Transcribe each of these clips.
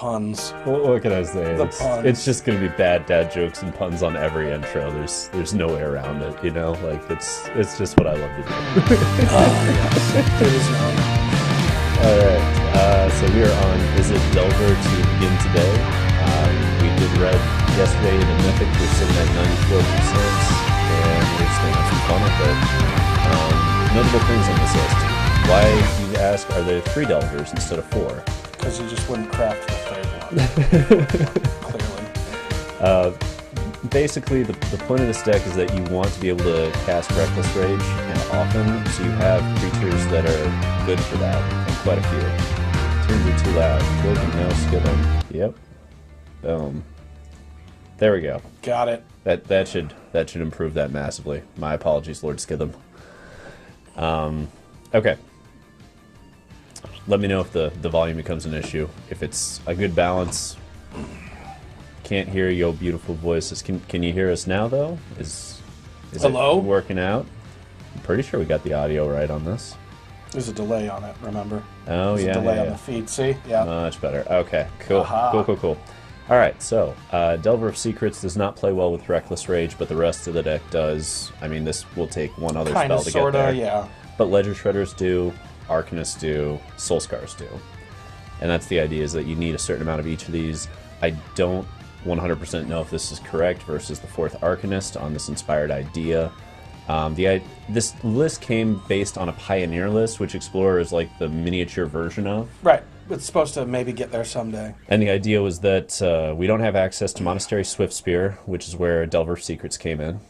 puns. What can I say? The puns. It's just gonna be bad dad jokes and puns on every intro. There's no way around it, you know? Like, it's just what I love to do. Yes. It is known. Alright, so we are on Izzet Delver to begin today. We did red yesterday in the Mythic. We're sitting at 94%, and we're just gonna have some fun with it. Notable things on this list. Why, you ask, are there 3 Delvers instead of 4? Because you just wouldn't craft the third one. Clearly. Basically, the point of this deck is that you want to be able to cast Reckless Rage, and often, so you have creatures that are good for that, and quite a few. Turns are too loud. Broken now, Skittle. Yep. Boom. There we go. Got it. That should improve that massively. My apologies, Lord Skitham. Okay. Let me know if the volume becomes an issue. If it's a good balance. Can't hear your beautiful voices. Can you hear us now though? Is Hello? It working out? I'm pretty sure we got the audio right on this. There's a delay on it, remember? Oh, There's yeah. a delay yeah. on the feed, see? Yeah. Much better. Okay, cool. Aha. Cool. Alright, so, Delver of Secrets does not play well with Reckless Rage, but the rest of the deck does. I mean, this will take one other Kinda, spell to sorta, get there. yeah. But Ledger Shredders do, Arcanists do, Soul-Scars do. And that's the idea, is that you need a certain amount of each of these. I don't 100% know if this is correct versus the 4th Arcanist on this inspired idea. This list came based on a Pioneer list, which Explorer is like the miniature version of. Right. It's supposed to maybe get there someday. And the idea was that we don't have access to Monastery Swiftspear, which is where Delver of Secrets came in.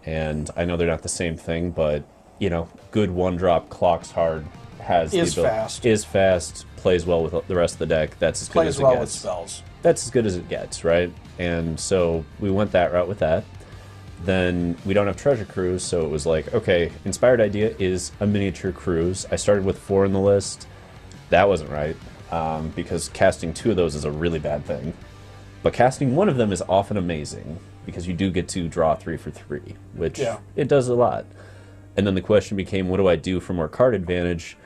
And I know they're not the same thing, but, you know, good 1-drop, clocks hard, has the ability. Is fast, plays well with the rest of the deck. That's as good as it gets. Plays well with spells. That's as good as it gets, right? And so we went that route with that. Then we don't have Treasure Cruise, so it was like, okay, inspired idea is a miniature cruise. I started with 4 in the list. That wasn't right, because casting 2 of those is a really bad thing. But casting 1 of them is often amazing, because you do get to draw 3 for 3, which it does a lot. And then the question became, what do I do for more card advantage?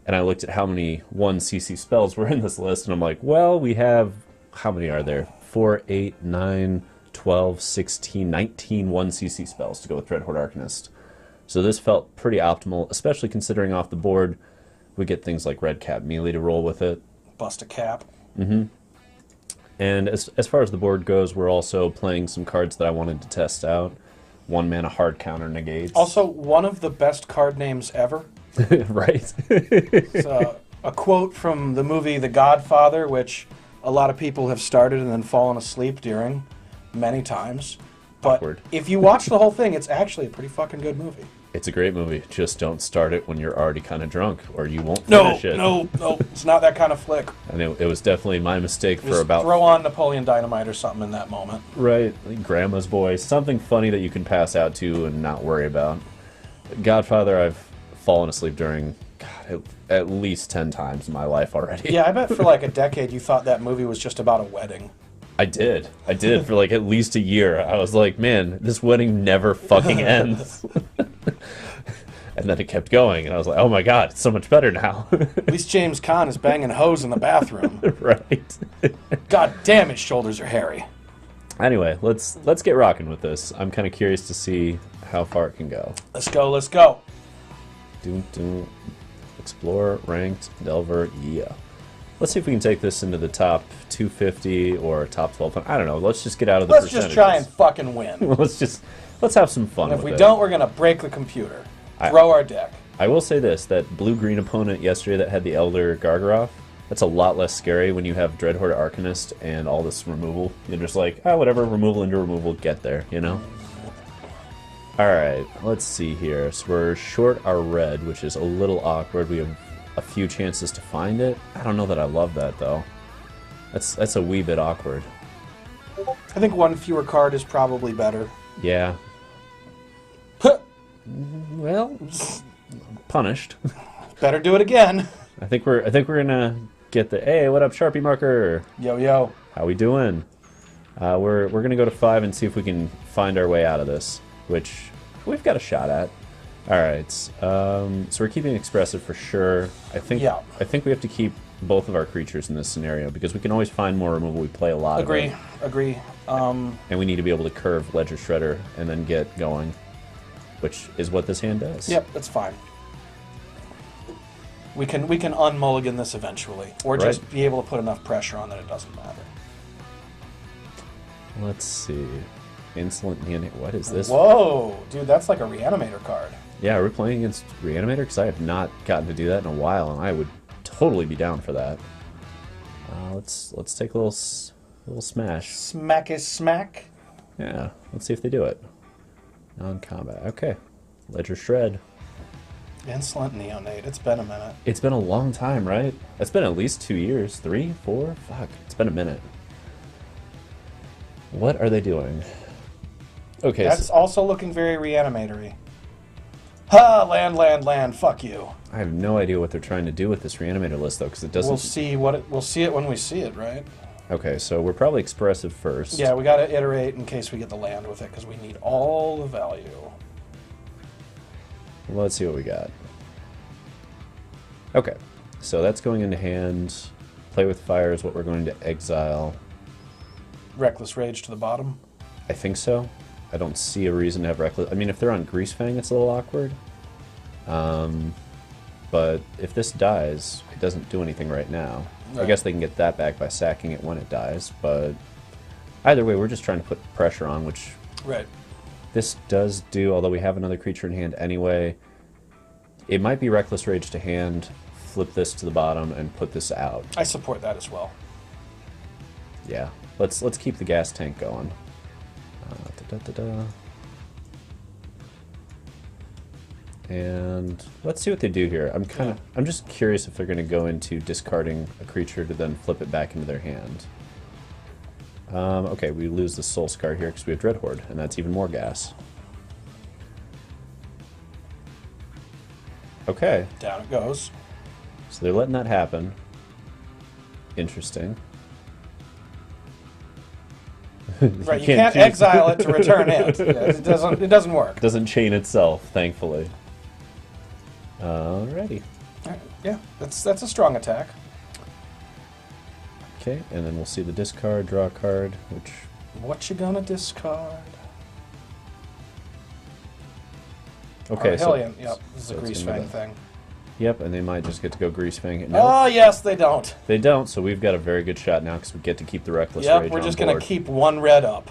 And I looked at how many 1cc spells were in this list, and I'm like, well, we have, how many are there? 4, 8, 9, 12, 16, 19 1cc spells to go with Dreadhorde Arcanist. So this felt pretty optimal, especially considering off the board we get things like Red Cap Melee to roll with it. Bust a cap. Mm-hmm. And as far as the board goes, we're also playing some cards that I wanted to test out. 1 mana hard counter negates. Also, one of the best card names ever. Right. It's a quote from the movie The Godfather, which a lot of people have started and then fallen asleep during many times. But Awkward. if you watch the whole thing, it's actually a pretty fucking good movie. It's a great movie. Just don't start it when you're already kind of drunk, or you won't finish it. No, it's not that kind of flick. And it was definitely my mistake for Just about... throw on Napoleon Dynamite or something in that moment. Right, like Grandma's Boy, something funny that you can pass out to and not worry about. Godfather, I've fallen asleep during, God, at least 10 times in my life already. Yeah, I bet for like a decade you thought that movie was just about a wedding. I did for like at least a year. I was like, man, this wedding never fucking ends. And then it kept going, and I was like, oh my god, it's so much better now. At least James Caan is banging hoes in the bathroom. Right. God damn, his shoulders are hairy. Anyway, let's get rocking with this. I'm kind of curious to see how far it can go. Let's go. Doom. Explorer, ranked, Delver, yeah. Let's see if we can take this into the top 250 or top 1200. I don't know. Let's just get out of the percentages. Let's just try and fucking win. let's have some fun And with if it. we don't, we're gonna break the computer. Throw our deck. I will say this, that blue-green opponent yesterday that had the Elder Gargaroth, that's a lot less scary when you have Dreadhorde Arcanist and all this removal. You're just like, oh, whatever, removal into removal, get there, you know? Alright, let's see here. So we're short our red, which is a little awkward. We have a few chances to find it. I don't know that I love that, though. That's a wee bit awkward. I think 1 fewer card is probably better. Yeah. Well, punished. Better do it again. I think we're gonna get the hey, what up, Sharpie marker? Yo. How we doing? We're gonna go to 5 and see if we can find our way out of this, which we've got a shot at. All right. So we're keeping expressive for sure. I think we have to keep both of our creatures in this scenario because we can always find more removal. We play a lot of it. Agree. And we need to be able to curve Ledger Shredder and then get going, which is what this hand does. Yep, that's fine. We can unmulligan this eventually, or just be able to put enough pressure on that it doesn't matter. Let's see. Insolent Neonate. What is this? Whoa, dude, that's like a Reanimator card. Yeah, we're playing against Reanimator because I have not gotten to do that in a while, and I would totally be down for that. Let's take a little smash. Smack is smack. Yeah, let's see if they do it. Non-combat. Okay. Ledger Shred. Insolent Neonate. It's been a minute. It's been a long time, right? It's been at least 2 years. 3, 4? Fuck. It's been a minute. What are they doing? Okay. That's also looking very Reanimatory. Ha! Land. Fuck you. I have no idea what they're trying to do with this Reanimator list, though, because it doesn't... We'll see it when we see it, right? Okay, so we're probably Expressive first. Yeah, we got to iterate in case we get the land with it, because we need all the value. Let's see what we got. Okay, so that's going into hand. Play with Fire is what we're going to exile. Reckless Rage to the bottom? I think so. I don't see a reason to have Reckless... I mean, if they're on Greasefang, it's a little awkward. But if this dies, it doesn't do anything right now. Right. I guess they can get that back by sacking it when it dies, but either way, we're just trying to put pressure on, which... Right. This does do, although we have another creature in hand anyway. It might be Reckless Rage to hand, flip this to the bottom, and put this out. I support that as well. Yeah. Let's keep the gas tank going. And let's see what they do here. I'm just curious if they're going to go into discarding a creature to then flip it back into their hand. Okay, we lose the Soul-Scar here because we have Dreadhorde, and that's even more gas. Okay. Down it goes. So they're letting that happen. Interesting. Right, you can't exile it to return it. Yeah, it doesn't work. Doesn't chain itself, thankfully. Alrighty. Right, yeah, that's a strong attack. Okay, and then we'll see the discard, draw a card, which... What you gonna discard? Okay, so... Yep, this is a Greasefang thing. Yep, and they might just get to go Greasefang it. Nope. Oh, yes, they don't. They don't, so we've got a very good shot now because we get to keep the Reckless Rage on board. Yep, we're just going to keep one red up.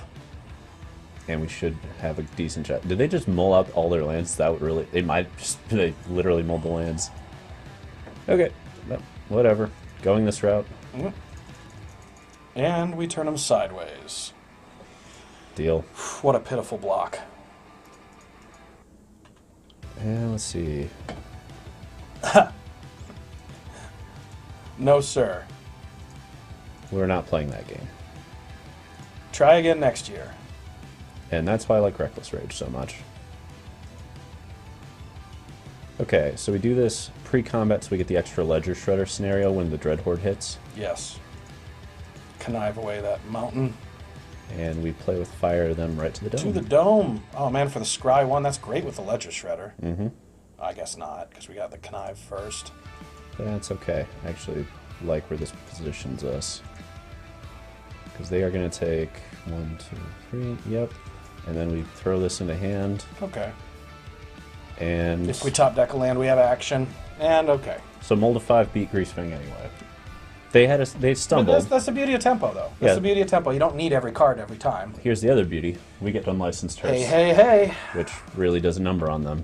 And we should have a decent shot. Did they just mull up all their lands? That would really... They might just... They literally mulled the lands. Okay, whatever. Going this route. Mm-hmm. And we turn them sideways. Deal. What a pitiful block. And let's see... No, sir. We're not playing that game. Try again next year. And that's why I like Reckless Rage so much. Okay, so we do this pre-combat so we get the extra Ledger Shredder scenario when the Dreadhorde hits. Yes. Connive away that mountain. And we play with Fire them right to the dome. To the dome! Oh man, for the Scry one, that's great with the Ledger Shredder. Mm-hmm. I guess not, because we got the Connive first. That's okay. I actually like where this positions us. Because they are going to take 1, 2, 3, yep. And then we throw this into hand. Okay. And... If we top deck a land, we have action. And okay. So Mold of 5 beat Greasefang anyway. They stumbled. But that's the beauty of tempo, though. That's the beauty of tempo. You don't need every card every time. Here's the other beauty. We get unlicensed Hearse. Hey. Which really does a number on them.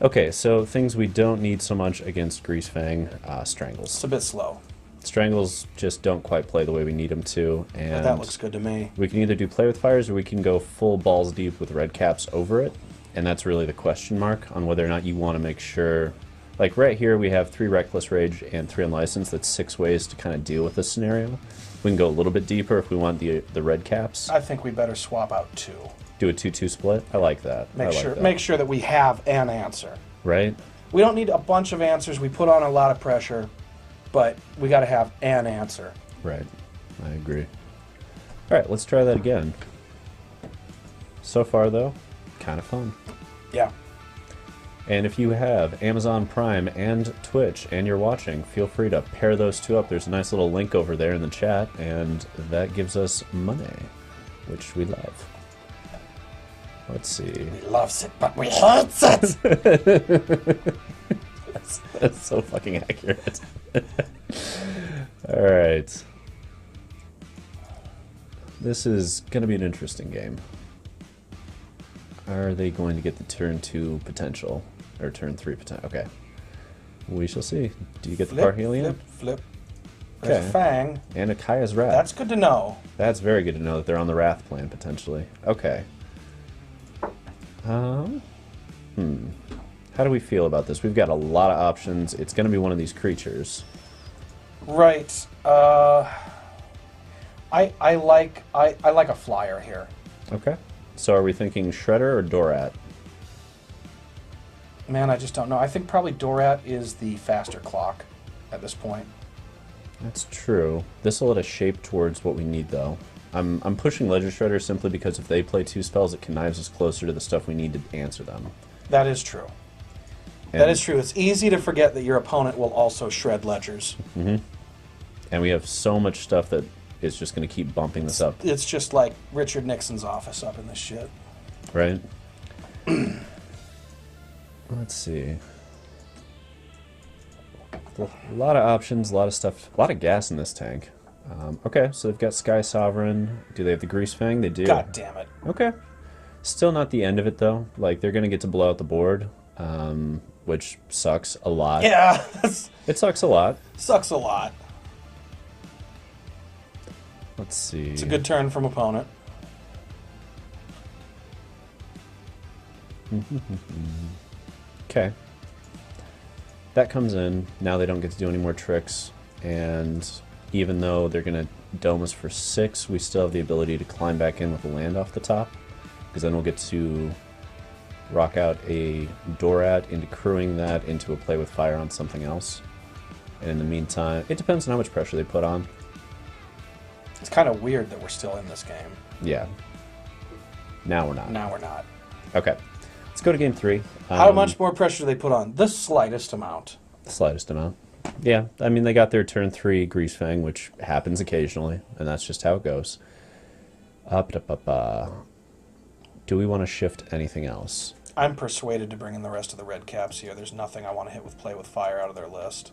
Okay, so things we don't need so much against Greasefang, Strangles. It's a bit slow. Strangles just don't quite play the way we need them to, and but that looks good to me. We can either do Play with Fires or we can go full balls deep with red caps over it, and that's really the question mark on whether or not you want to make sure... Like right here we have 3 Reckless Rage and 3 Unlicensed. That's 6 ways to kind of deal with this scenario. We can go a little bit deeper if we want the red caps. I think we better swap out 2. Do a 2-2 split? I like that. Make sure that we have an answer. Right? We don't need a bunch of answers. We put on a lot of pressure, but we got to have an answer. Right. I agree. All right, let's try that again. So far, though, kind of fun. Yeah. And if you have Amazon Prime and Twitch and you're watching, feel free to pair those two up. There's a nice little link over there in the chat, and that gives us money, which we love. Let's see. We loves it, but we hates it! That's so fucking accurate. Alright. This is going to be an interesting game. Are they going to get the turn 2 potential? Or turn 3 potential? Okay. We shall see. Do you get the Parhelion? Flip. There's a Fang. And a Kaya's Wrath. That's good to know. That's very good to know that they're on the Wrath plan, potentially. Okay. How do we feel about this? We've got a lot of options. It's going to be one of these creatures. Right. I like a flyer here. Okay. So are we thinking Shredder or Dorat? Man, I just don't know. I think probably Dorat is the faster clock at this point. That's true. This will let us shape towards what we need, though. I'm pushing Ledger Shredder simply because if they play 2 spells, it connives us closer to the stuff we need to answer them. That is true. And that is true. It's easy to forget that your opponent will also shred ledgers. Mm-hmm. And we have so much stuff that is just going to keep bumping this up. It's just like Richard Nixon's office up in this shit. Right? Let's see. A lot of options, a lot of stuff, a lot of gas in this tank. Okay, so they've got Sky Sovereign. Do they have the Greasefang? They do. God damn it. Okay. Still not the end of it, though. Like, they're going to get to blow out the board, which sucks a lot. Yeah. It sucks a lot. Sucks a lot. Let's see. It's a good turn from opponent. Okay. That comes in. Now they don't get to do any more tricks. And even though they're going to dome us for 6, we still have the ability to climb back in with a land off the top. Because then we'll get to rock out a Dorat into crewing that into a play with fire on something else. And in the meantime, it depends on how much pressure they put on. It's kind of weird that we're still in this game. Yeah. Now we're not. Now we're not. Okay. Let's go to game 3. How much more pressure do they put on? The slightest amount. The slightest amount. Yeah, I mean, they got their turn 3 Greasefang, which happens occasionally, and that's just how it goes. Do we want to shift anything else? I'm persuaded to bring in the rest of the red caps here. There's nothing I want to hit with play with fire out of their list.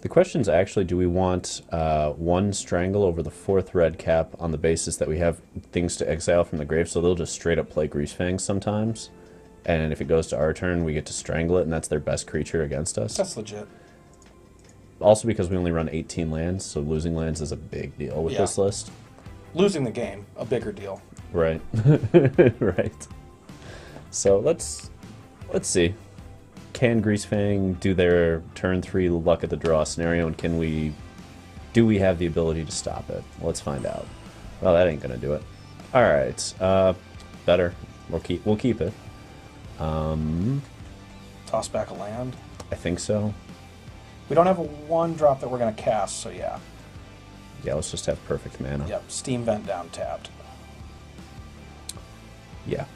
The question is actually, do we want 1 Strangle over the 4th red cap on the basis that we have things to exile from the grave, so they'll just straight up play Greasefang sometimes, and if it goes to our turn, we get to Strangle it, and that's their best creature against us? That's legit. Also because we only run 18 lands, so losing lands is a big deal with this list. Losing the game, a bigger deal. Right. Right. So let's see. Can Greasefang do their turn 3 luck at the draw scenario, and do we have the ability to stop it? Let's find out. Well, that ain't gonna do it. All right. Better. We'll keep it. Toss back a land. I think so. We don't have a 1-drop that we're going to cast, so yeah. Yeah, let's just have perfect mana. Yep, Steam Vent down tapped. Yeah.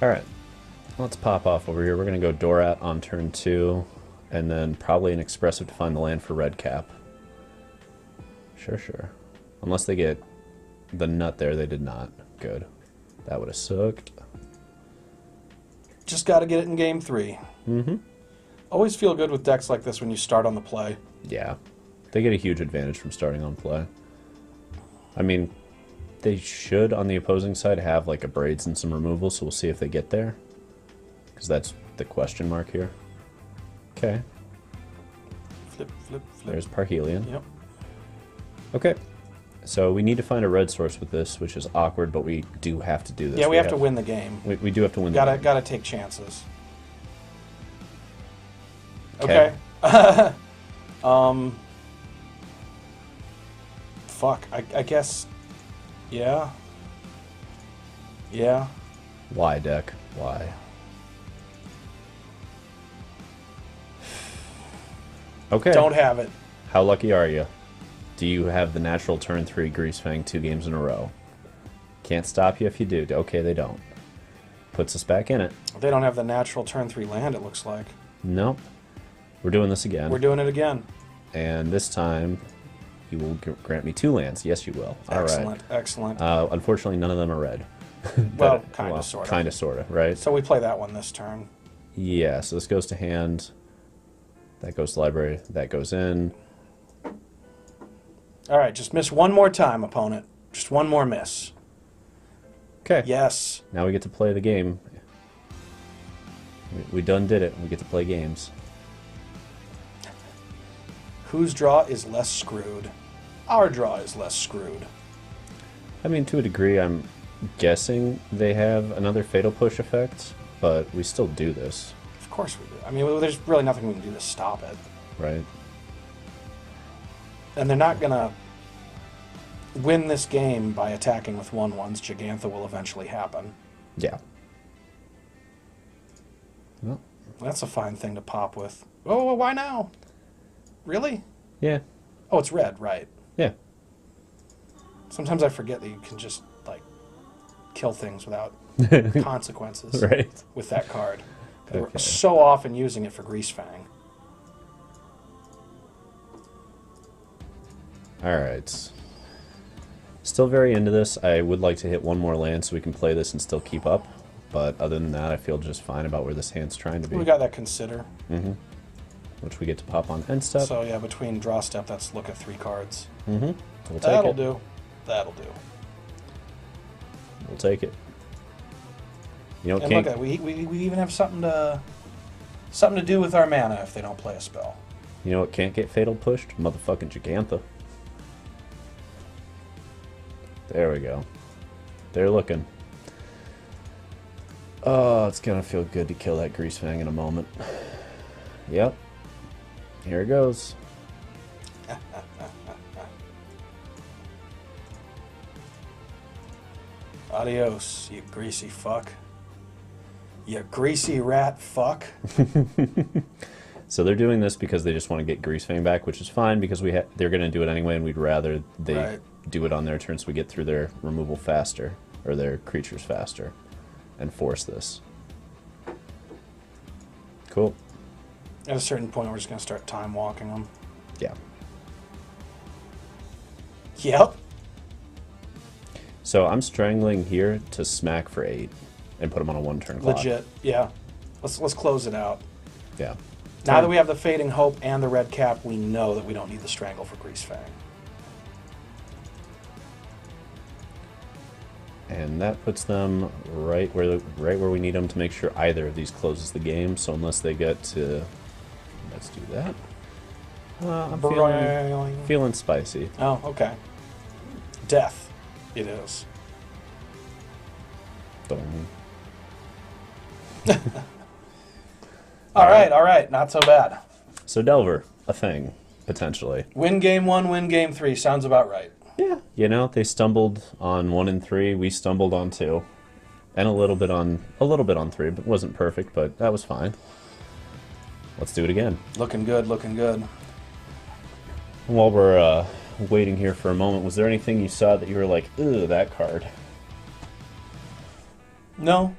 Alright. Let's pop off over here. We're going to go Dorat on turn 2, and then probably an Expressive to find the land for red cap. Sure. Unless they get the nut there, they did not. Good. That would have sucked. Just got to get it in game 3. Mm-hmm. Always feel good with decks like this when you start on the play. Yeah. They get a huge advantage from starting on play. I mean, they should, on the opposing side, have like a Braids and some removal, so we'll see if they get there. Because that's the question mark here. Okay. Flip. There's Parhelion. Yep. Okay. So we need to find a red source with this, which is awkward, but we do have to do this. Yeah, we have to win the game. We do have to win the game. Gotta take chances. Okay. Fuck. I guess. Yeah. Yeah. Why, deck? Why? Okay. Don't have it. How lucky are you? Do you have the natural turn 3 Greasefang 2 games in a row? Can't stop you if you do. Okay, they don't. puts us back in it. They don't have the natural turn 3 land, it looks like. Nope. We're doing this again. We're doing it again. And this time, you will grant me 2 lands. Yes, you will. Excellent, all right. excellent. Unfortunately, none of them are red. Well, kind of, sort of. Kind of, sort of, right? So we play that one this turn. Yeah, so this goes to hand. That goes to library. That goes in. All right, just miss one more time, opponent. Just one more miss. Okay. Yes. Now we get to play the game. We done did it. We get to play games. Whose draw is less screwed? Our draw is less screwed. I mean, to a degree, I'm guessing they have another Fatal Push effect, but we still do this. Of course we do. I mean, there's really nothing we can do to stop it. Right. And they're not going to win this game by attacking with 1/1s. Jegantha will eventually happen. Yeah. Well, that's a fine thing to pop with. Oh, well, why now? Really? Yeah. Oh, it's red, right. Yeah. Sometimes I forget that you can just, like, kill things without consequences right. with that card. Okay. We're so often using it for Greasefang. Alright. Still very into this. I would like to hit one more land so we can play this and still keep up. But other than that, I feel just fine about where this hand's trying to be. We got that consider. Mm-hmm. Which we get to pop on end step. So yeah, between draw step, that's look at 3 cards. Mm-hmm. We'll take That'll it. do. That'll do. We'll take it. You know, and look at we even have something to do with our mana if they don't play a spell. You know what can't get fatal pushed? Motherfucking Jegantha. There we go. They're looking. Oh, it's gonna feel good to kill that Greasefang in a moment. Yep. Here it goes. Adios, you greasy fuck. You greasy rat fuck. So they're doing this because they just want to get Greasefang back, which is fine because they're going to do it anyway, and we'd rather they do it on their turn so we get through their removal faster, or their creatures faster, and force this. Cool. At a certain point, we're just going to start time walking them. Yeah. Yep. So I'm strangling here to smack for 8 and put them on a 1-turn clock. Legit, yeah. Let's close it out. Yeah. Now that we have the Fading Hope and the red cap, we know that we don't need the Strangle for Greasefang. And that puts them right where we need them to make sure either of these closes the game. So unless they get to, let's do that. I'm feeling spicy. Oh, okay. Death, it is. All right, not so bad. So Delver, a thing potentially. Win game 1, win game 3. Sounds about right. Yeah, you know, they stumbled on 1 and 3. We stumbled on 2, and a little bit on 3, but it wasn't perfect, but that was fine. Let's do it again. Looking good, looking good. While we're waiting here for a moment, was there anything you saw that you were like, "Ugh, that card"? No,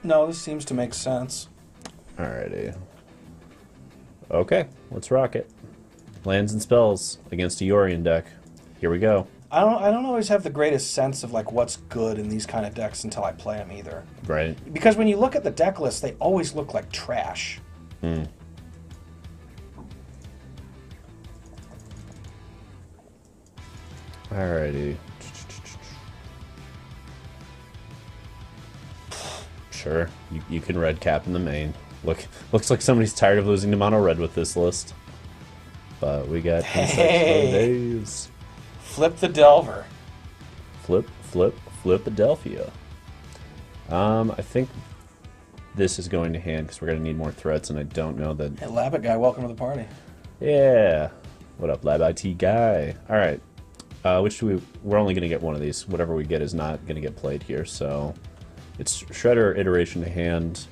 this seems to make sense. Alrighty. Okay, let's rock it. Lands and spells against a Yorion deck. Here we go. I don't always have the greatest sense of like what's good in these kind of decks until I play them either. Right. Because when you look at the deck list, they always look like trash. Hmm. Alrighty. Sure, you can red cap in the main. Looks like somebody's tired of losing to mono red with this list. But we got days. Flip the Delver. Flip Adelphia. I think this is going to hand because we're going to need more threats, and I don't know that. Hey, Labbit guy, welcome to the party. Yeah. What up, Lab IT guy? All right. Which do we? We're only going to get one of these. Whatever we get is not going to get played here. So it's Shredder Iteration to hand.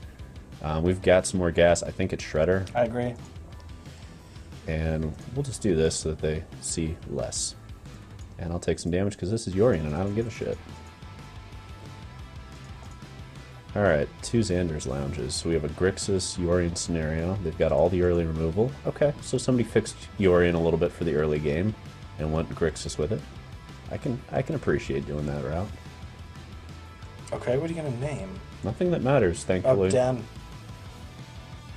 We've got some more gas. I think it's Shredder. I agree. And we'll just do this so that they see less. And I'll take some damage because this is Yorion and I don't give a shit. Alright, 2 Xander's Lounges. So we have a Grixis Yorion scenario. They've got all the early removal. Okay, so somebody fixed Yorion a little bit for the early game and went Grixis with it. I can appreciate doing that route. Okay, what are you going to name? Nothing that matters, thankfully. Oh, Den.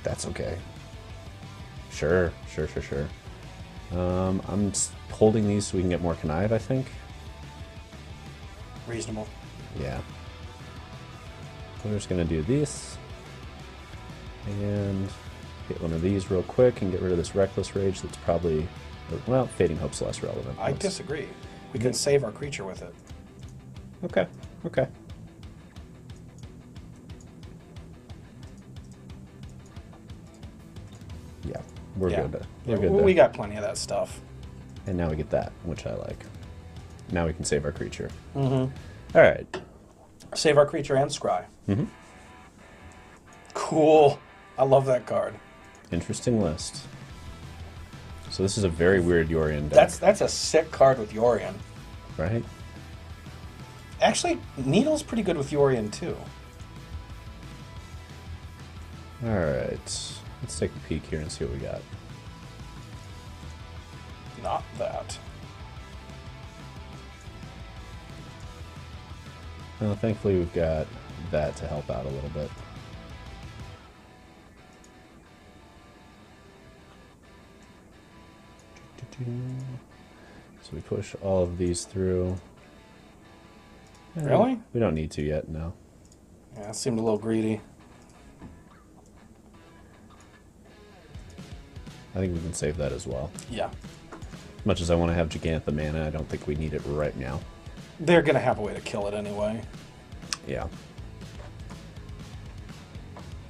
That's okay. Sure. I'm holding these so we can get more Connive, I think. Reasonable. Yeah. We're just going to do this. And get one of these real quick and get rid of this Reckless Rage that's probably... Well, Fading Hope's less relevant. I disagree. We can save our creature with it. Okay. Yeah, we're good. We're good. We got plenty of that stuff. And now we get that, which I like. Now we can save our creature. Mm-hmm. All right. Save our creature and scry. Mm-hmm. Cool. I love that card. Interesting list. So this is a very weird Yorion deck. That's a sick card with Yorion. Right? Actually, Needle's pretty good with Yorion, too. Alright. Let's take a peek here and see what we got. Not that. Well, thankfully we've got that to help out a little bit. So we push all of these through. Really? We don't need to yet, no. Yeah, it seemed a little greedy. I think we can save that as well. Yeah. As much as I want to have Jegantha mana, I don't think we need it right now. They're going to have a way to kill it anyway. Yeah.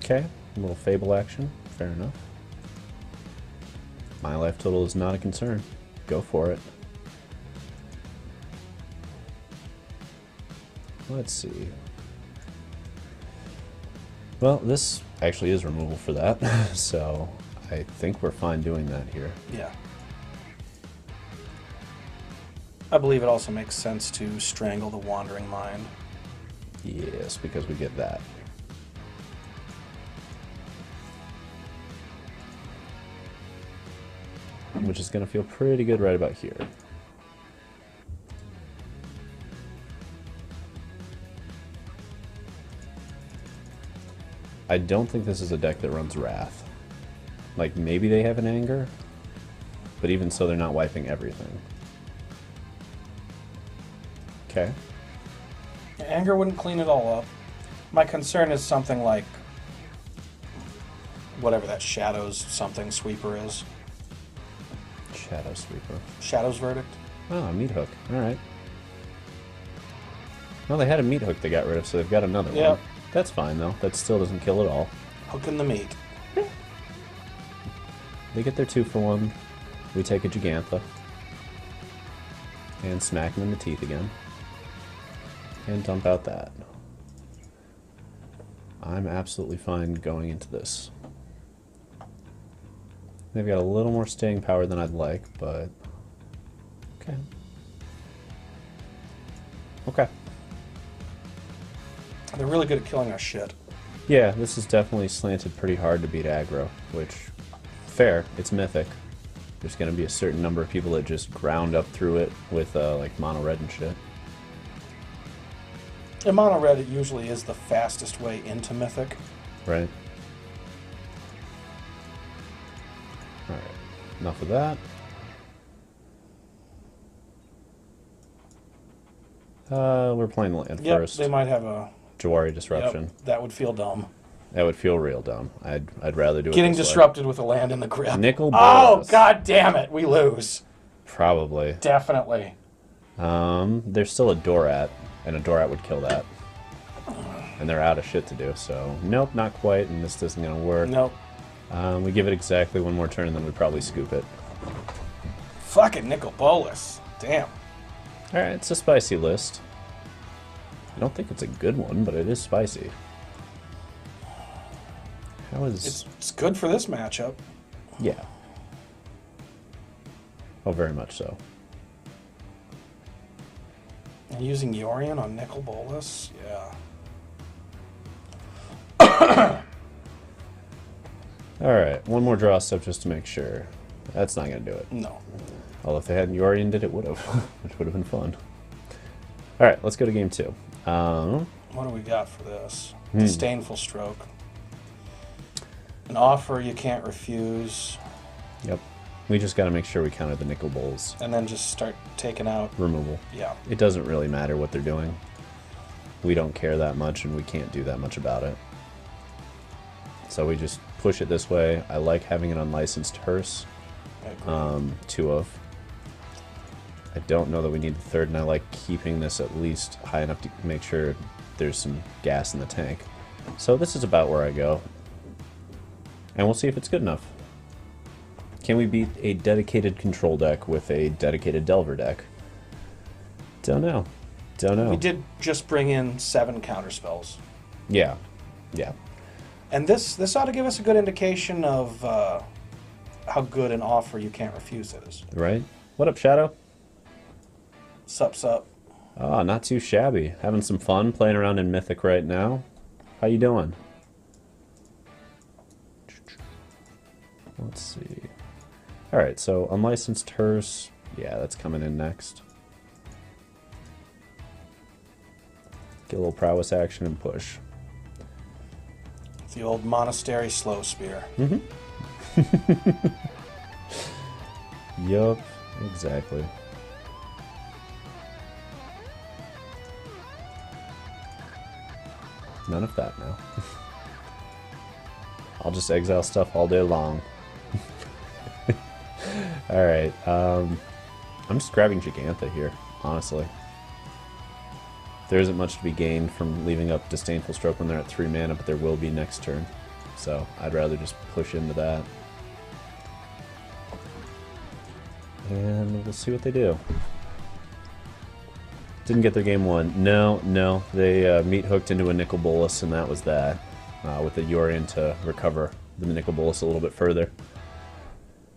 Okay, a little Fable action. Fair enough. My life total is not a concern. Go for it. Let's see. Well, this actually is removal for that, so I think we're fine doing that here. Yeah. I believe it also makes sense to Strangle the Wandering Mind. Yes, because we get that. Which is going to feel pretty good right about here. I don't think this is a deck that runs Wrath. Like, maybe they have an Anger, but even so, they're not wiping everything. Okay. Anger wouldn't clean it all up. My concern is something like whatever that Shadows something sweeper is. Shadow Sweeper. Shadow's Verdict. Oh, a Meat Hook. Alright. Well, they had a Meat Hook they got rid of, so they've got another one. That's fine, though. That still doesn't kill at all. Hooking the meat. They get their 2-for-1. We take a Jegantha. And smack them in the teeth again. And dump out that. I'm absolutely fine going into this. They've got a little more staying power than I'd like, but... Okay. Okay. They're really good at killing our shit. Yeah, this is definitely slanted pretty hard to beat aggro, which... Fair, it's mythic. There's going to be a certain number of people that just ground up through it with, like, mono red and shit. In mono red, it usually is the fastest way into mythic. Right. Alright, enough of that. We're playing land first. They might have a... Jawari Disruption. Yep, that would feel dumb. That would feel real dumb. I'd rather do it Getting this disrupted with a land in the grip. Nickel Oh, Bolas. god damn it, we lose. Probably. Definitely. There's still a Dorat, and a Dorat would kill that. And they're out of shit to do, so nope, not quite, and this isn't going to work. Nope. We give it exactly one more turn, and then we probably scoop it. Fucking Nicol Bolas. Damn. Alright, it's a spicy list. I don't think it's a good one, but it is spicy. How is... It's good for this matchup. Yeah. Oh, very much so. And using Yorion on Nicol Bolas? Yeah. Alright, one more draw step just to make sure. That's not going to do it. No. Although if they hadn't Yorion did, it would have. Which would have been fun. Alright, let's go to game 2. What do we got for this? Disdainful Stroke. An offer you can't refuse. Yep. We just got to make sure we counter the nickel bowls. And then just start taking out... Removal. Yeah. It doesn't really matter what they're doing. We don't care that much, and we can't do that much about it. So we just push it this way. I like having an unlicensed hearse. 2 of. I don't know that we need the third, and I like keeping this at least high enough to make sure there's some gas in the tank. So this is about where I go. And we'll see if it's good enough. Can we beat a dedicated control deck with a dedicated Delver deck? Don't know. Don't know. We did just bring in 7 counterspells. Yeah. Yeah. And this ought to give us a good indication of how good an offer you can't refuse is. Right? What up, Shadow? Sup, sup. Ah, not too shabby. Having some fun playing around in Mythic right now. How you doing? Let's see. Alright, so unlicensed hearse. Yeah, that's coming in next. Get a little prowess action and push. The old monastery slow spear. Yup, exactly. None of that now. I'll just exile stuff all day long. Alright, I'm just grabbing Jegantha here, honestly. There isn't much to be gained from leaving up Disdainful Stroke when they're at 3 mana, but there will be next turn. So I'd rather just push into that. And we'll see what they do. Didn't get their game 1. No. They meat hooked into a Nicol Bolas, and that was that. With the Yorion to recover the Nicol Bolas a little bit further.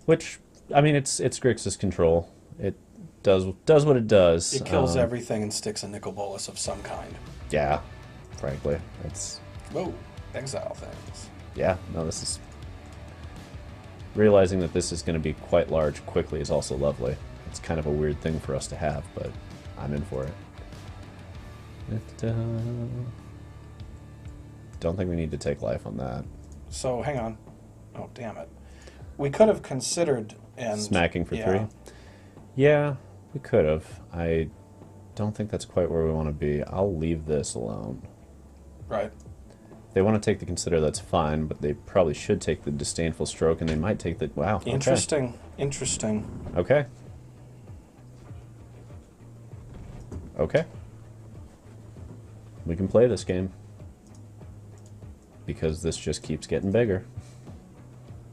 Which, I mean, it's Grixis control. It does what it does. It kills everything and sticks a Nicol Bolas of some kind. Yeah, frankly. It's... Whoa, exile things. Yeah, no, this is... Realizing that this is going to be quite large quickly is also lovely. It's kind of a weird thing for us to have, but I'm in for it. Don't think we need to take life on that. So, hang on. Oh, damn it. We could have considered... and smacking for 3? Yeah, we could have. I don't think that's quite where we want to be. I'll leave this alone. Right. If they want to take the Consider, that's fine, but they probably should take the Disdainful Stroke, and they might take the... Wow, okay. Interesting. Interesting. Okay. Okay. We can play this game. Because this just keeps getting bigger.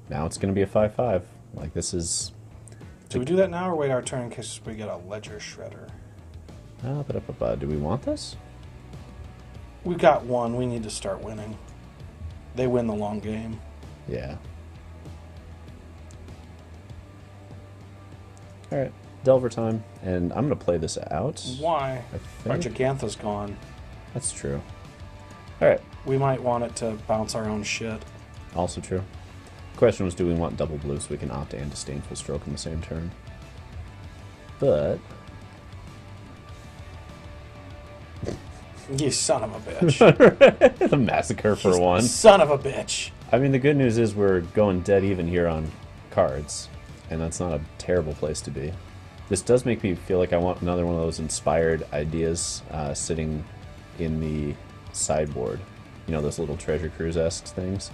Now it's going to be a 5-5. Like, this is... Do we do that now or wait our turn in case we get a Ledger Shredder? Do we want this? We got 1. We need to start winning. They win the long game. Yeah. Alright, Delver time. And I'm going to play this out. Why? I Our think. Jegantha's gone. That's true. Alright. We might want it to bounce our own shit. Also true. Question was, do we want double blue so we can opt and Disdainful Stroke in the same turn? But... You son of a bitch. the massacre for one. Son of a bitch. I mean, the good news is we're going dead even here on cards, and that's not a terrible place to be. This does make me feel like I want another one of those inspired ideas sitting in the sideboard. You know, those little Treasure Cruise-esque things.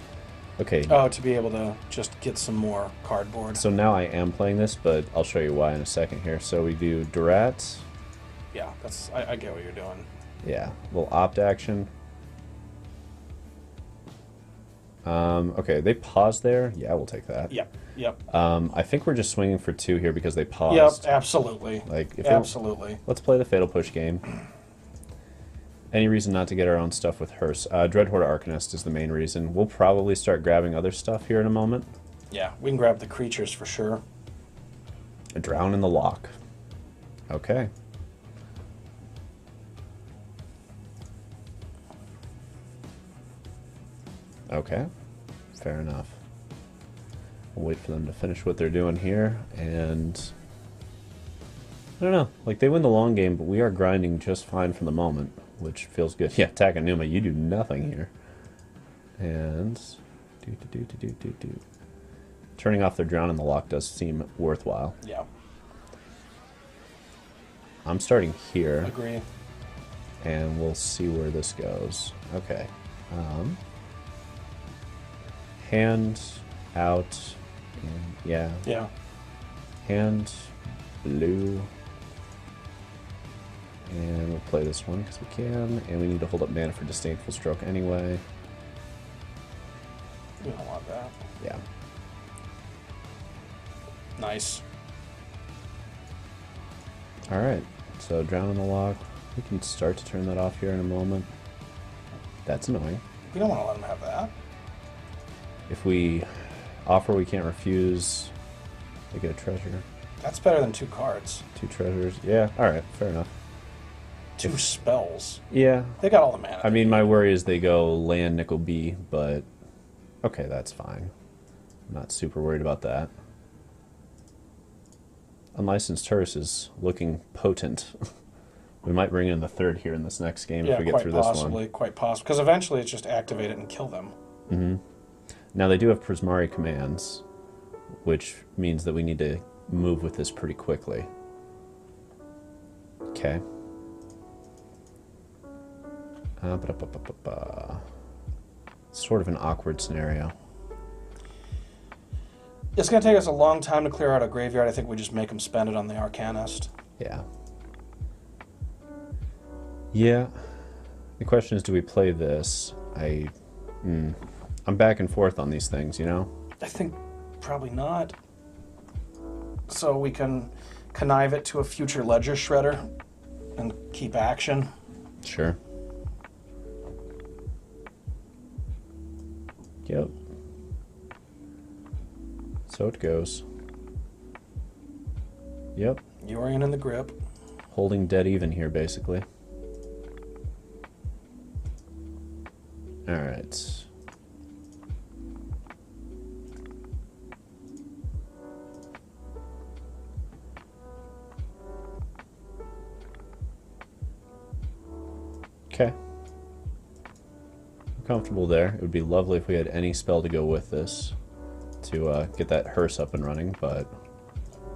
Okay. Oh, to be able to just get some more cardboard. So now I am playing this, but I'll show you why in a second here. So we do Durat. Yeah, that's I get what you're doing. Yeah, little opt action. Okay, they paused there. Yeah, we'll take that. Yep. I think we're just swinging for 2 here because they paused. Yep, absolutely. Like, if absolutely. Let's play the Fatal Push game. Any reason not to get our own stuff with Hearse? Dreadhorde Arcanist is the main reason. We'll probably start grabbing other stuff here in a moment. Yeah, we can grab the creatures for sure. Drown in the Lock. Okay. Okay, fair enough. We'll wait for them to finish what they're doing here, and I don't know. Like, they win the long game, but we are grinding just fine for the moment, which feels good. Yeah, Takanuma, you do nothing here. And turning off their Drown in the Lock does seem worthwhile. Yeah. I'm starting here. Agree. And we'll see where this goes. Okay. Hand out. And yeah. Yeah. Hand blue. And we'll play this one because we can. And we need to hold up mana for Disdainful Stroke anyway. We don't want that. Yeah. Nice. Alright. So Drown in the Lock. We can start to turn that off here in a moment. That's annoying. We don't want to let them have that. If we offer, we can't refuse. They get a treasure. That's better than 2 cards. 2 treasures. Yeah, alright, fair enough. 2 spells. Yeah. They got all the mana. I mean, my worry is they go land Nickel B, but okay, that's fine. I'm not super worried about that. Unlicensed Hearse is looking potent. We might bring in the 3rd here in this next game if we get through this one. Quite possibly. Because eventually it's just activate it and kill them. Mm-hmm. Now they do have Prismari commands, which means that we need to move with this pretty quickly. Okay. Sort of an awkward scenario. It's going to take us a long time to clear out a graveyard. I think we just make them spend it on the Arcanist. Yeah. Yeah. The question is, do we play this? I'm back and forth on these things, you know? I think probably not. So we can connive it to a future Ledger Shredder and keep action. Sure. Yep. So it goes. Yep. Yorion in the grip. Holding dead even here, basically. Alright. Okay. I'm comfortable there. It would be lovely if we had any spell to go with this to get that hearse up and running, but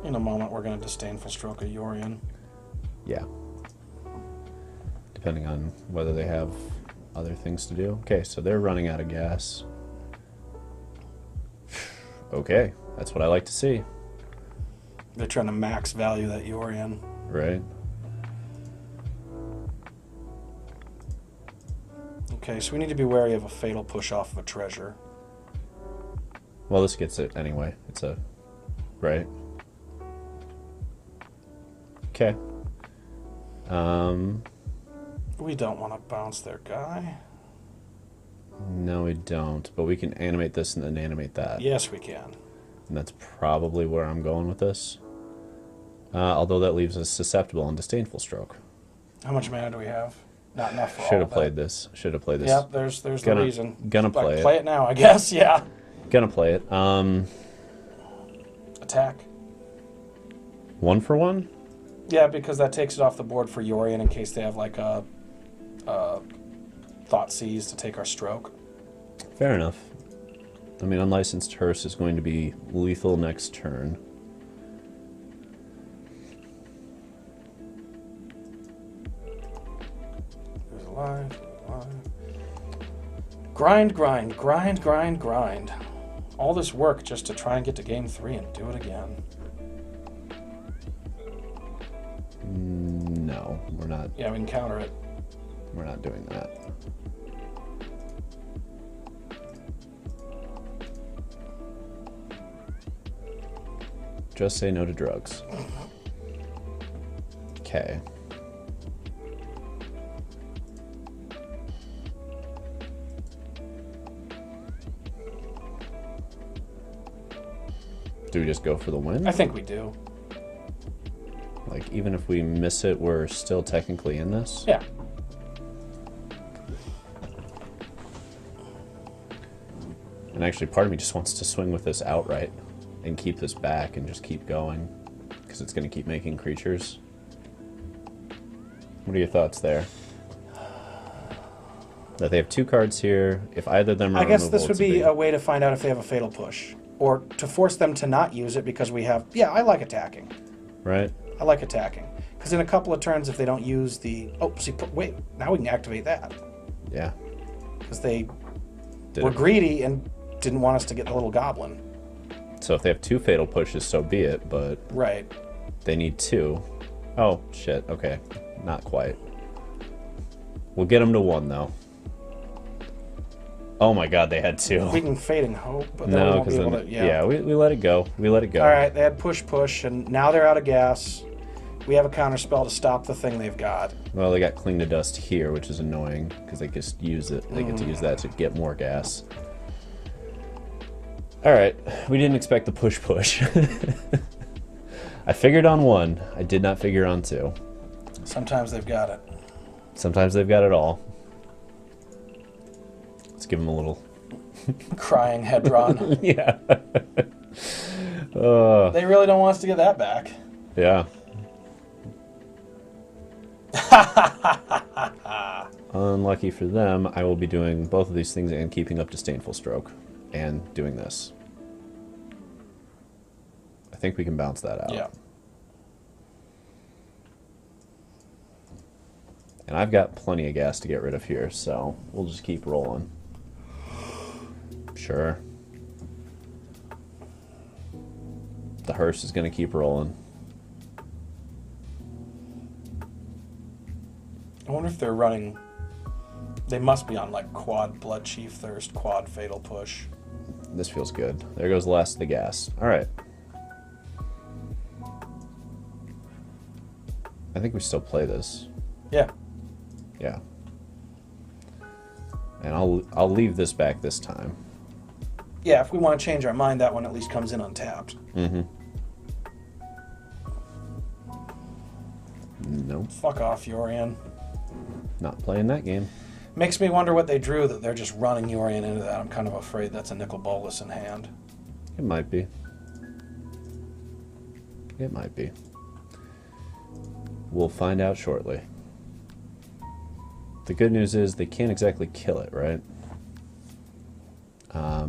in a moment we're going to Disdainful Stroke a Yorion. Yeah. Depending on whether they have other things to do. Okay, so they're running out of gas. Okay, that's what I like to see. They're trying to max value that Yorion. Right. Okay, so we need to be wary of a fatal push off of a treasure. Well, this gets it anyway. It's a... Right. Okay. We don't want to bounce their guy. No, we don't. But we can animate this and then animate that. Yes, we can. And that's probably where I'm going with this. Although that leaves us susceptible on Disdainful Stroke. How much mana do we have? Not enough for Should have played this. Should have played this. Yep, there's the reason. Gonna play it. Play it now, I guess, yeah. Gonna play it. Attack. 1 for 1? Yeah, because that takes it off the board for Yorion in case they have like a Thoughtseize to take our stroke. Fair enough. I mean, Unlicensed Hearse is going to be lethal next turn. Who's alive? Grind, grind, grind, grind, grind. All this work just to try and get to game 3 and do it again. No, we're not. Yeah, we can counter it. We're not doing that. Just say no to drugs. Okay. Do we just go for the win? I think we do. Like, even if we miss it, we're still technically in this? Yeah. And actually, part of me just wants to swing with this outright and keep this back and just keep going, because it's going to keep making creatures. What are your thoughts there? That they have 2 cards here. If either of them are I guess removable, this would be a way to find out if they have a Fatal Push. Or to force them to not use it because we have... Yeah, I like attacking. Right? I like attacking. Because in a couple of turns, if they don't use the... Oh, see, wait, now we can activate that. Yeah. Because they were greedy and didn't want us to get the little goblin. So if they have 2 Fatal Pushes, so be it, but... Right. They need 2. Oh, shit, okay. Not quite. We'll get them to 1, though. Oh my god, they had 2. We can Fading Hope, but then we No, won't be because able then... to... Yeah, we let it go. We let it go. Alright, they had push, and now they're out of gas. We have a counterspell to stop the thing they've got. Well, they got Cling to Dust here, which is annoying, because they just use it. They get to use that to get more gas. Alright, we didn't expect the push. I figured on 1. I did not figure on 2. Sometimes they've got it. Sometimes they've got it all. Let's give them a little... Crying head drawn. Yeah. They really don't want us to get that back. Yeah. Unlucky for them, I will be doing both of these things and keeping up Disdainful Stroke. And doing this. I think we can bounce that out. Yeah. And I've got plenty of gas to get rid of here, so we'll just keep rolling. Sure. The hearse is going to keep rolling. I wonder if they're running... They must be on, like, quad Blood Chief Thirst, quad Fatal Push. This feels good. There goes the last of the gas. Alright. I think we still play this. Yeah. Yeah. And I'll leave this back this time. Yeah, if we want to change our mind, that one at least comes in untapped. Mm-hmm. Nope. Fuck off, Yorion. Not playing that game. Makes me wonder what they drew, that they're just running Yorion into that. I'm kind of afraid that's a Nicol Bolas in hand. It might be. It might be. We'll find out shortly. The good news is they can't exactly kill it, right?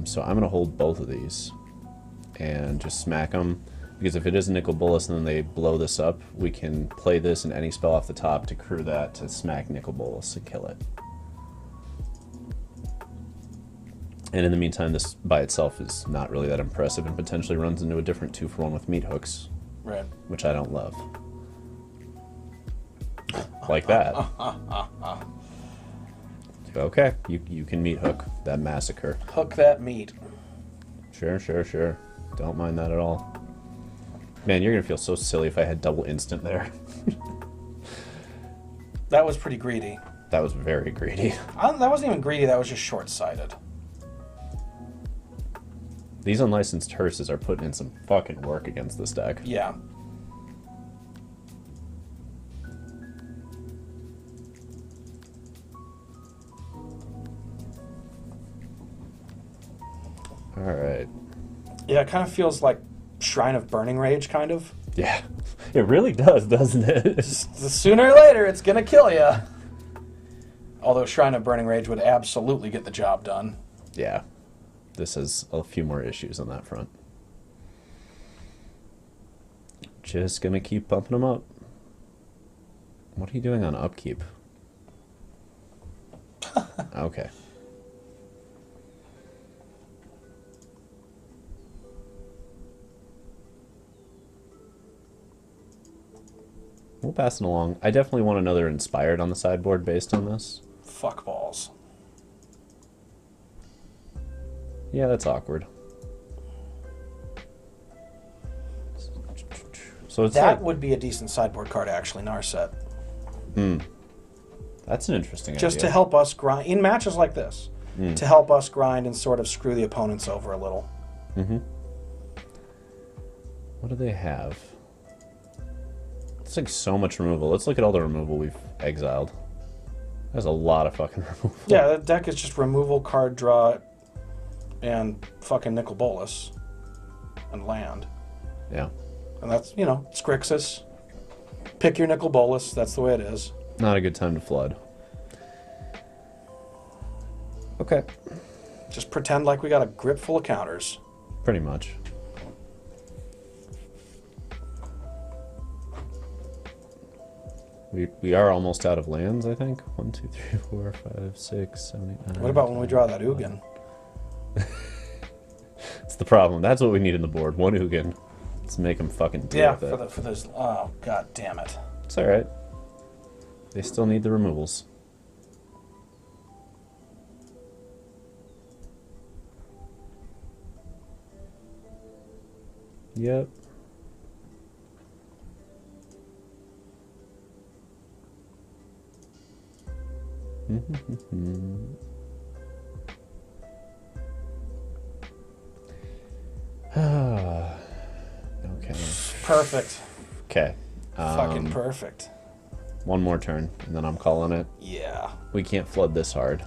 So I'm going to hold both of these and just smack them. Because if it is a Nicol Bolas and then they blow this up, we can play this and any spell off the top to crew that to smack Nicol Bolas and kill it. And in the meantime, this by itself is not really that impressive and potentially runs into a different 2-for-1 with meat hooks. Right. Which I don't love. Like that. Okay, you can meat hook that massacre. Hook that meat. Sure. Don't mind that at all. Man, you're gonna feel so silly if I had double instant there. That was pretty greedy. That was very greedy. That wasn't even greedy, that was just short-sighted. These unlicensed hearses are putting in some fucking work against this deck. Yeah. Alright. Yeah, it kind of feels like Shrine of Burning Rage, kind of. Yeah. It really does, doesn't it? Just, sooner or later, it's gonna kill you. Although Shrine of Burning Rage would absolutely get the job done. Yeah. This has a few more issues on that front. Just gonna keep bumping them up. What are you doing on upkeep? Okay. We'll pass it along. I definitely want another Inspired on the sideboard based on this. Fuck balls. Yeah, that's awkward. So it's that like, would be a decent sideboard card, actually, in our set. That's an interesting Just idea. to help us grind, in matches like this, to help us grind and sort of screw the opponents over a little. Mm-hmm. What do they have? It's like so much removal. Let's look at all the removal we've exiled. There's a lot of fucking removal. Yeah, the deck is just removal, card draw, and fucking Nicol Bolas and land. Yeah. And that's, you know, it's Grixis. Pick your Nicol Bolas. That's the way it is. Not a good time to flood. Okay. Just pretend like we got a grip full of counters. Pretty much. We are almost out of lands, I think. 1, 2, 3, 4, 5, 6, 7, 8, 9. What about when we draw that Ugin? It's the problem. That's what we need in the board. 1 Ugin. Let's make them fucking deal with it. For those. Oh, god damn it. It's alright. They still need the removals. Yep. Okay. Perfect. Okay. Fucking perfect. One more turn, and then I'm calling it. Yeah. We can't flood this hard.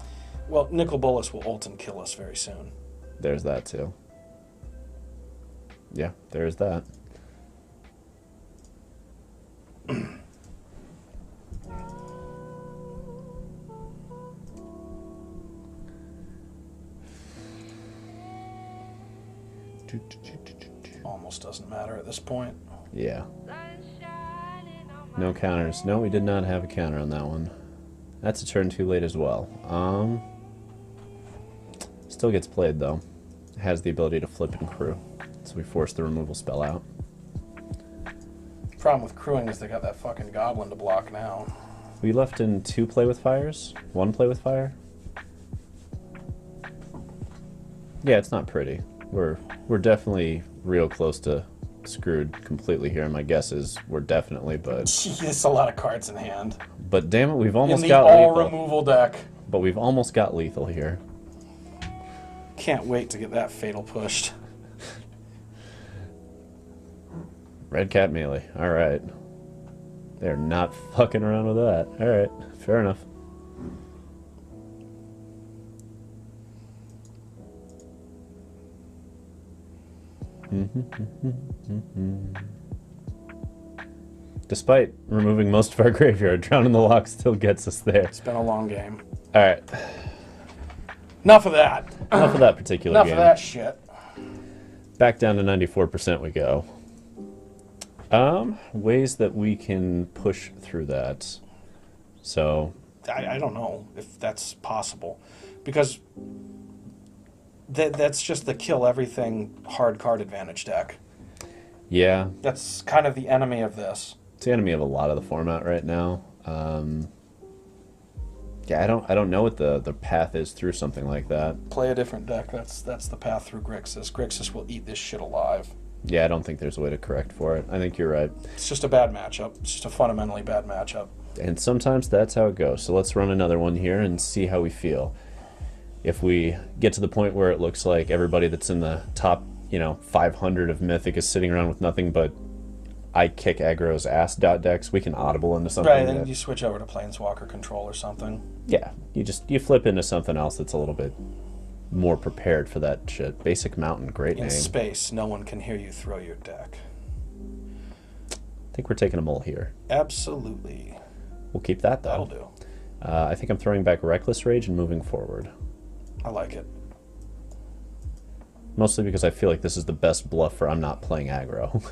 Well, Nicol Bolas will ult and kill us very soon. There's that, too. Yeah, there's that. Almost doesn't matter at this point. Yeah. No counters. No, we did not have a counter on that one. That's a turn too late as well. Still gets played, though. It has the ability to flip and crew. So we force the removal spell out. Problem with crewing is they got that fucking goblin to block now. We left in 2 play with fires? 1 play with fire? Yeah, it's not pretty. We're definitely real close to screwed completely here. My guess is we're definitely, but... Jeez, a lot of cards in hand. But damn it, we've almost in the got all lethal. removal deck. But we've almost got lethal here. Can't wait to get that fatal pushed. Red Cat melee. Alright. They're not fucking around with that. Alright, fair enough. Despite removing most of our graveyard, Drown in the Loch still gets us there. It's been a long game. Alright. Enough of that. Enough of that particular game. Enough of that shit. Back down to 94% we go. Ways that we can push through that. So... I don't know if that's possible. Because that's just the kill everything hard card advantage deck. Yeah. That's kind of the enemy of this. It's the enemy of a lot of the format right now. Yeah, I don't know what the path is through something like that. Play a different deck. That's the path through Grixis. Grixis will eat this shit alive. Yeah, I don't think there's a way to correct for it. I think you're right. It's just a bad matchup. It's just a fundamentally bad matchup. And sometimes that's how it goes. So let's run another one here and see how we feel. If we get to the point where it looks like everybody that's in the top, 500 of Mythic is sitting around with nothing but I kick aggro's ass decks, we can audible into something. Right, then you switch over to Planeswalker Control or something. Yeah, you flip into something else that's a little bit more prepared for that shit. Basic Mountain, great name. In space, no one can hear you throw your deck. I think we're taking a mull here. Absolutely. We'll keep that, though. That'll do. I think I'm throwing back Reckless Rage and moving forward. I like it. Mostly because I feel like this is the best bluff for I'm not playing aggro.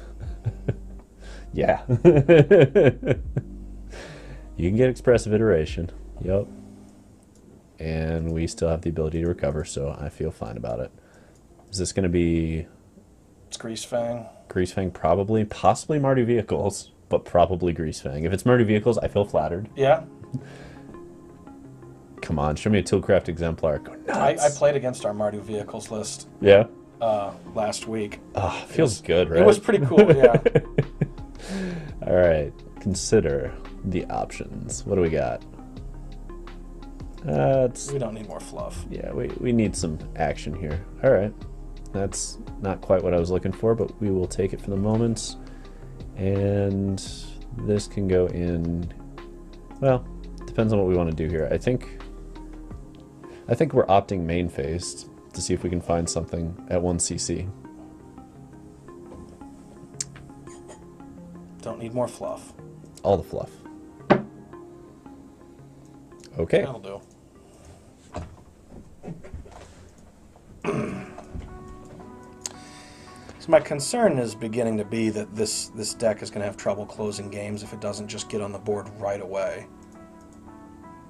Yeah. You can get Expressive Iteration. Yep. And we still have the ability to recover, so I feel fine about it. Is this going to be... It's Greasefang. Greasefang, probably. Possibly Mardu Vehicles, but probably Greasefang. If it's Mardu Vehicles, I feel flattered. Yeah. Come on, show me a Toolcraft Exemplar. Go nuts. I played against our Mardu Vehicles list. Yeah? Last week. Oh, feels good, right? It was pretty cool, yeah. All right, consider the options. What do we got? We don't need more fluff. Yeah, we need some action here. All right, that's not quite what I was looking for, but we will take it for the moment. And this can go in. Well, depends on what we want to do here. I think we're opting main faced, to see if we can find something at 1 CC. Don't need more fluff. All the fluff. Okay. That'll do. So my concern is beginning to be that this deck is going to have trouble closing games if it doesn't just get on the board right away.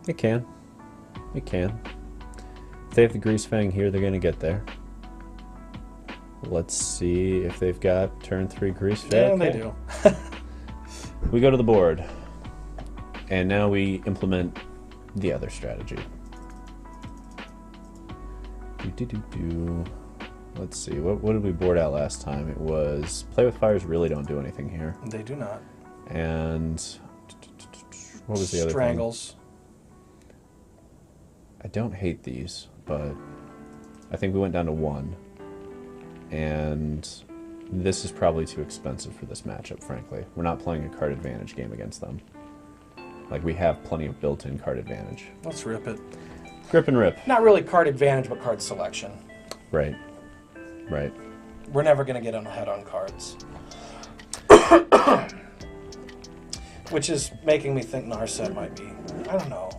It can. It can. If they have the Greasefang here, they're going to get there. Let's see if they've got turn 3 Greasefang. Yeah, okay. they do. We go to the board. And now we implement the other strategy. Let's see, what did we board out last time? It was Play with Fires really don't do anything here. They do not. And what was the other thing? Strangles. I don't hate these, but I think we went down to 1. And this is probably too expensive for this matchup, frankly. We're not playing a card advantage game against them. Like, we have plenty of built-in card advantage. Let's rip it. Grip and rip. Not really card advantage, but card selection. Right. Right. We're never going to get ahead on cards. Which is making me think Narset might be. I don't know.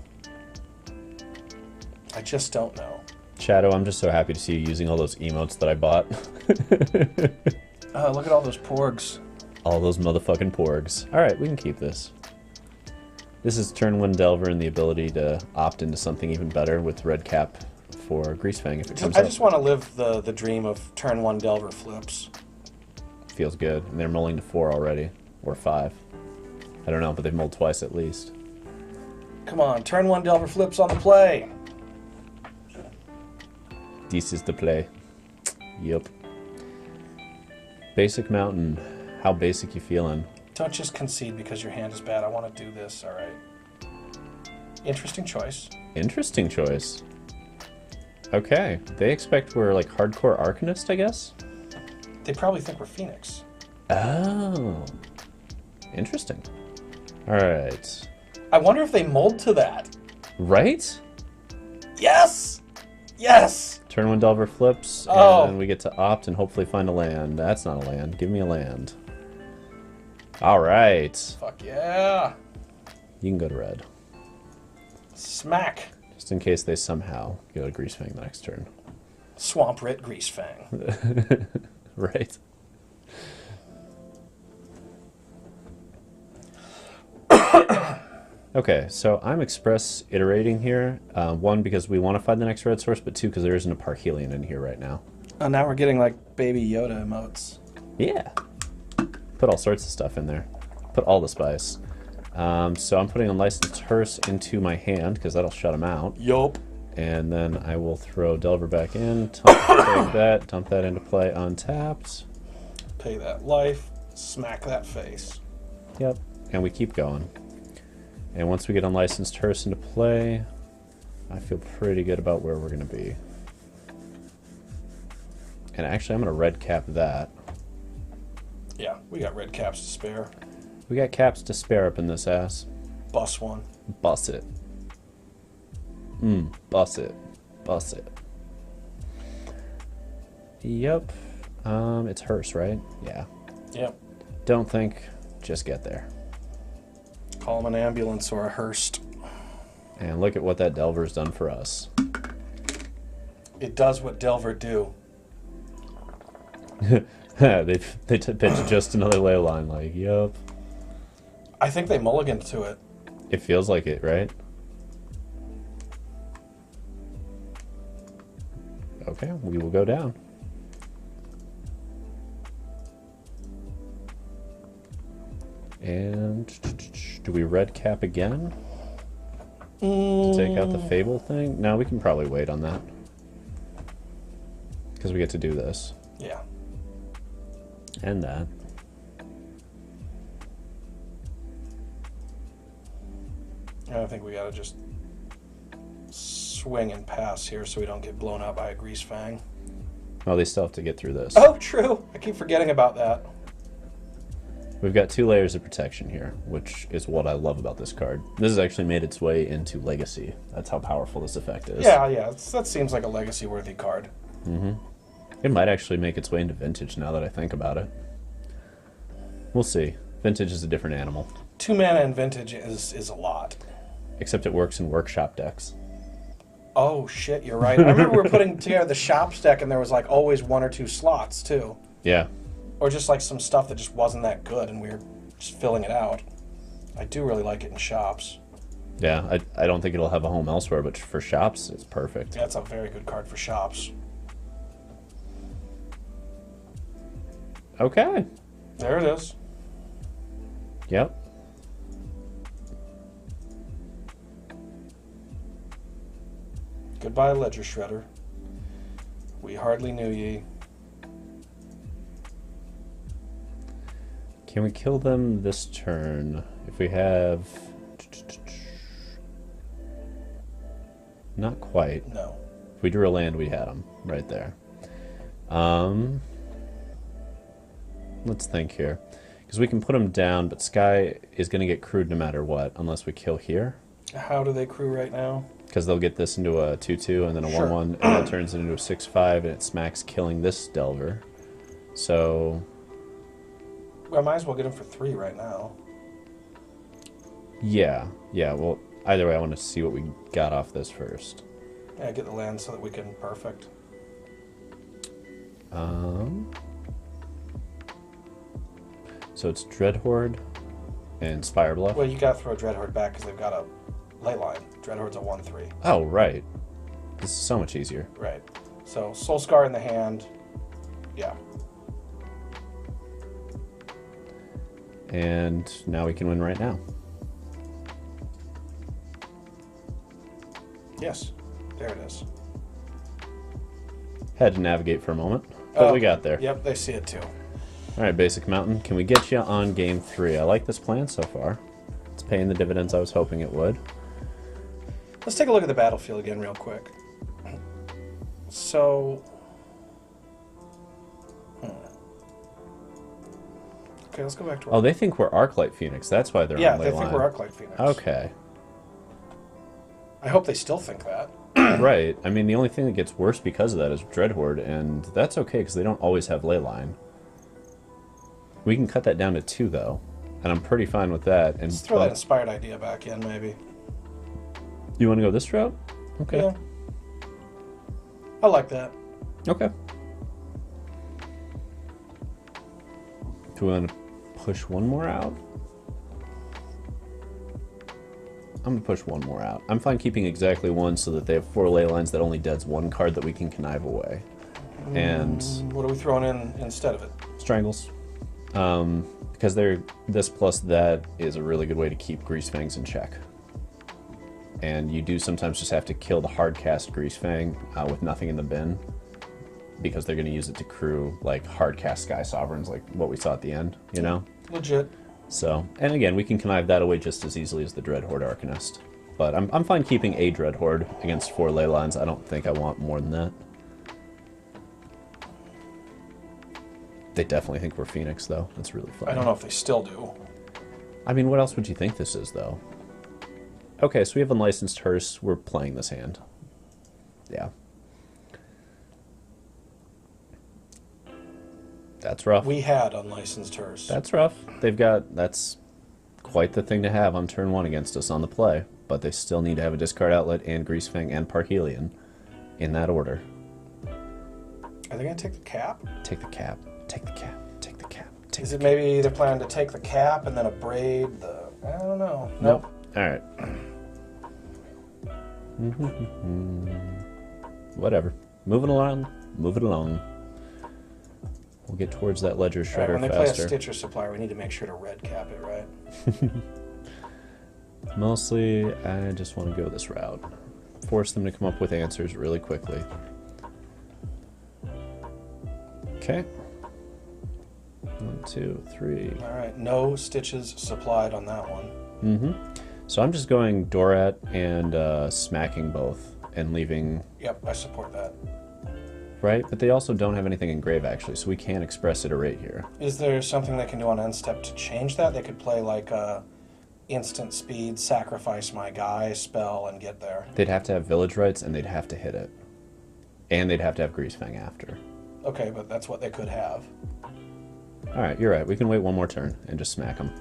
I just don't know. Shadow, I'm just so happy to see you using all those emotes that I bought. Look at all those porgs. All those motherfucking porgs. Alright, we can keep this. This is turn 1 Delver and the ability to opt into something even better with red cap for Greasefang if it comes I up. just want to live the dream of turn 1 Delver flips. Feels good. And they're mulling to 4 already. Or 5. I don't know, but they've mulled twice at least. Come on, turn 1 Delver flips on the play. This is the play. Yep. Basic Mountain. How basic you feeling? Don't just concede because your hand is bad. I want to do this, alright. Interesting choice. Interesting choice. Okay. They expect we're like hardcore Arcanist, I guess? They probably think we're Phoenix. Oh. Interesting. Alright. I wonder if they mold to that. Right? Yes! Yes! Turn 1 Delver flips, Oh. and we get to opt and hopefully find a land. That's not a land. Give me a land. Alright. Fuck yeah. You can go to red. Smack. Just in case they somehow go to Greasefang the next turn. Swamp Rit Greasefang. Right. Okay, so I'm express iterating here. 1, because we want to find the next red source, but 2, because there isn't a Parhelion in here right now. Oh, now we're getting like Baby Yoda emotes. Yeah. Put all sorts of stuff in there. Put all the spice. So I'm putting Unlicensed Hearse into my hand, because that'll shut him out. Yup. And then I will throw Delver back in, dump that into play untapped. Pay that life. Smack that face. Yep. And we keep going. And once we get Unlicensed Hearse into play, I feel pretty good about where we're going to be. And actually, I'm going to red cap that. Yeah, we got red caps to spare. We got caps to spare up in this ass. Bus one. Bus it. Bus it. Bus it. Yep. It's Hearse, right? Yeah. Yep. Don't think, just get there. Call them an ambulance or a hearse. And look at what that Delver's done for us. It does what Delver do. they pitched just another ley line, like, yup. I think they mulliganed to it. It feels like it, right? Okay, we will go down. And do we red cap again? To take out the Fable thing? No, we can probably wait on that. Because we get to do this. Yeah. And that. I think we gotta just swing and pass here so we don't get blown out by a Greasefang. Oh, they still have to get through this. Oh, true. I keep forgetting about that. We've got 2 layers of protection here, which is what I love about this card. This has actually made its way into Legacy. That's how powerful this effect is. Yeah, that seems like a legacy-worthy card. It might actually make its way into Vintage now that I think about it. We'll see. Vintage is a different animal. 2 mana in Vintage is a lot. Except it works in workshop decks. Oh, shit, you're right. I remember we were putting together the shops deck, and there was, like, always 1 or 2 slots, too. Yeah. Or just, like, some stuff that just wasn't that good, and we were just filling it out. I do really like it in shops. Yeah, I don't think it'll have a home elsewhere, but for shops, it's perfect. Yeah, it's a very good card for shops. Okay. There it is. Yep. Goodbye, Ledger Shredder. We hardly knew ye. Can we kill them this turn? If we have... Not quite. No. If we drew a land, we had them right there. Let's think here. Because we can put them down, but Sky is going to get crewed no matter what, unless we kill here. How do they crew right now? Because they'll get this into a 2-2 and then a 1-1, Sure. and that turns it into a 6-5, and it smacks killing this Delver. So... Well, I might as well get him for 3 right now. Yeah, well, either way, I want to see what we got off this first. Yeah, get the land so that we can perfect. So it's Dreadhorde and Spirebluff. Well, you gotta throw Dreadhorde back because they've got a ley line. Dreadhorde's a 1/3. Oh, right. This is so much easier. Right. So Soul-Scar in the hand. Yeah. And now we can win right now. Yes. There it is. Had to navigate for a moment, but we got there. Yep, they see it too. All right, Basic Mountain, can we get you on game 3? I like this plan so far. It's paying the dividends I was hoping it would. Let's take a look at the battlefield again real quick. So... Okay, let's go back to... Oh, they think we're Arclight Phoenix. That's why they're yeah, on ley they line. think we're Arclight Phoenix. Okay. I hope they still think that. Right. I mean, the only thing that gets worse because of that is Dreadhorde, and that's okay because they don't always have ley line. We can cut that down to 2, though, and I'm pretty fine with that. And Let's throw that inspired idea back in, maybe. You want to go this route? Okay. Yeah. I like that. Okay. Do we want to push one more out? I'm going to push one more out. I'm fine keeping exactly 1 so that they have 4 ley lines that only deads 1 card that we can connive away. And... What are we throwing in instead of it? Strangles. Because they're this plus that is a really good way to keep Greasefangs in check. And you do sometimes just have to kill the hard cast Greasefang with nothing in the bin, because they're going to use it to crew like hard cast Sky Sovereigns, like what we saw at the end, you know? Legit. So, and again, we can connive that away just as easily as the Dreadhorde Arcanist. But I'm fine keeping a Dreadhorde against 4 ley lines. I don't think I want more than that. They definitely think we're Phoenix, though. That's really funny. I don't know if they still do. I mean, what else would you think this is, though? Okay, so we have Unlicensed Hearse. We're playing this hand. Yeah. That's rough. We had Unlicensed Hearse. That's rough. That's quite the thing to have on turn 1 against us on the play. But they still need to have a discard outlet and Greasefang and Parhelion in that order. Are they going to take the cap? Take the cap. Take the cap. Take the cap. Is it maybe they're planning to take the cap and then abrade the... I don't know. Nope. All right. Whatever. Moving along. Moving along. We'll get towards that Ledger Shredder Right, when they faster. play a Stitcher Supplier, we need to make sure to red cap it, right? Mostly, I just want to go this route. Force them to come up with answers really quickly. Okay. 1, 2, 3. All right, no stitches supplied on that one. Mm-hmm. So I'm just going Dorat and smacking both and leaving... Yep, I support that. Right? But they also don't have anything in grave, actually, so we can't express iterate here. Is there something they can do on end step to change that? They could play like instant speed, sacrifice my guy spell, and get there. They'd have to have village rights, and they'd have to hit it. And they'd have to have Greasefang after. Okay, but that's what they could have. Alright, you're right. We can wait one more turn and just smack them.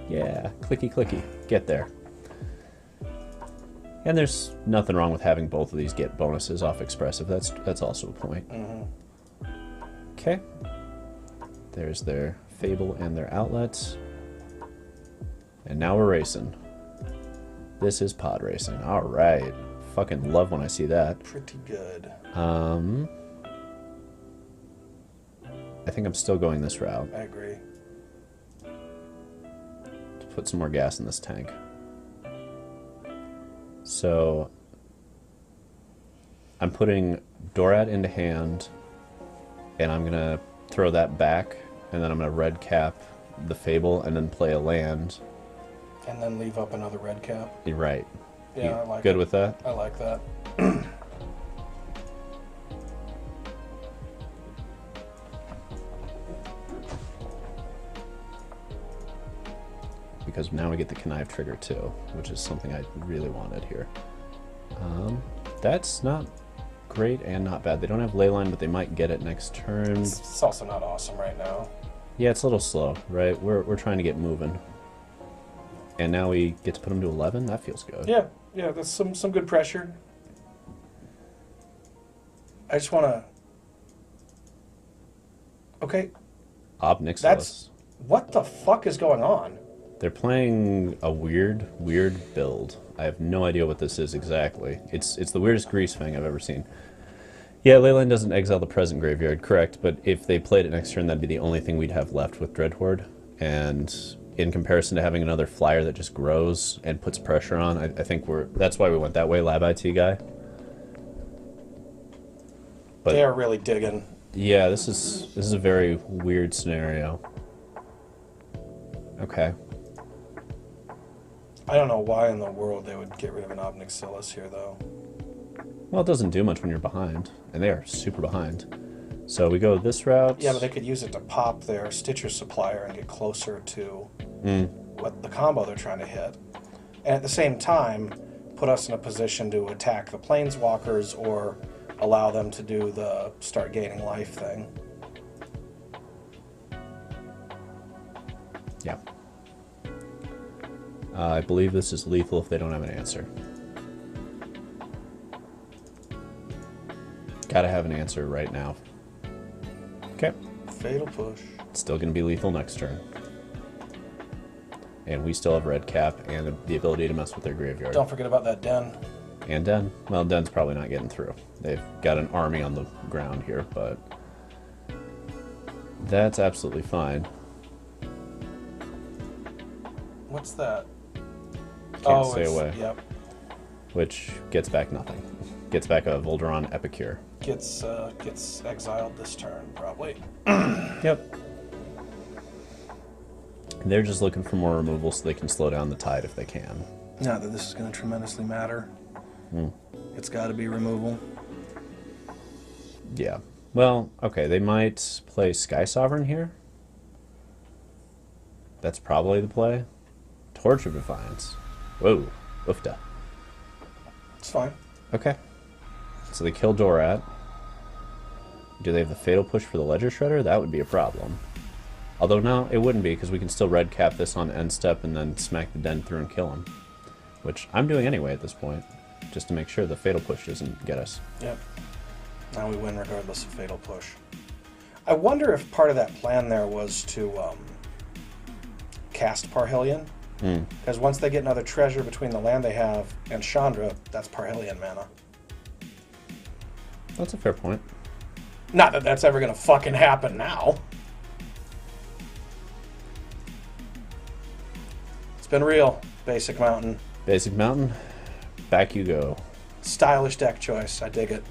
Yeah, clicky clicky. Get there. And there's nothing wrong with having both of these get bonuses off Expressive. That's also a point. Okay. There's their Fable and their outlets. And now we're racing. This is pod racing. Alright. Fucking love when I see that. Pretty good. I think I'm still going this route. I agree. To put some more gas in this tank. So I'm putting Dorat into hand, and I'm going to throw that back, and then I'm going to red cap the Fable and then play a land. And then leave up another red cap. You're right. Yeah, I like good it. with that? I like that. Because now we get the connive trigger too, which is something I really wanted here. That's not great and not bad. They don't have Leyline, but they might get it next turn. It's also not awesome right now. Yeah, it's a little slow, right? We're trying to get moving. And now we get to put them to 11? That feels good. Yeah, yeah, that's some good pressure. I just want to... Okay. Ob Nixilis. That's... What the fuck is going on? They're playing a weird build. I have no idea what this is exactly. It's the weirdest Greasefang I've ever seen. Yeah, Leyline doesn't exile the present graveyard, correct, but if they played it next turn, that'd be the only thing we'd have left with Dreadhorde. And in comparison to having another flyer that just grows and puts pressure on, I think that's why we went that way, Lab IT guy. But they are really digging. Yeah, this is a very weird scenario. Okay. I don't know why in the world they would get rid of an Ob Nixilis here, though. Well, it doesn't do much when you're behind, and they are super behind. So we go this route. Yeah, but they could use it to pop their Stitcher Supplier and get closer to what the combo they're trying to hit. And at the same time, put us in a position to attack the Planeswalkers or allow them to do the start gaining life thing. Yeah. I believe this is lethal if they don't have an answer. Gotta have an answer right now. Okay. Fatal push. It's still gonna be lethal next turn. And we still have red cap and the ability to mess with their graveyard. Don't forget about that Den. And Den. Well, Den's probably not getting through. They've got an army on the ground here, but that's absolutely fine. What's that? Can't stay away. Yep. Which gets back nothing. Gets back a Volderon Epicure. Gets exiled this turn, probably. Yep. They're just looking for more removal so they can slow down the tide if they can. Not that this is going to tremendously matter. It's got to be removal. Yeah. Well, okay, they might play Sky Sovereign here. That's probably the play. Torch of Defiance. Whoa. Oofda. It's fine. Okay. So they kill Dorat. Do they have the Fatal Push for the Ledger Shredder? That would be a problem. Although, no, it wouldn't be, because we can still red cap this on end step and then smack the Den through and kill him. Which I'm doing anyway at this point, just to make sure the Fatal Push doesn't get us. Yep. Now we win regardless of Fatal Push. I wonder if part of that plan there was to cast Parhelion. Because once they get another treasure between the land they have and Chandra, that's Parhelion mana. That's a fair point. Not that that's ever going to fucking happen now. It's been real, Basic Mountain. Basic Mountain, back you go. Stylish deck choice. I dig it.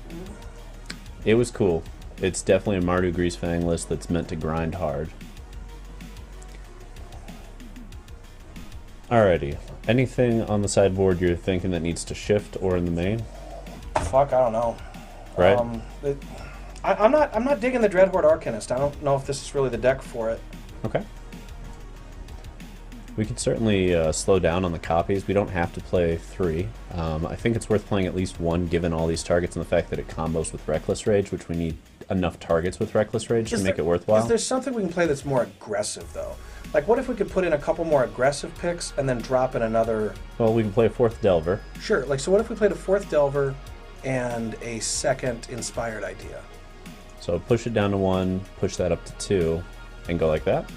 It was cool. It's definitely a Mardu Greasefang list that's meant to grind hard. Alrighty. Anything on the sideboard you're thinking that needs to shift or in the main? Fuck, I don't know. Right. I'm not digging the Dreadhorde Arcanist. I don't know if this is really the deck for it. Okay. We could certainly slow down on the copies. We don't have to play 3. I think it's worth playing at least 1 given all these targets and the fact that it combos with Reckless Rage, which we need enough targets with Reckless Rage to make it worthwhile. Is there something we can play that's more aggressive, though? Like, what if we could put in a couple more aggressive picks and then drop in another... Well, we can play a 4th Delver. Sure. Like, so what if we played a 4th Delver and a 2nd Inspired Idea? So push it down to 1, push that up to 2, and go like that?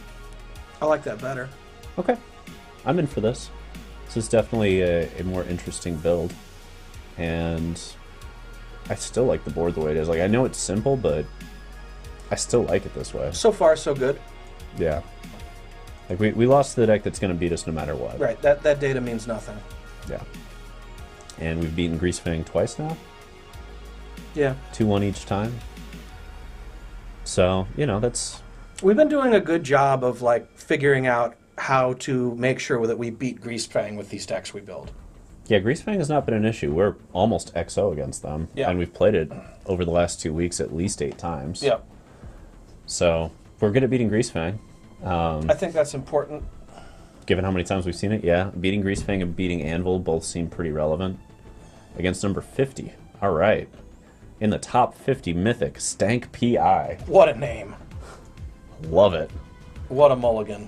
I like that better. Okay. I'm in for this. This is definitely a more interesting build. And I still like the board the way it is. Like, I know it's simple, but I still like it this way. So far, so good. Yeah. Like, we lost to the deck that's going to beat us no matter what. Right. That data means nothing. Yeah. And we've beaten Greasefang twice now? Yeah. 2-1 each time. So, you know, that's... We've been doing a good job of, like, figuring out how to make sure that we beat Greasefang with these decks we build. Yeah, Greasefang has not been an issue. We're almost XO against them. Yeah. And we've played it over the last 2 weeks at least 8 times. Yeah. So, we're good at beating Greasefang. I think that's important. Given how many times we've seen it, yeah. Beating Greasefang and beating Anvil both seem pretty relevant. Against number 50. All right. In the top 50, Mythic, Stank P.I. What a name. Love it. What a mulligan.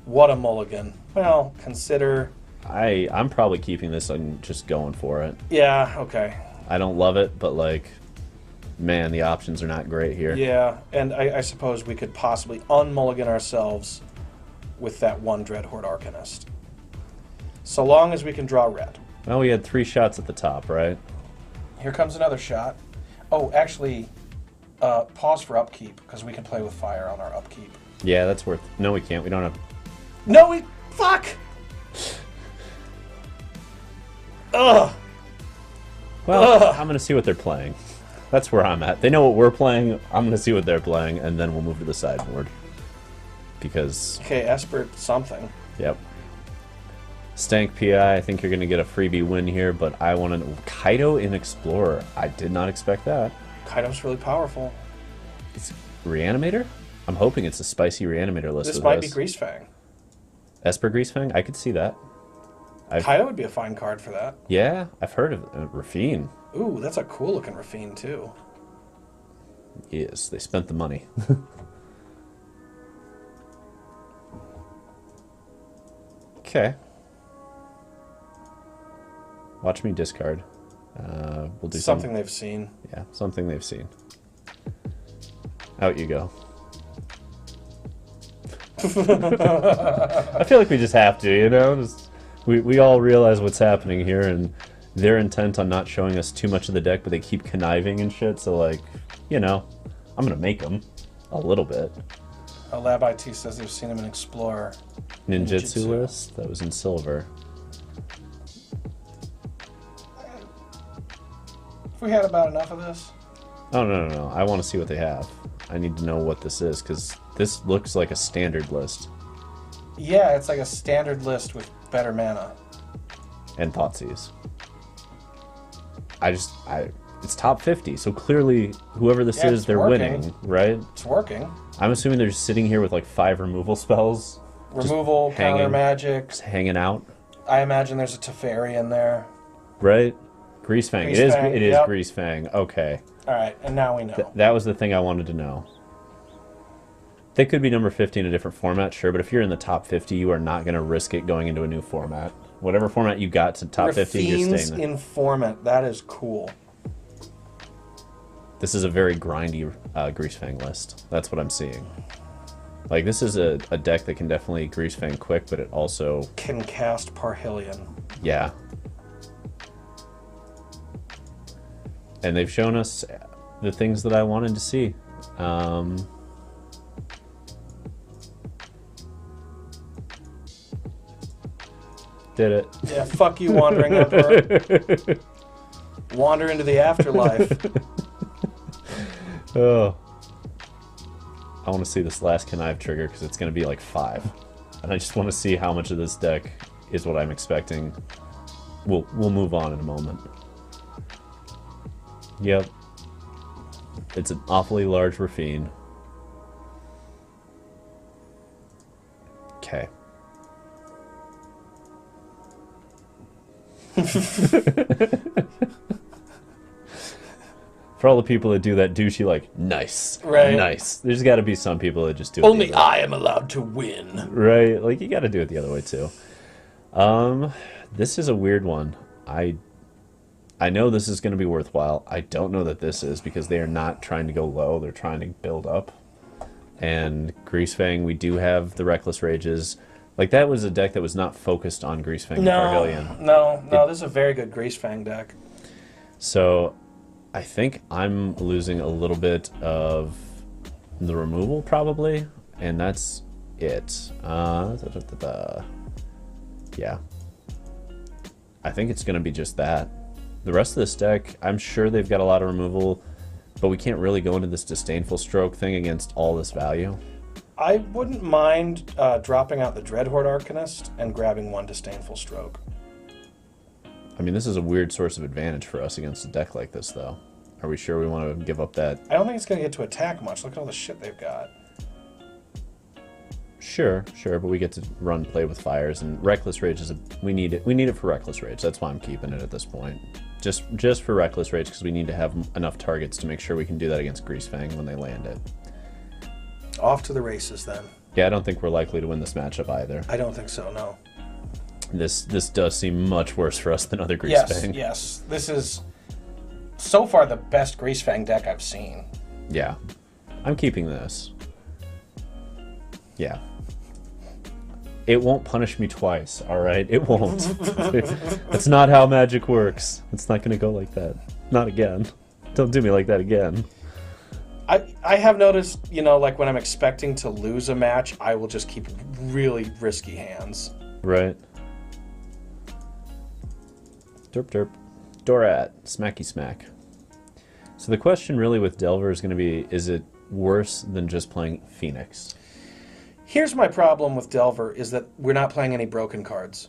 What a mulligan. Well, consider... I'm probably keeping this and just going for it. Yeah, okay. I don't love it, but, like, man, the options are not great here. Yeah, and I suppose we could possibly unmulligan ourselves with that one Dreadhorde Arcanist. So long as we can draw red. Well, we had 3 shots at the top, right? Here comes another shot. Oh, actually, pause for upkeep, because we can play with fire on our upkeep. Yeah, that's worth... No, we can't. We don't have... No, we... Fuck! Ugh! Well, I'm going to see what they're playing. That's where I'm at. They know what we're playing. I'm going to see what they're playing, and then we'll move to the sideboard. Because... Okay, Esper something. Yep. Stank PI, I think you're going to get a freebie win here, but I want to... Kaido in Explorer. I did not expect that. Kaido's really powerful. It's Reanimator? I'm hoping it's a spicy Reanimator list. This might be Greasefang. Esper Greasefang? I could see that. Kaido would be a fine card for that. Yeah, I've heard of Rafine. Ooh, that's a cool looking Rafine too. Yes, they spent the money. Okay. Watch me discard. We'll do something they've seen. Yeah, something they've seen. Out you go. I feel like we just have to, you know? We all realize what's happening here, and they're intent on not showing us too much of the deck, but they keep conniving and shit, so, like, you know, I'm gonna make them. A little bit. Lab IT says they've seen him in Explorer. Ninjutsu list? That was in silver. If we had about enough of this. Oh, no. I want to see what they have. I need to know what this is, because this looks like a standard list. Yeah, it's like a standard list with better mana. And Thoughtseize. It's top 50, so clearly whoever this is, they're winning, right? It's working. I'm assuming they're just sitting here with like 5 removal spells. Removal, counter magic. Just hanging out. I imagine there's a Teferi in there. Right? Greasefang. It is yep. Greasefang. Okay. Alright, and now we know. That was the thing I wanted to know. They could be number 50 in a different format, sure, but if you're in the top 50, you are not going to risk it going into a new format. Whatever format you got to top 50, you're staying there. In format, that is cool. This is a very grindy Greasefang list. That's what I'm seeing. Like, this is a deck that can definitely Greasefang quick, but it also... can cast Parhelion. Yeah. And they've shown us the things that I wanted to see. Did it. Yeah, fuck you, Wandering Emperor. Wander into the afterlife. Oh. I want to see this last connive trigger because it's going to be like 5. And I just want to see how much of this deck is what I'm expecting. We'll move on in a moment. Yep. It's an awfully large Rafine. Okay. For all the people that do that douchey, like, nice. Right. Nice. There's got to be some people that just do it. Only I am allowed to win. Right. Like, you got to do it the other way, too. This is a weird one. I know this is going to be worthwhile. I don't know that this is, because they are not trying to go low. They're trying to build up. And Greasefang, we do have the Reckless Rages. Like, that was a deck that was not focused on Greasefang and Carhillion. No, this is a very good Greasefang deck. So, I think I'm losing a little bit of the removal, probably. And that's it. Yeah. I think it's going to be just that. The rest of this deck, I'm sure they've got a lot of removal, but we can't really go into this Disdainful Stroke thing against all this value. I wouldn't mind dropping out the Dreadhorde Arcanist and grabbing one Disdainful Stroke. I mean, this is a weird source of advantage for us against a deck like this, though. Are we sure we want to give up that? I don't think it's going to get to attack much. Look at all the shit they've got. Sure, but we get to run play with fires, and Reckless Rage is we need it. We need it for Reckless Rage. That's why I'm keeping it at this point. Just for Reckless Rage, because we need to have enough targets to make sure we can do that against Greasefang when they land it. Off to the races, then. Yeah, I don't think we're likely to win this matchup either. I don't think so, no. This does seem much worse for us than other Greasefang. Yes. This is, so far, the best Greasefang deck I've seen. Yeah. I'm keeping this. Yeah. It won't punish me twice, alright? It won't. That's not how magic works. It's not going to go like that. Not again. Don't do me like that again. I have noticed, like when I'm expecting to lose a match, I will just keep really risky hands. Right. Derp derp. Dorat. Smacky smack. So the question really with Delver is going to be, is it worse than just playing Phoenix? Here's my problem with Delver, is that we're not playing any broken cards.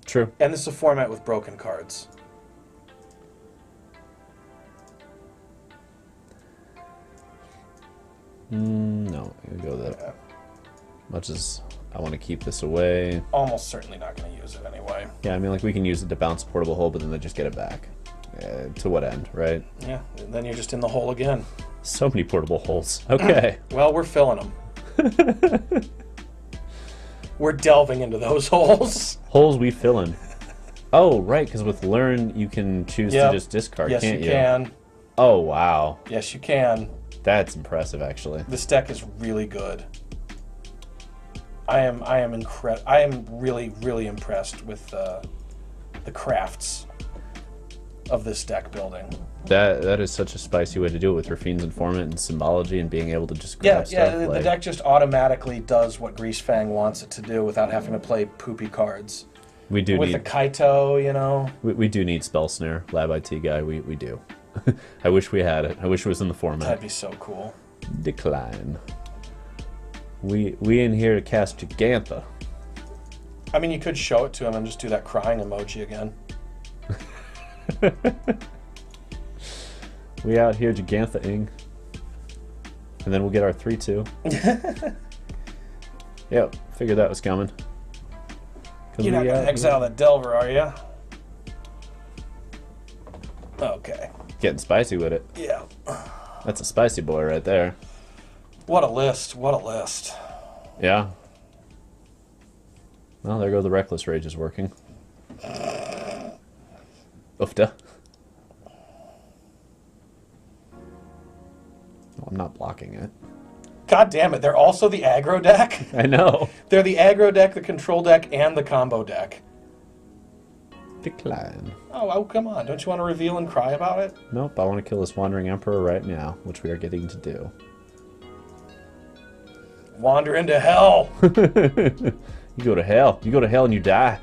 True. And this is a format with broken cards. No, I'm gonna go that. Yeah. Much as I want to keep this away. Almost certainly not going to use it anyway. Yeah, I mean, like, we can use it to bounce a portable hole, but then they just get it back. To what end, right? Yeah, and then you're just in the hole again. So many portable holes. Okay. Well, we're filling them. We're delving into those holes. Holes we fill in. Oh, right, because with Learn, you can choose to just discard, can't you? Yes, you can. Oh, wow. Yes, you can. That's impressive, actually. This deck is really good. I am really, really impressed with the crafts of this deck building. That is such a spicy way to do it with Rafine's Informant and Symbology and being able to just grab stuff. Yeah, the deck just automatically does what Greasefang wants it to do without having to play poopy cards. We do with need... the Kaito, We do need Spell Snare, Lab IT guy, we do. I wish we had it. I wish it was in the format. That'd be so cool. Decline. We in here to cast Jegantha. I mean, you could show it to him and just do that crying emoji again. We out here Jegantha-ing. And then we'll get our 3-2. Yep, figured that was coming. You're not going to exile that Delver, are you? Okay. Getting spicy with it. Yeah. That's a spicy boy right there. What a list. What a list. Yeah. Well, there go the Reckless Rages working. Oofda. Oh, I'm not blocking it. God damn it, they're also the aggro deck? I know. They're the aggro deck, the control deck, and the combo deck. Decline. Oh, come on. Don't you want to reveal and cry about it? Nope, I want to kill this Wandering Emperor right now, which we are getting to do. Wander into hell! You go to hell. You go to hell and you die.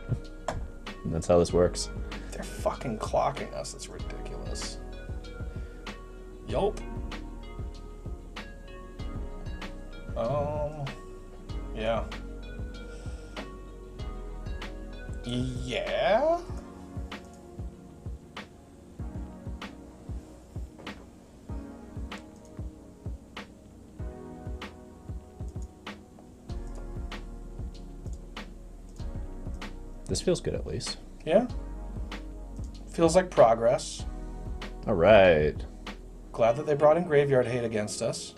And that's how this works. They're fucking clocking us. That's ridiculous. Yup. Yeah. Yeah? This feels good, at least. Yeah? Feels like progress. All right. Glad that they brought in Graveyard Hate against us.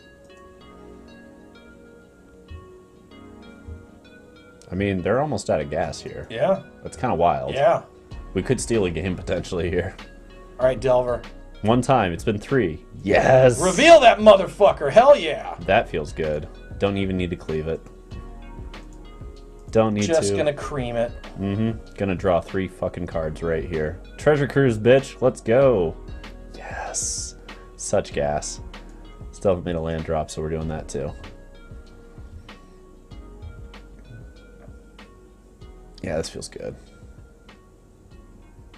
I mean, they're almost out of gas here. Yeah. That's kind of wild. Yeah. We could steal a game potentially here. All right, Delver. One time. It's been 3. Yes! Reveal that motherfucker! Hell yeah! That feels good. Don't even need to cleave it. Don't need to. Just gonna cream it. Mm-hmm. Gonna draw 3 fucking cards right here. Treasure Cruise, bitch. Let's go. Yes. Such gas. Still haven't made a land drop, so we're doing that too. Yeah, this feels good.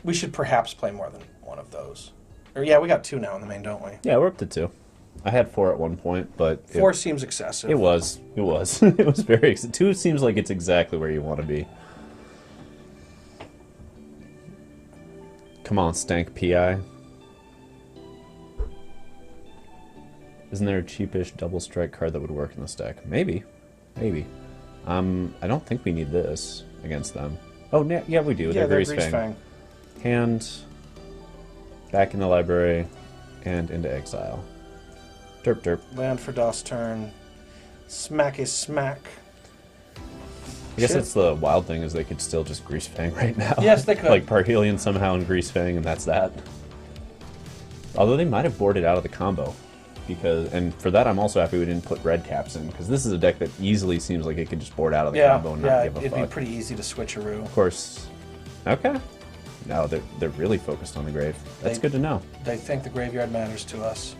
We should perhaps play more than one of those. Or yeah, we got 2 now in the main, don't we? Yeah, we're up to 2. I had 4 at one point, but... 4 seems excessive. It was. It was. It was very... 2 seems like it's exactly where you want to be. Come on, Stank PI. Isn't there a cheapish double strike card that would work in this deck? Maybe. Maybe. I don't think we need this against them. Oh, yeah, we do. Yeah, they're they're Greasefang. Greasefang. Hand, back in the library, and into exile. Derp derp. Land for Doss turn. Smacky smack. I guess Shit. that's the wild thing is they could still just Greasefang right now. Yes, they could. Like Parhelion somehow and Greasefang, and that's that. Although they might have boarded out of the combo. And for that I'm also happy we didn't put red caps in, because this is a deck that easily seems like it could just board out of the combo and not give a it'd fuck. be pretty easy to switcheroo. Of course. Okay. No, they're really focused on the grave. That's good to know. They think the graveyard matters to us.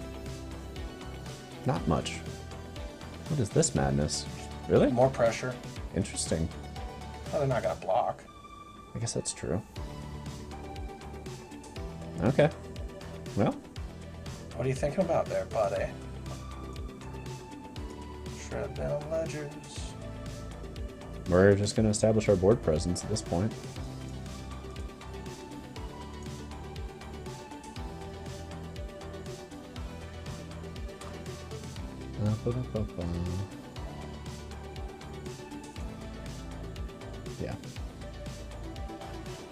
Not much. What is this madness? Really? More pressure. Interesting. Oh, they're not gonna block. I guess that's true. Okay. Well. What are you thinking about there, buddy? Shred down ledgers. We're just going to establish our board presence at this point. Yeah.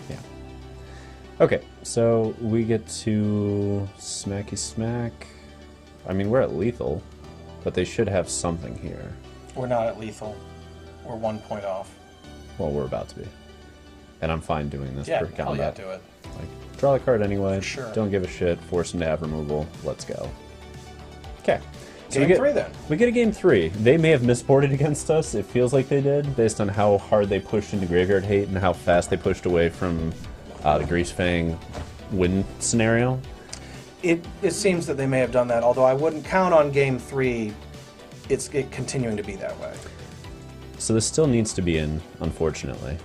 Yeah. Okay, so we get to smacky smack. I mean, we're at lethal, but they should have something here. We're not at lethal. We're 1 point off. Well, we're about to be. And I'm fine doing this Yeah, for hell yeah, combat. do it. Like, draw the card anyway. For sure. Don't give a shit. Force them to have removal. Let's go. Okay. So Game 3 then. We get a game 3. They may have misboarded against us. It feels like they did, based on how hard they pushed into Graveyard Hate and how fast they pushed away from the Greasefang win scenario. It seems that they may have done that, although I wouldn't count on game 3 it continuing to be that way. So this still needs to be in, unfortunately.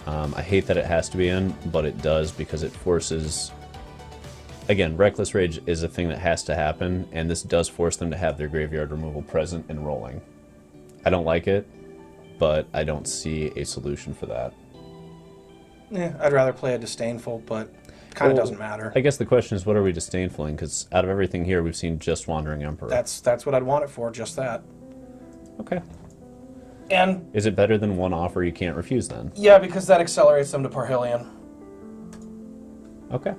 I hate that it has to be in, but it does because it forces... Again, Reckless Rage is a thing that has to happen, and this does force them to have their graveyard removal present and rolling. I don't like it, but I don't see a solution for that. Yeah, I'd rather play a Disdainful, but kind of doesn't matter. I guess the question is, what are we disdainfuling? Because out of everything here, we've seen just Wandering Emperor. That's what I'd want it for, just that. Okay. And is it better than one offer you can't refuse then? yeah, because that accelerates them to Parhelion. Okay.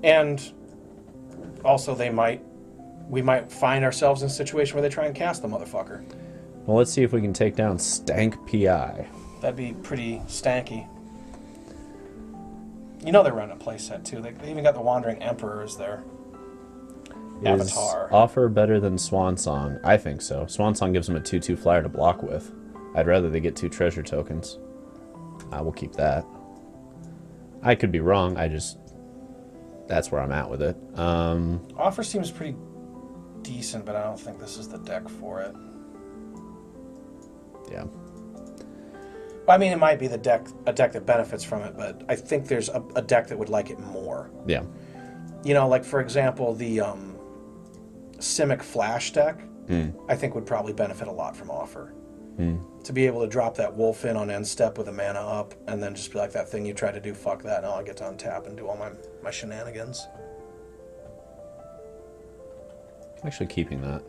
And also we might find ourselves in a situation where they try and cast the motherfucker. Well, let's see if we can take down Stank PI. That'd be pretty stanky. You know they're running a playset too. They even got the Wandering Emperor as their avatar. Is offer better than Swan Song? I think so. Swan Song gives them a 2/2 flyer to block with. I'd rather they get 2 treasure tokens. I will keep that. I could be wrong. That's where I'm at with it. Offer seems pretty decent, but I don't think this is the deck for it. Yeah. I mean, it might be a deck that benefits from it, but I think there's a deck that would like it more. Yeah. You know, like for example, the Simic Flash deck, I think would probably benefit a lot from Offer. To be able to drop that Wolf in on end step with a mana up, and then just be like, that thing you tried to do, fuck that, now I get to untap and do all my shenanigans. I'm actually keeping that.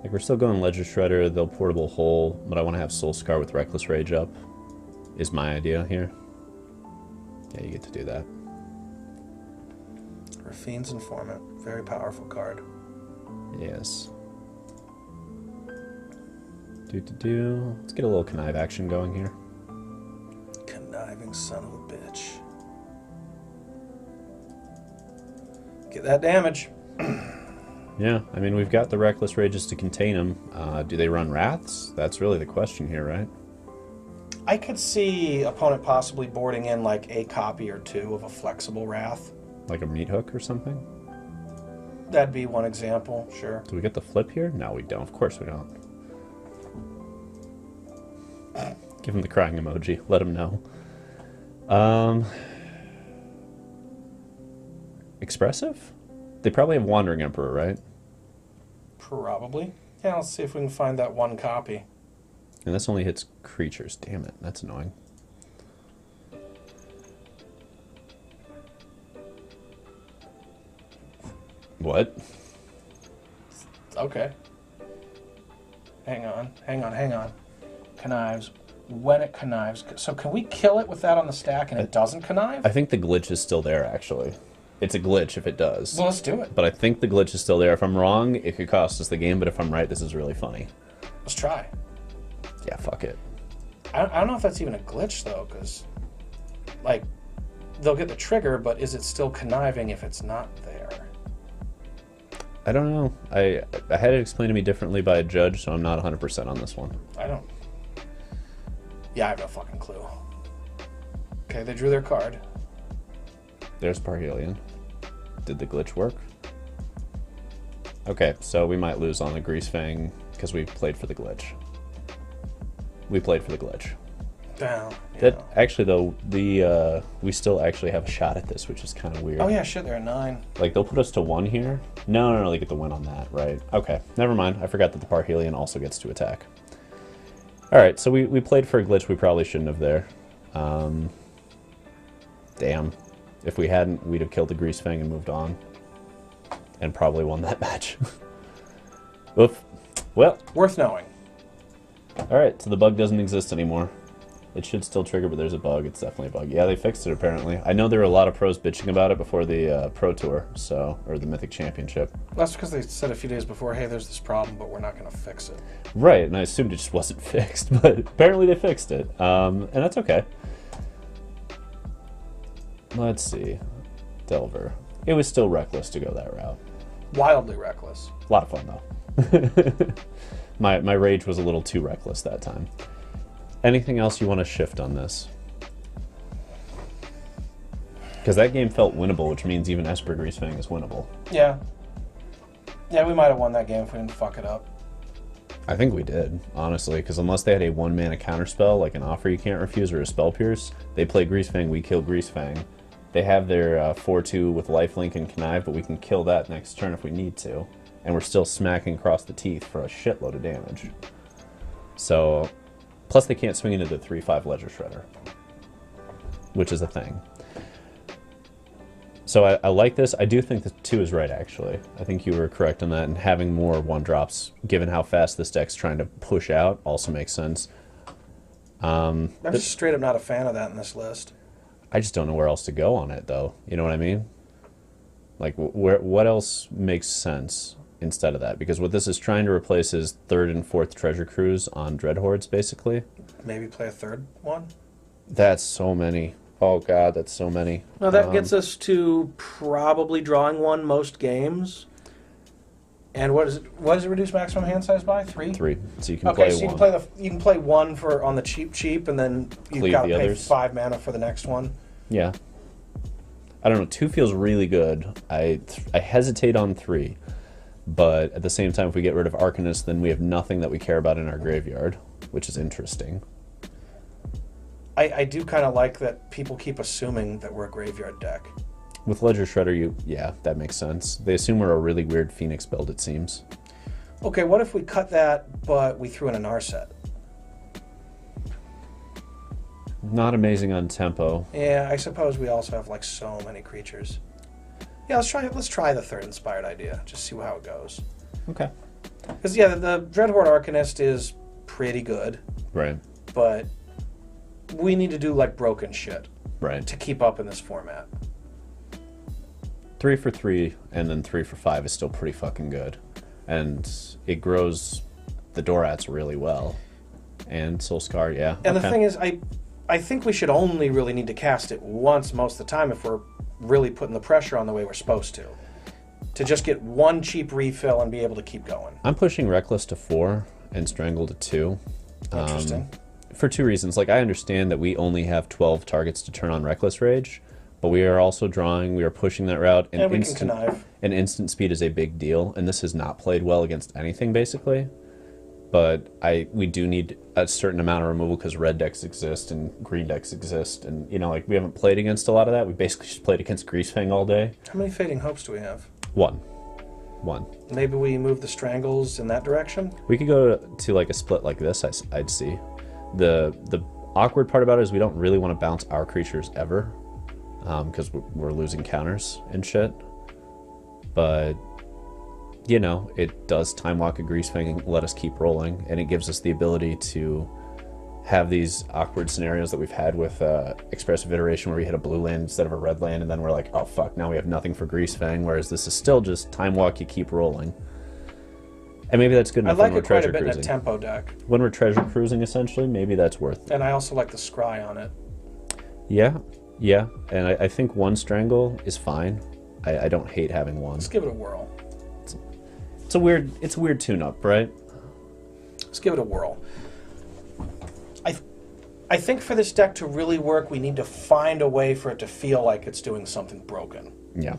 Like, we're still going Ledger Shredder, they'll Portable Hole, but I want to have Soul-Scar with Reckless Rage up. is my idea here. Yeah, you get to do that. Rafine's Informant. Very powerful card. Yes. Let's get a little connive action going here. Conniving son of a bitch. Get that damage. Yeah, I mean, we've got the Reckless Rages to contain them. Do they run Wraths? That's really the question here, right? I could see opponent possibly boarding in like a copy or two of a flexible Wrath. Like a Meat Hook or something? That'd be one example, sure. Do we get the flip here? No, we don't. Of course we don't. Give him the crying emoji. Let him know. Expressive? They probably have Wandering Emperor, right? Probably. Yeah, let's see if we can find that one copy. And this only hits creatures. Damn it, that's annoying. What? Okay. Hang on. Connives. When it connives. So can we kill it with that on the stack and it doesn't connive? I think the glitch is still there, actually. It's a glitch if it does. Well, let's do it. But I think the glitch is still there. If I'm wrong, it could cost us the game, but if I'm right, this is really funny. Let's try. Yeah, fuck it. I don't know if that's even a glitch, though, because, like, they'll get the trigger, but is it still conniving if it's not there? I don't know. I had it explained to me differently by a judge, so I'm not 100% on this one. Yeah, I have no fucking clue. Okay, they drew their card. There's Parhelion. Did the glitch work? Okay, so we might lose on the Greasefang because we played for the glitch. We played for the glitch. Down. That actually, though, we still actually have a shot at this, which is kind of weird. Oh yeah, shit, they're at 9. Like, they'll put us to 1 here. No, they get the win on that, right? Okay, never mind. I forgot that the Parhelion also gets to attack. All right, so we played for a glitch we probably shouldn't have there. Damn. If we hadn't, we'd have killed the Greasefang and moved on. And probably won that match. Oof. Well. Worth knowing. Alright, so the bug doesn't exist anymore. It should still trigger, but there's a bug. It's definitely a bug. Yeah, they fixed it, apparently. I know there were a lot of pros bitching about it before the Pro Tour, or the Mythic Championship. That's because they said a few days before, hey, there's this problem, but we're not going to fix it. Right, and I assumed it just wasn't fixed, but apparently they fixed it. And that's okay. Let's see. Delver. It was still reckless to go that route. Wildly reckless. A lot of fun, though. My rage was a little too reckless that time. Anything else you want to shift on this? Because that game felt winnable, which means even Esper Greasefang is winnable. Yeah. Yeah, we might have won that game if we didn't fuck it up. I think we did, honestly, because unless they had a 1-mana counterspell, like an Offer You Can't Refuse or a Spell Pierce, they play Greasefang, we kill Greasefang. They have their 4-2 with Lifelink and Connive, but we can kill that next turn if we need to. And we're still smacking across the teeth for a shitload of damage. So, plus they can't swing into the 3/5 Ledger Shredder, which is a thing. So I like this. I do think that 2 is right, actually. I think you were correct on that, and having more 1-drops, given how fast this deck's trying to push out, also makes sense. I'm just straight up not a fan of that in this list. I just don't know where else to go on it, though. You know what I mean? Like, what else makes sense instead of that? Because what this is trying to replace is 3rd and 4th Treasure Cruise on Dreadhordes, basically. Maybe play a 3rd one? That's so many. Oh, God, that's so many. No, that gets us to probably drawing 1 most games. And what does it reduce maximum hand size by? 3? 3. So you can play 1. So you can play 1 for on the cheap, and then you've got to pay 5 mana for the next one. Yeah. I don't know. 2 feels really good. I hesitate on 3. But at the same time, if we get rid of Arcanist, then we have nothing that we care about in our graveyard, which is interesting. I do kind of like that people keep assuming that we're a graveyard deck. With Ledger Shredder, yeah, that makes sense. They assume we're a really weird Phoenix build, it seems. Okay, what if we cut that, but we threw in a Narset? Not amazing on tempo. Yeah, I suppose we also have like so many creatures. Yeah, let's try the 3rd inspired idea. Just see how it goes. Okay. Because yeah, the Dreadhorde Arcanist is pretty good. Right. But we need to do like broken shit Right. to keep up in this format. 3 for 3 and then 3 for 5 is still pretty fucking good. And it grows the Dorats really well. And Soul-Scar, yeah. And the thing is, I think we should only really need to cast it once most of the time if we're really putting the pressure on the way we're supposed to. To just get one cheap refill and be able to keep going. I'm pushing Reckless to 4 and Strangle to 2. Interesting. For 2 reasons. Like, I understand that we only have 12 targets to turn on Reckless Rage, but we are also drawing, we are pushing that route. And we can connive. And instant speed is a big deal, and this has not played well against anything, basically. But we do need a certain amount of removal because red decks exist and green decks exist. And, you know, like, we haven't played against a lot of that. We basically just played against Greasefang all day. How many Fading Hopes do we have? One. Maybe we move the Strangles in that direction? We could go to like a split like this, I'd see. The awkward part about it is we don't really want to bounce our creatures ever because we're losing counters and shit. But, you know, it does Time Walk a Greasefang and let us keep rolling, and it gives us the ability to have these awkward scenarios that we've had with Expressive Iteration where we hit a blue land instead of a red land, and then we're like, oh fuck, now we have nothing for Greasefang, whereas this is still just Time Walk, you keep rolling. And maybe that's good enough when we're treasure cruising. I like it quite a bit in a tempo deck. When we're treasure cruising, essentially, maybe that's worth it. And I also like the scry on it. Yeah, and I think 1 Strangle is fine. I don't hate having 1. Let's give it a whirl. It's a weird tune-up, right? Let's give it a whirl. I think for this deck to really work, we need to find a way for it to feel like it's doing something broken. Yeah.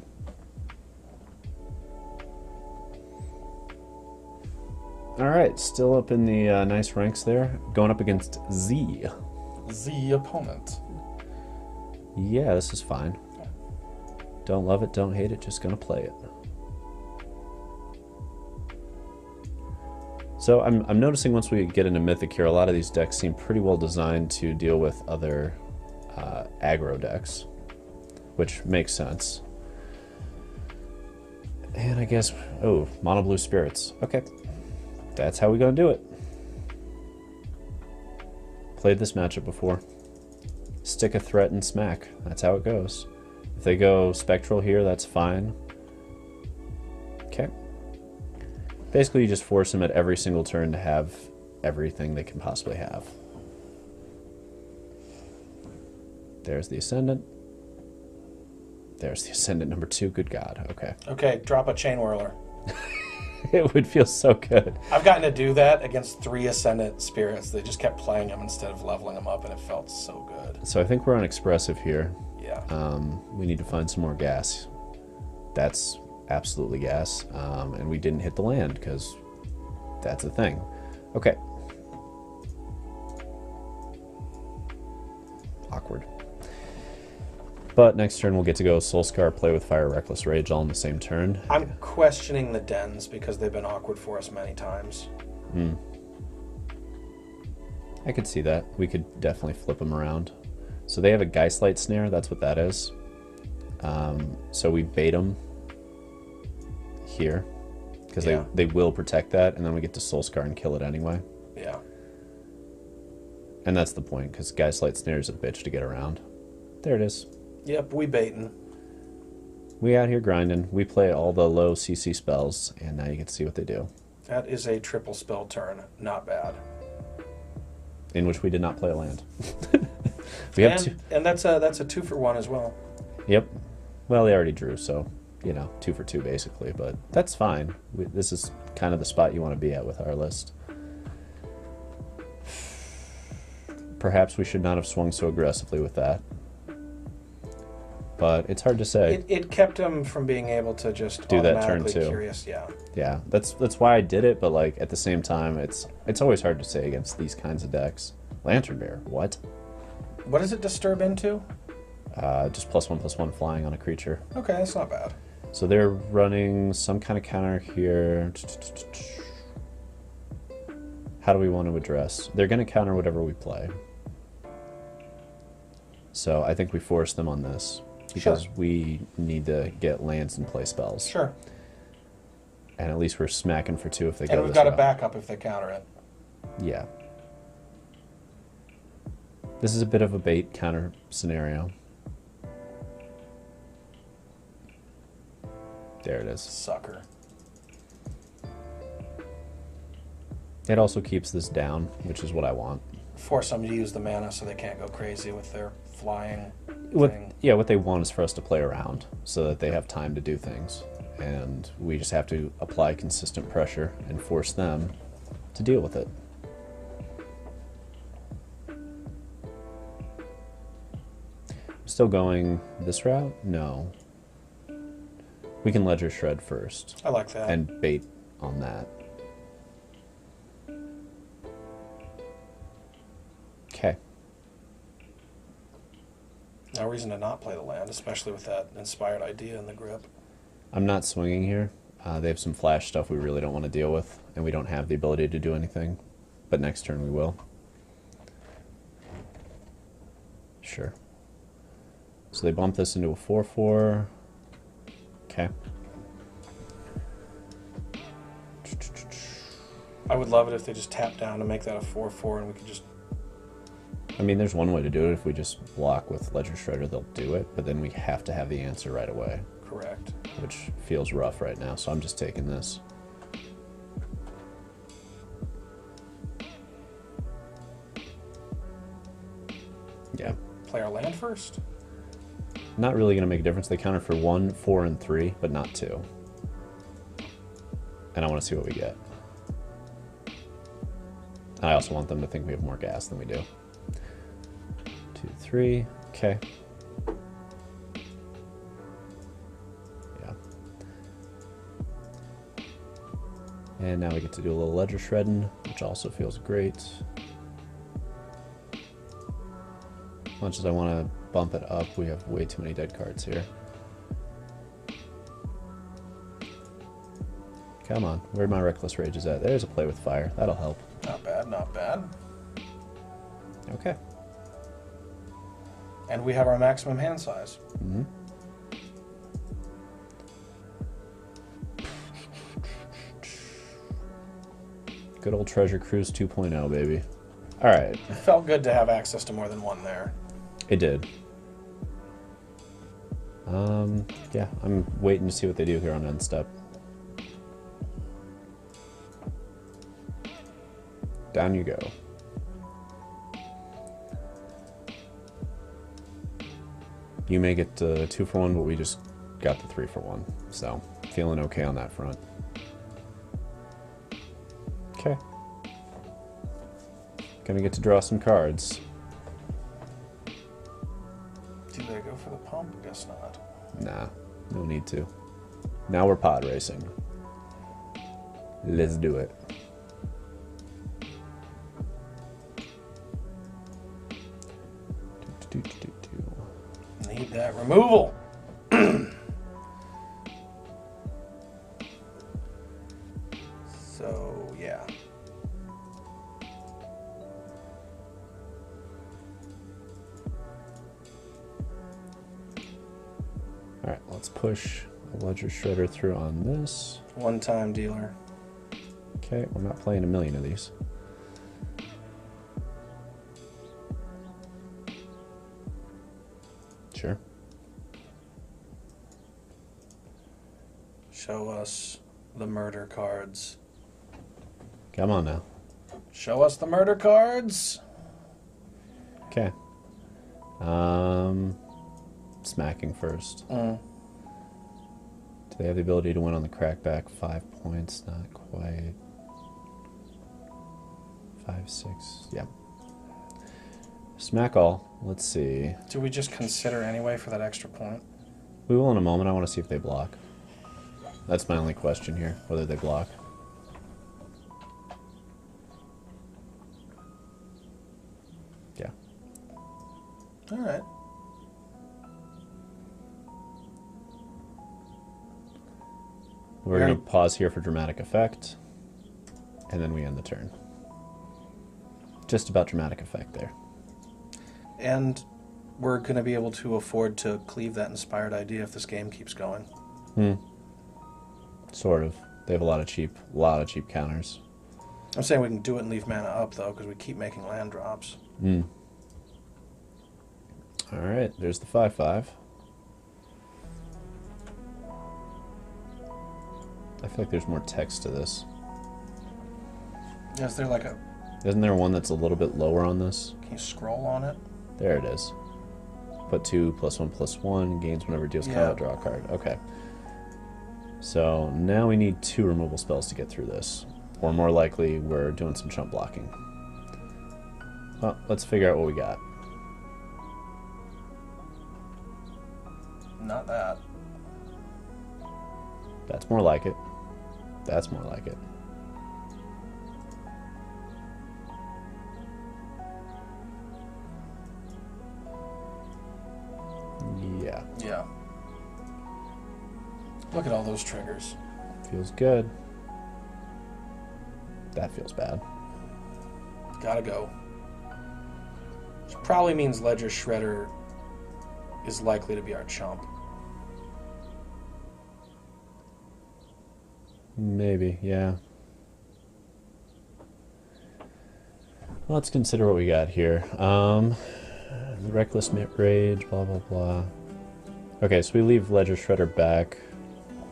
All right, still up in the nice ranks there. Going up against Z. Z opponent. Yeah, this is fine. Don't love it, don't hate it, just gonna play it. So I'm noticing once we get into Mythic here, a lot of these decks seem pretty well designed to deal with other aggro decks, which makes sense. And I guess, oh, Mono Blue Spirits. Okay, that's how we're gonna do it. Played this matchup before. Stick a threat and smack. That's how it goes. If they go Spectral here, that's fine. Okay. Basically, you just force them at every single turn to have everything they can possibly have. There's the Ascendant. There's the Ascendant number 2. Good God. Okay. Okay, drop a Chain Whirler. It would feel so good. I've gotten to do that against 3 Ascendant Spirits. They just kept playing them instead of leveling them up, and it felt so good. So I think we're on Expressive here. Yeah. We need to find some more gas. That's absolutely gas. And we didn't hit the land because that's a thing. Okay. Awkward. But next turn we'll get to go Soul-Scar, play with Fire, Reckless Rage all in the same turn. I'm questioning the dens because they've been awkward for us many times. I could see that. We could definitely flip them around. So they have a Geistlight Snare, that's what that is. So we bait them here because they will protect that, and then we get to Soul-Scar and kill it anyway. Yeah. And that's the point, because Geistlight Snare is a bitch to get around. There it is. Yep, we baiting. We out here grinding. We play all the low CC spells, and now you can see what they do. That is a triple spell turn. Not bad. In which we did not play a land. We have two. And that's a 2-for-1 as well. Yep. Well, they already drew, so, you know, 2 for 2 basically, but that's fine. This is kind of the spot you want to be at with our list. Perhaps we should not have swung so aggressively with that. But it's hard to say. It kept him from being able to just do that turn too. Curious, yeah. Yeah, that's why I did it, but like at the same time, it's always hard to say against these kinds of decks. Lantern Bear, what? What does it disturb into? Just +1/+1 flying on a creature. Okay, that's not bad. So they're running some kind of counter here. How do we want to address? They're going to counter whatever we play. So I think we force them on this. Because we need to get lands and play spells. Sure. And at least we're smacking for 2 if they go this And we've got a backup if they counter it. Yeah. This is a bit of a bait counter scenario. There it is. Sucker. It also keeps this down, which is what I want. Force them to use the mana so they can't go crazy with their flying thing. Yeah, what they want is for us to play around so that they have time to do things. And we just have to apply consistent pressure and force them to deal with it. Still going this route? No. We can Ledger Shred first. I like that. And bait on that. Okay. No reason to not play the land, especially with that inspired idea in the grip. I'm not swinging here. They have some flash stuff we really don't want to deal with, and we don't have the ability to do anything. But next turn we will. Sure. So they bump this into a 4/4. Okay. I would love it if they just tap down to make that a 4/4 and we could just... I mean, there's one way to do it. If we just block with Ledger Shredder, they'll do it, but then we have to have the answer right away. Correct. Which feels rough right now, so I'm just taking this. Yeah. Play our land first? Not really going to make a difference. They counter for 1, 4, and 3, but not 2. And I want to see what we get. I also want them to think we have more gas than we do. 2, 3. Okay. Yeah. And now we get to do a little Ledger Shredding, which also feels great. As much as I want to bump it up, we have way too many dead cards here. Come on, where my Reckless Rage is at? There's a play with fire. That'll help. Not bad, not bad. Okay. And we have our maximum hand size. Mm-hmm. Good old Treasure Cruise 2.0, baby. All right. It felt good to have access to more than one there. It did. Yeah, I'm waiting to see what they do here on end step. Down you go. You make it 2 for 1, but we just got the 3 for 1. So, feeling okay on that front. Okay. Gonna get to draw some cards. Do they go for the pump? I guess not. Nah, no need to. Now we're pod racing. Let's do it. Need that removal. So, yeah. Alright, let's push a Ledger Shredder through on this. One-time dealer. Okay, we're not playing a million of these. Sure. Show us the murder cards. Come on now. Show us the murder cards. Okay. Smacking first. Do they have the ability to win on the crackback? 5 points, not quite. 5, 6, yeah. Smack all. Let's see. Do we just consider anyway for that extra point? We will in a moment. I want to see if they block. That's my only question here, whether they block. Yeah. All right. We're going to pause here for dramatic effect, and then we end the turn. Just about dramatic effect there. And we're going to be able to afford to cleave that inspired idea if this game keeps going. Sort of. They have a lot of cheap counters. I'm saying we can do it and leave mana up, though, because we keep making land drops. Alright, there's the 5/5. I feel like there's more text to this. Is there like a... Isn't there one that's a little bit lower on this? Can you scroll on it? There it is. Put 2+1/+1, gains whenever it deals combat, draw a card. Okay. So now we need 2 removal spells to get through this. Or more likely, we're doing some chump blocking. Well, let's figure out what we got. Not that. That's more like it. That's more like it. Yeah. Yeah. Look at all those triggers. Feels good. That feels bad. Gotta go. Which probably means Ledger Shredder is likely to be our chump. Maybe, yeah. Let's consider what we got here. Reckless Rage, blah, blah, blah. Okay, so we leave Ledger Shredder back,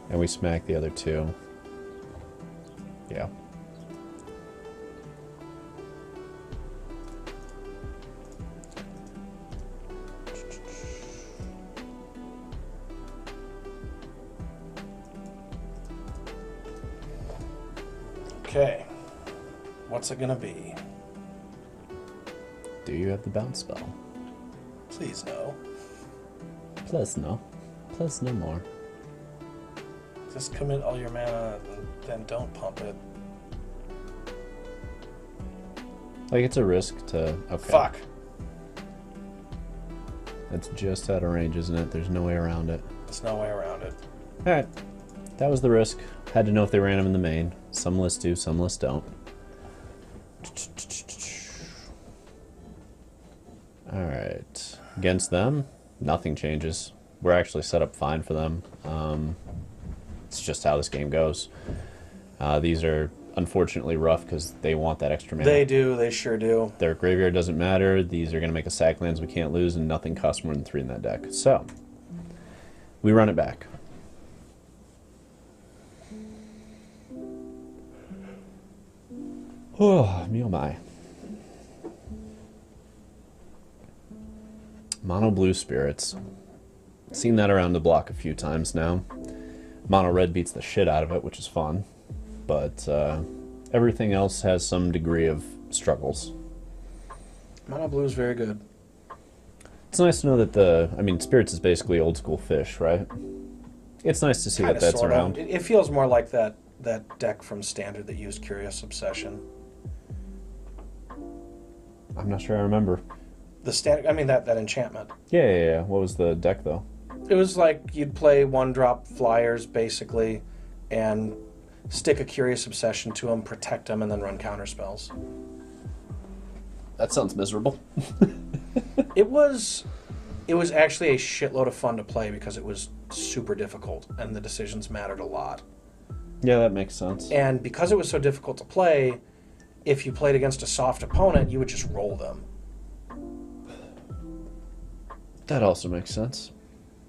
and we smack the other 2. Yeah. Okay. What's it gonna be? Do you have the bounce spell? Please no. Plus no. Plus no more. Just commit all your mana and then don't pump it. Like, it's a risk to... Okay. Fuck. That's just out of range, isn't it? There's no way around it. There's no way around it. Alright. That was the risk. Had to know if they ran them in the main. Some lists do, some lists don't. Alright. Against them, nothing changes. We're actually set up fine for them. It's just how this game goes. These are unfortunately rough because they want that extra mana. They do, they sure do. Their graveyard doesn't matter. These are going to make us sack lands we can't lose, and nothing costs more than 3 in that deck. So, we run it back. Oh, me oh my. Mono blue spirits. Seen that around the block a few times now. Mono red beats the shit out of it, which is fun. But everything else has some degree of struggles. Mono blue is very good. It's nice to know that I mean, spirits is basically old school fish, right? It's nice to see Kinda, that that's sorta. around. It feels more like that deck from Standard that used Curious Obsession. I'm not sure I remember. The standard, I mean that enchantment. Yeah. What was the deck, though? It was like you'd play 1-drop flyers, basically, and stick a Curious Obsession to them, protect them, and then run counter spells. That sounds miserable. It was actually a shitload of fun to play because it was super difficult, and the decisions mattered a lot. Yeah, that makes sense. And because it was so difficult to play, if you played against a soft opponent, you would just roll them. That also makes sense.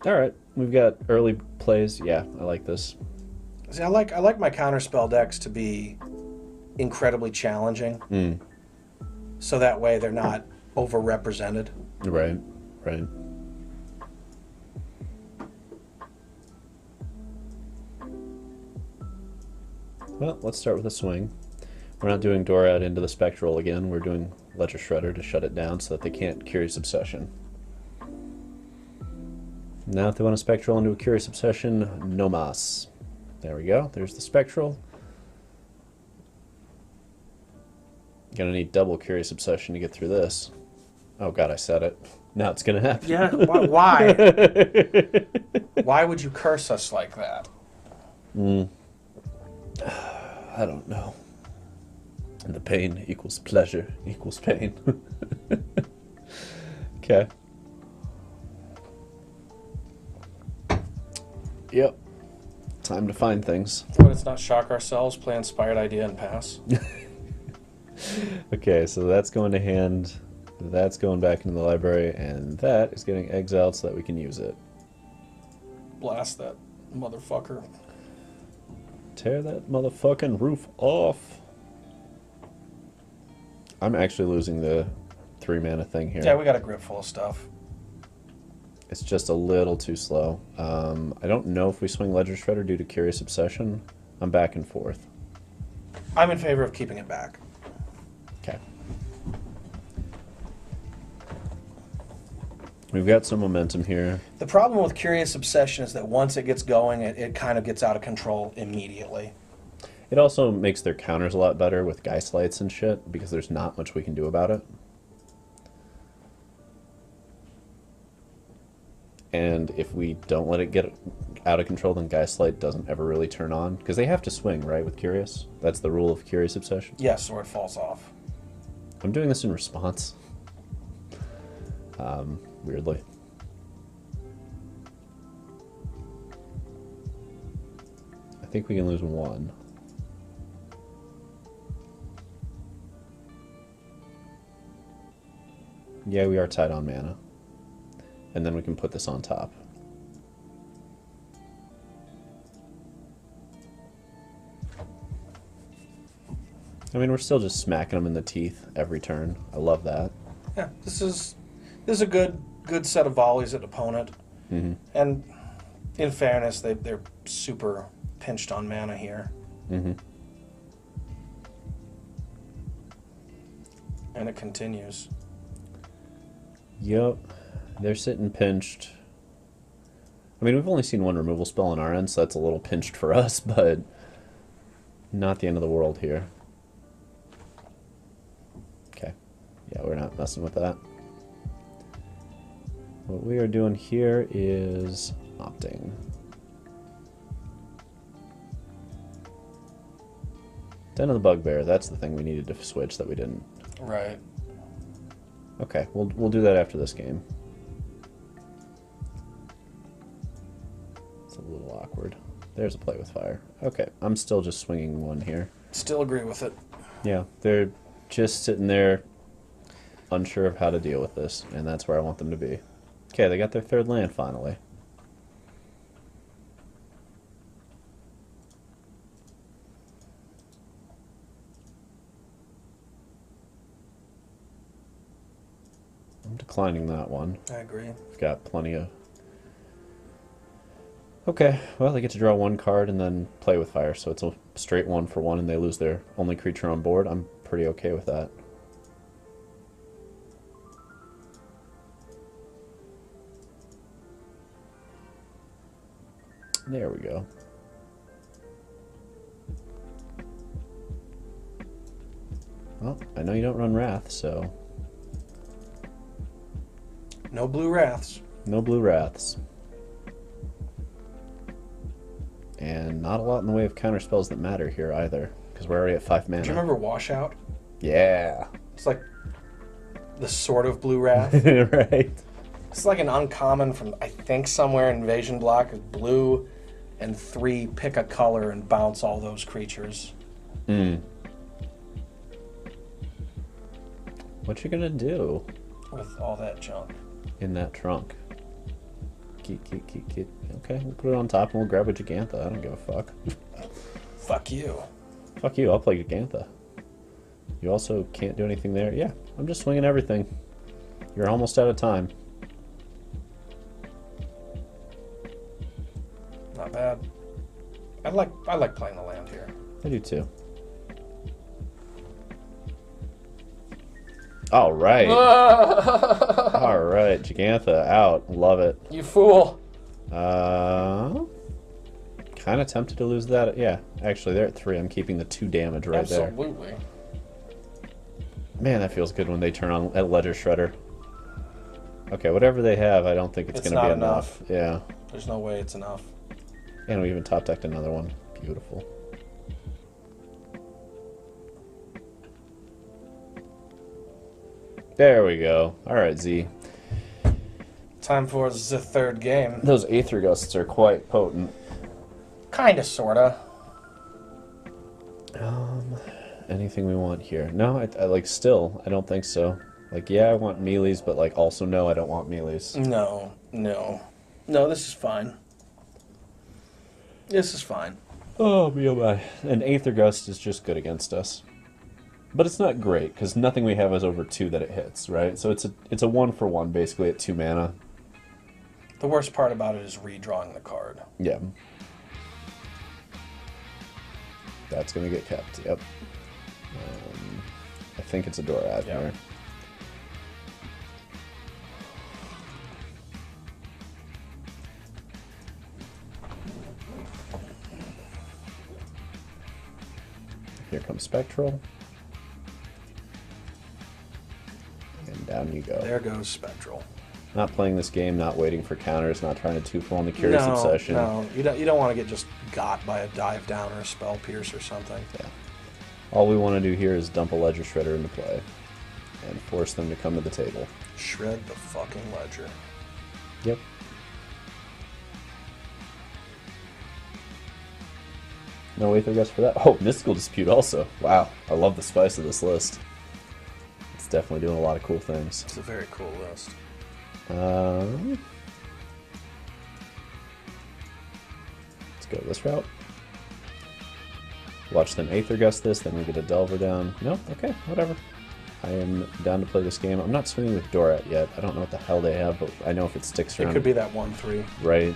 All right, we've got early plays. Yeah, I like this. See, I like my counterspell decks to be incredibly challenging, so that way they're not overrepresented. Right. Well, let's start with a swing. We're not doing Dorad into the Spectral again. We're doing Ledger Shredder to shut it down so that they can't Curious Obsession. Now if they want a Spectral into a Curious Obsession, no mas. There we go. There's the Spectral. Gonna need double Curious Obsession to get through this. Oh god, I said it. Now it's gonna happen. Yeah, why? Why would you curse us like that? I don't know. And the pain equals pleasure equals pain. Okay. Yep. Time to find things. Let's not shock ourselves, play Inspired Idea and pass. Okay, so that's going to hand. That's going back into the library, and that is getting exiled so that we can use it. Blast that motherfucker. Tear that motherfucking roof off. I'm actually losing the 3-mana thing here. Yeah, we got a grip full of stuff. It's just a little too slow. I don't know if we swing Ledger Shredder due to Curious Obsession. I'm back and forth. I'm in favor of keeping it back. Okay. We've got some momentum here. The problem with Curious Obsession is that once it gets going, it kind of gets out of control immediately. It also makes their counters a lot better with Geist Lights and shit, because there's not much we can do about it. And if we don't let it get out of control, then Geist Light doesn't ever really turn on. Because they have to swing, right, with Curious? That's the rule of Curious Obsession? Yes, or it falls off. I'm doing this in response. Weirdly. I think we can lose 1. Yeah, we are tied on mana. And then we can put this on top. I mean, we're still just smacking them in the teeth every turn. I love that. Yeah, this is a good set of volleys at opponent. Mm-hmm. And in fairness, they're super pinched on mana here. Mm-hmm. And it continues. Yep. They're sitting pinched. I mean, we've only seen 1 removal spell on our end, so that's a little pinched for us, but not the end of the world here. Okay. Yeah, we're not messing with that. What we are doing here is opting. Den of the Bugbear, that's the thing we needed to switch that we didn't. Right. Okay, we'll do that after this game. It's a little awkward. There's a play with fire. Okay, I'm still just swinging 1 here. Still agree with it. Yeah, they're just sitting there unsure of how to deal with this, and that's where I want them to be. Okay, they got their 3rd land finally. I'm declining that one. I agree. We've got plenty of... Okay, well, they get to draw 1 card and then play with fire, so it's a straight 1 for 1, and they lose their only creature on board. I'm pretty okay with that. There we go. Well, I know you don't run Wrath, so... No blue Wraths. No blue Wraths. And not a lot in the way of counter spells that matter here either, because we're already at 5 mana. Do you remember Washout? Yeah. It's like the sort of blue Wrath. Right. It's like an uncommon from, I think, somewhere in Invasion Block. Blue and 3, pick a color and bounce all those creatures. What you gonna do With all that junk. in that trunk? Keep. Okay, we'll put it on top and we'll grab a Jegantha. I don't give a fuck. Fuck you. Fuck you, I'll play Jegantha. You also can't do anything there. Yeah, I'm just swinging everything. You're almost out of time. Not bad. I like playing the land here. I do too. All right. All right, Jegantha out. Love it. You fool. Kind of tempted to lose that. Yeah, actually, they're at 3. I'm keeping the 2 damage right there. Absolutely. Man, that feels good when they turn on a Ledger Shredder. Okay, whatever they have, I don't think it's going to be enough. Yeah. There's no way it's enough. And we even top decked another one. Beautiful. There we go. All right, Z. Time for the 3rd game. Those Aether Gusts are quite potent. Kinda, sorta. Anything we want here? No, I like still. I don't think so. Like, yeah, I want melees, but like also no, I don't want melees. No, no. No, this is fine. This is fine. Oh, me oh my. And Aether Gust is just good against us. But it's not great, because nothing we have is over 2 that it hits, right? So it's a 1-for-1, basically, at 2 mana. The worst part about it is redrawing the card. Yeah. That's going to get kept, yep. I think it's a Dorad here. Here comes Spectral. And down you go. There goes Spectral. Not playing this game, not waiting for counters, not trying to 2-for-1 the Curious Obsession. No, you don't want to get just got by a Dive Down or a Spell Pierce or something. Yeah. All we want to do here is dump a Ledger Shredder into play and force them to come to the table. Shred the fucking Ledger. Yep. No Aether Gust for that. Oh, Mystical Dispute also. Wow, I love the spice of this list. It's definitely doing a lot of cool things. It's a very cool list. Let's go this route. Watch them Aether Gust this, then we get a Delver down. No? Okay, whatever. I am down to play this game. I'm not swinging with Dorat yet. I don't know what the hell they have, but I know if it sticks around... It could be that 1/3. Right.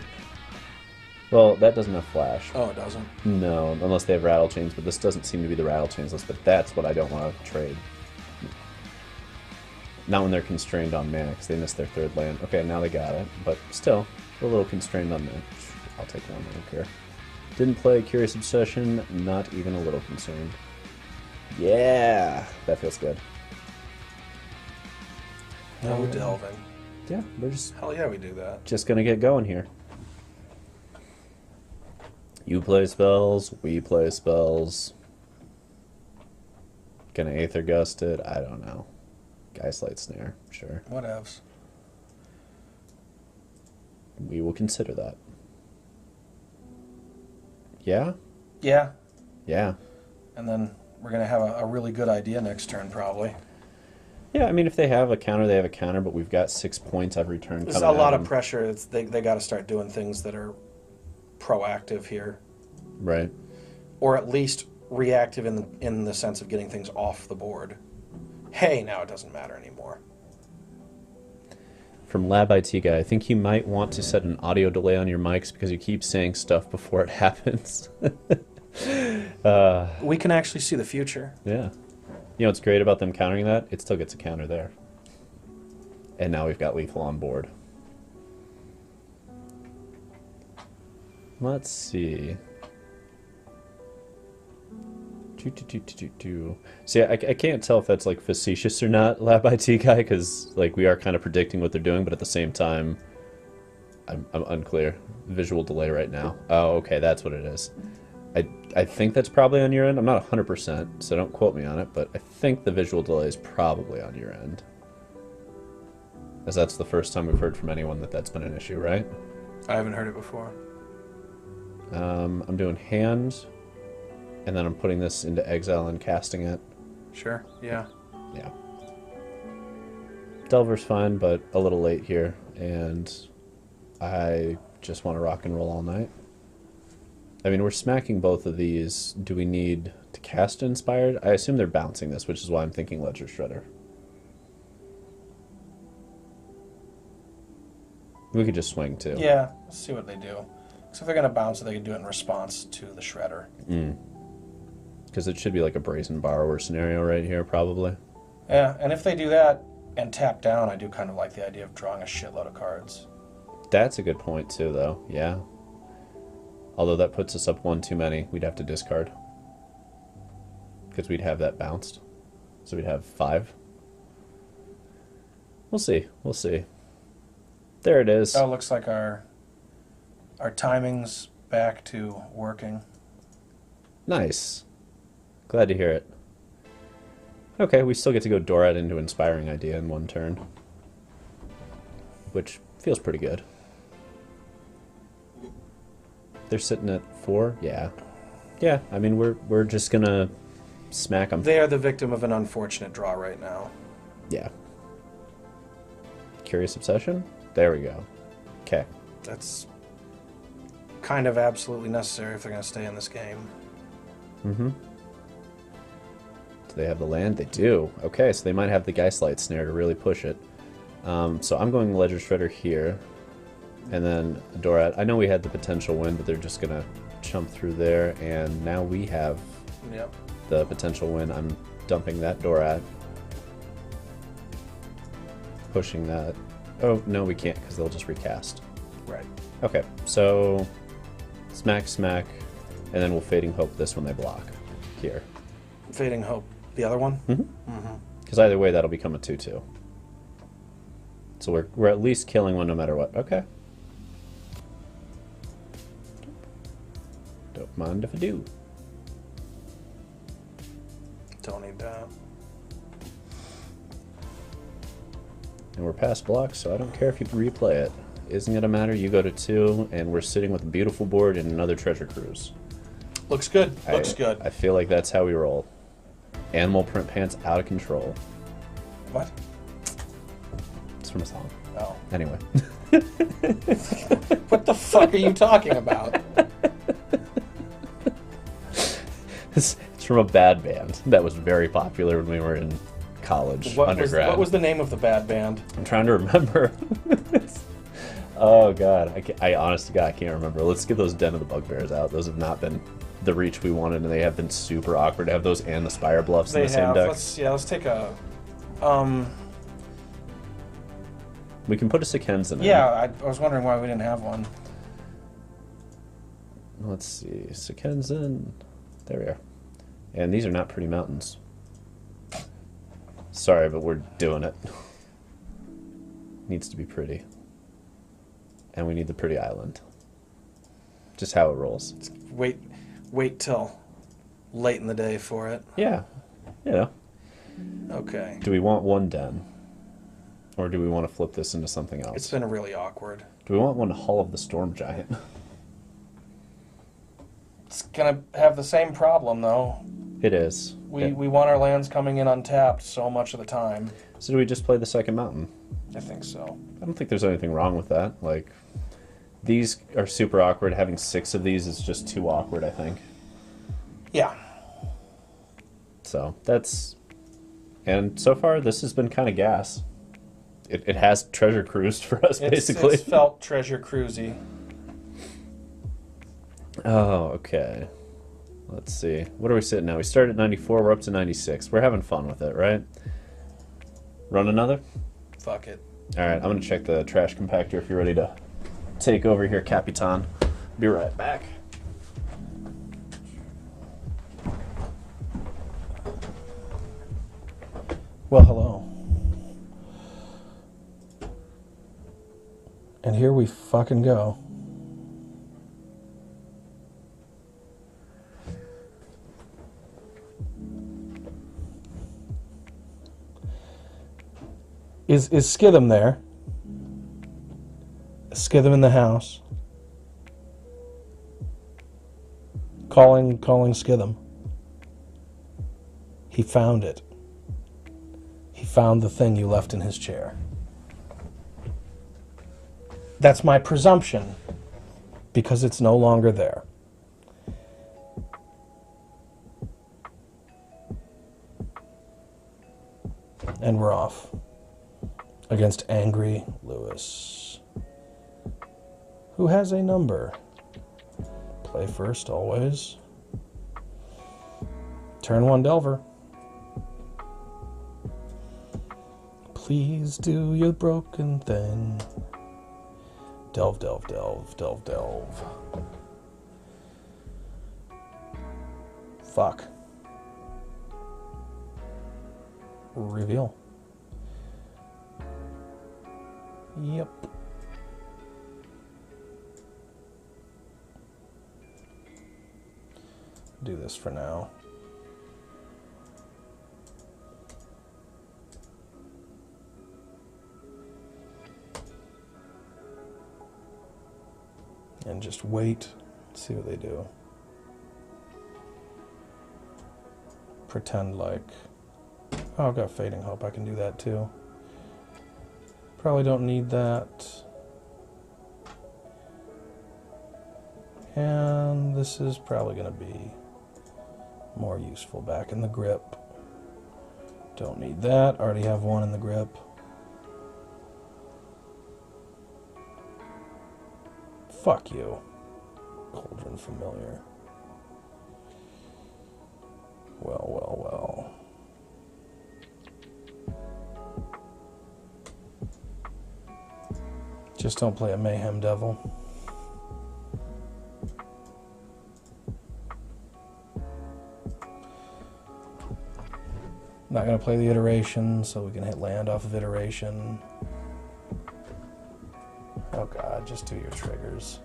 Well, that doesn't have Flash. Oh, it doesn't? No, unless they have Rattle Chains, but this doesn't seem to be the Rattle Chains list, but that's what I don't want to trade. Not when they're constrained on mana, because they missed their 3rd land. Okay, now they got it, but still, a little constrained on mana. I'll take one, I don't care. Didn't play Curious Obsession, not even a little concerned. Yeah, that feels good. No delving. Yeah, we're just... Hell yeah, we do that. Just gonna get going here. You play spells, we play spells. Gonna Aether Gust it? I don't know. Geistlight Snare, sure. Whatevs. We will consider that. Yeah? Yeah. Yeah. And then we're going to have a really good idea next turn, probably. Yeah, I mean, if they have a counter, they have a counter, but we've got 6 points every turn. There's a lot of pressure. They got to start doing things that are proactive here. Right. Or at least reactive in the sense of getting things off the board. Hey, now it doesn't matter anymore. From Lab IT Guy, I think you might want to set an audio delay on your mics because you keep saying stuff before it happens. We can actually see the future. Yeah. You know what's great about them countering that? It still gets a counter there. And now we've got lethal on board. Let's see. See, I can't tell if that's like facetious or not, Lab IT Guy, because like we are kind of predicting what they're doing, but at the same time, I'm unclear. Visual delay right now. Oh, okay, that's what it is. I think that's probably on your end. I'm not 100%, so don't quote me on it, but I think the visual delay is probably on your end. As that's the first time we've heard from anyone that that's been an issue, right? I haven't heard it before. I'm doing hand, and then I'm putting this into exile and casting it. Sure, yeah. Yeah. Delver's fine, but a little late here, and I just want to rock and roll all night. I mean, we're smacking both of these. Do we need to cast Inspired? I assume they're bouncing this, which is why I'm thinking Ledger Shredder. We could just swing, too. Yeah, let's see what they do. Because if they're going to bounce it, they can do it in response to the Shredder. Because it should be like a Brazen Borrower scenario right here, probably. Yeah, and if they do that and tap down, I do kind of like the idea of drawing a shitload of cards. That's a good point, too, though. Yeah. Although that puts us up one too many. We'd have to discard. Because we'd have that bounced. So we'd have 5. We'll see. We'll see. There it is. Oh, looks like our timing's back to working. Nice. Glad to hear it. Okay, we still get to go Dorat into Inspiring Idea in one turn. Which feels pretty good. They're sitting at 4? Yeah. Yeah, I mean, we're just gonna smack them. They are the victim of an unfortunate draw right now. Yeah. Curious Obsession? There we go. Okay. That's kind of absolutely necessary if they're going to stay in this game. Mm-hmm. Do they have the land? They do. Okay, so they might have the Geistlight Snare to really push it. So I'm going Ledger Shredder here. And then Dorat. I know we had the potential win, but they're just going to chump through there. And now we have the potential win. I'm dumping that Dorat. Pushing that. Oh, no, we can't because they'll just recast. Right. Okay, so smack, smack, and then we'll Fading Hope this when they block here. Fading Hope. The other one? Because either way, that'll become a 2-2. So we're at least killing one no matter what. Okay. Don't mind if I do. Don't need that. And we're past blocks, so I don't care if you replay it. Isn't it a matter? You go to 2, and we're sitting with a beautiful board and another Treasure Cruise. Looks good. Looks good. I feel like that's how we roll. Animal Print Pants out of control. What? It's from a song. Oh. Anyway. What the fuck are you talking about? It's from a bad band that was very popular when we were in college, undergrad. What was the name of the bad band? I'm trying to remember. Oh god, I honest to God, I can't remember. Let's get those Den of the Bugbears out. Those have not been the reach we wanted, and they have been super awkward to have those and the Spirebluffs in the same deck. Let's take a. We can put a Sokenzan in. Yeah, I was wondering why we didn't have one. Let's see, Sokenzan. There we are. And these are not pretty mountains. Sorry, but we're doing it. Needs to be pretty. And we need the pretty island. Just how it rolls. Wait till late in the day for it. Yeah. You know. Okay. Do we want one den? Or do we want to flip this into something else? It's been really awkward. Do we want one Hull of the Storm Giant? It's gonna have the same problem though. It is. We want our lands coming in untapped so much of the time. So do we just play the second mountain? I think so. I don't think there's anything wrong with that. Like, these are super awkward. Having 6 of these is just too awkward, I think. Yeah. So that's... And so far, this has been kind of gas. It has treasure cruised for us, basically. It's felt treasure cruisy. Oh, okay. Let's see. What are we sitting now? We started at 94. We're up to 96. We're having fun with it, right? Run another? Fuck it. All right, I'm going to check the trash compactor if you're ready to take over here, Capitan. Be right back. Well, hello. And here we fucking go. Is Skitham there? Skitham in the house. Calling Skitham. He found it. He found the thing you left in his chair. That's my presumption, because it's no longer there. And we're off. Against Angry Lewis, who has a number. Play first, always. Turn 1 Delver. Please do your broken thing. Delve, delve, delve, delve, delve. Fuck. Reveal. Yep. Do this for now. And just wait, see what they do. Pretend like... Oh, I've got Fading Hope, I can do that too. Probably don't need that. And this is probably going to be more useful back in the grip. Don't need that. Already have one in the grip. Fuck you. Cauldron Familiar. Well, well, well. Just don't play a Mayhem Devil. Not going to play the Iteration, so we can hit land off of Iteration. Oh god, just do your triggers.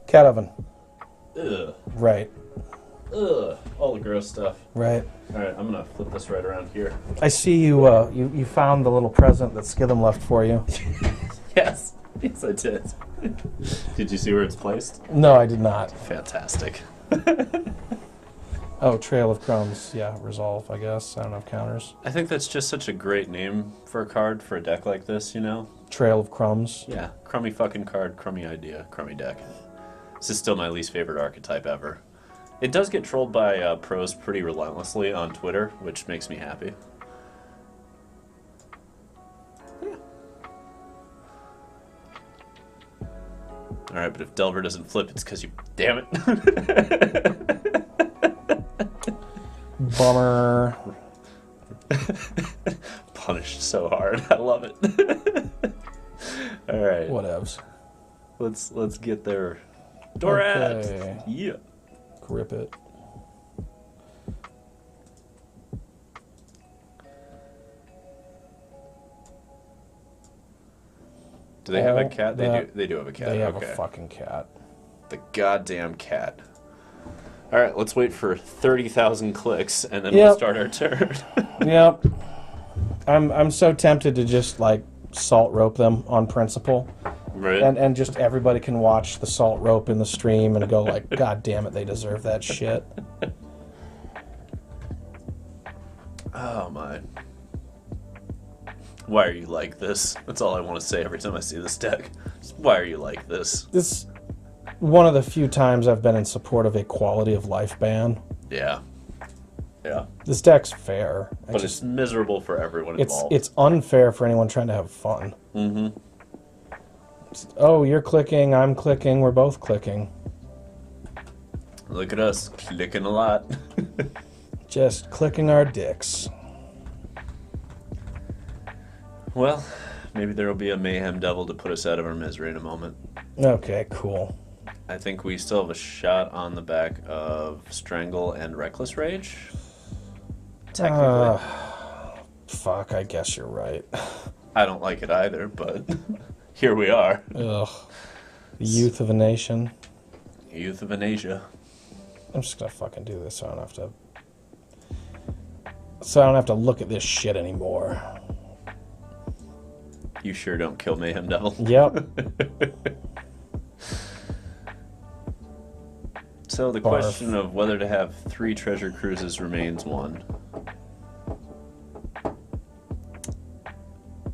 Cat oven. Ugh. Right. Ugh. All the gross stuff. Right. All right, I'm going to flip this right around here. I see you, you found the little present that Skitham left for you. Yes. Yes, I did. Did you see where it's placed? No, I did not. Fantastic. Oh, Trail of Crumbs. Yeah, Resolve, I guess. I don't have counters. I think that's just such a great name for a card for a deck like this, you know? Trail of Crumbs. Yeah. Crummy fucking card, crummy idea, crummy deck. This is still my least favorite archetype ever. It does get trolled by pros pretty relentlessly on Twitter, which makes me happy. Yeah. Alright, but if Delver doesn't flip, it's because you... Damn it. Bummer. Punished so hard. I love it. Alright. Whatevs. Let's get there. Dorat! Okay. Yeah. Grip it. Do they have a cat? They do have a cat. They have a fucking cat. The goddamn cat. All right, let's wait for 30,000 clicks, and then Yep. we'll start our turn. Yep. I'm so tempted to just like salt rope them on principle. Right. And just everybody can watch the salt rope in the stream and go like, God damn it, they deserve that shit. Oh my. Why are you like this? That's all I want to say every time I see this deck. Just, why are you like this? This one of the few times I've been in support of a quality of life ban. Yeah. Yeah. This deck's fair. But it's miserable for everyone involved. It's unfair for anyone trying to have fun. Mm-hmm. Oh, you're clicking, I'm clicking, we're both clicking. Look at us, clicking a lot. Just clicking our dicks. Well, maybe there will be a Mayhem Devil to put us out of our misery in a moment. Okay, cool. I think we still have a shot on the back of Strangle and Reckless Rage. Technically. Fuck, I guess you're right. I don't like it either, but here we are. Ugh. The youth of a nation. Youth of Anasia. I'm just gonna fucking do this so I don't have to look at this shit anymore. You sure don't kill Mayhem Devil. Yep. So the question of whether to have 3 treasure cruises remains one.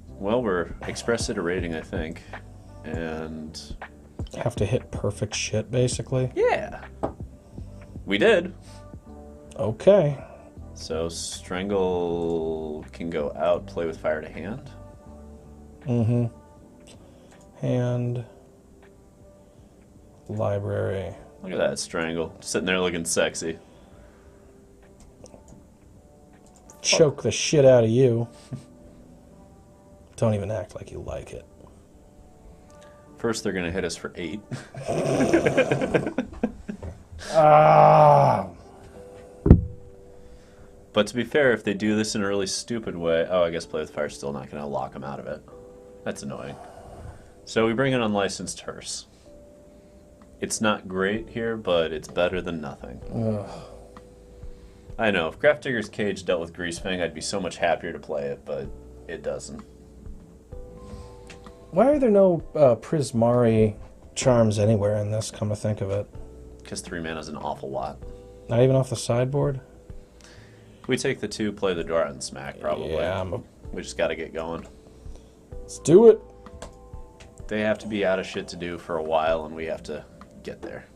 Well, we're express iterating, I think. And Have to hit perfect shit, basically. yeah. We did. Okay. So Strangle can go out, play with fire to hand. Mm-hmm. Hand. Library. Look at that Strangle. Sitting there looking sexy. Choke the shit out of you. Don't even act like you like it. First they're going to hit us for 8. Ah. But to be fair, if they do this in a really stupid way... Oh, I guess Play with Fire's still not going to lock them out of it. That's annoying. So we bring in Unlicensed Hearse. It's not great here, but it's better than nothing. Ugh. I know, if Grafdigger's Cage dealt with Greasefang, I'd be so much happier to play it, but It doesn't. Why are there no Prismari charms anywhere in this, come to think of it? Because 3 mana is an awful lot. Not even off the sideboard? We take the 2, play the Dora, and smack, probably. Yeah, we just got to get going. let's do it. They have to be out of shit to do for a while, and we have to get there.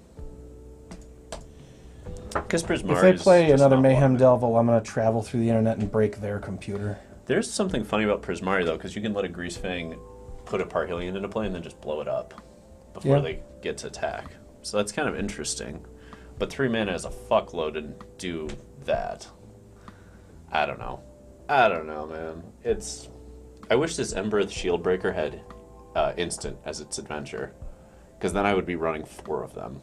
Because Prismari If they play is another not Mayhem one of it. Delver, I'm going to travel through the internet and break their computer. There's something funny about Prismari, though, because you can let a Greasefang put a Parhelion into play and then just blow it up before they get to attack. So that's kind of interesting. But 3 mana is a fuckload to do that. I don't know. I don't know, man. I wish this Embereth Shieldbreaker had instant as its adventure, because then I would be running 4 of them.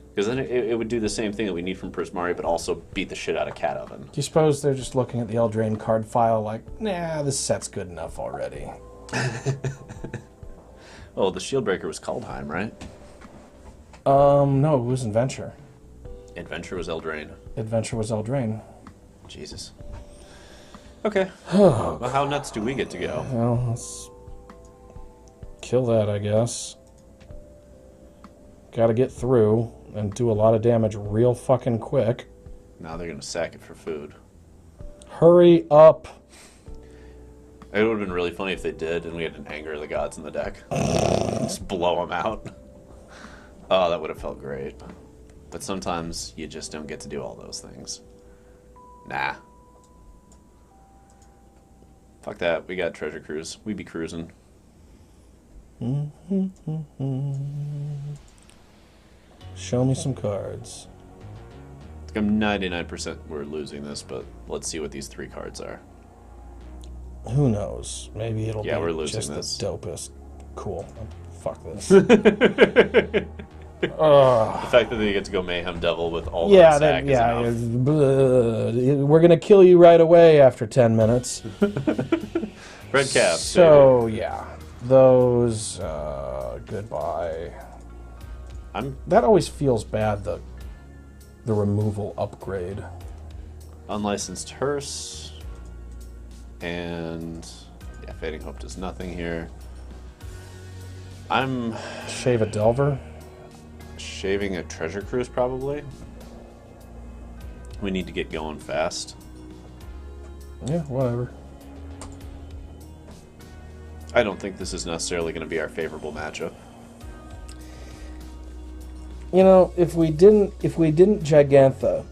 Because then it would do the same thing that we need from Prismari, but also beat the shit out of Cat Oven. Do you suppose they're just looking at the Eldraine card file like, nah, this set's good enough already? Oh, the Shieldbreaker was Kaldheim, right? No, it was Adventure. Adventure was Eldraine. Adventure was Eldraine. Jesus. Okay. Well, how nuts do we get to go? Well, let's kill that, I guess. Gotta get through and do a lot of damage real fucking quick. Now they're going to sack it for food. Hurry up. It would have been really funny if they did, and we had an Anger of the Gods in the deck. Just blow them out. Oh, that would have felt great. But sometimes you just don't get to do all those things. Nah. Fuck that. We got Treasure Cruise. We be cruising. Show me some cards. I'm 99% we're losing this, but let's see what these 3 cards are. Who knows? Maybe it'll Yeah, we're be losing just this. the dopest. Cool. Fuck this. The fact that they get to go Mayhem Devil with all the sack is enough. We're gonna kill you right away after 10 minutes. Red Cap. So yeah, those. Goodbye. That always feels bad. The removal upgrade. Unlicensed Hearse. And yeah, Fading Hope does nothing here. I'm Shave a Delver. shaving a Treasure Cruise probably. We need to get going fast. Yeah, whatever. I don't think this is necessarily going to be our favorable matchup. You know, if we didn't Jegantha,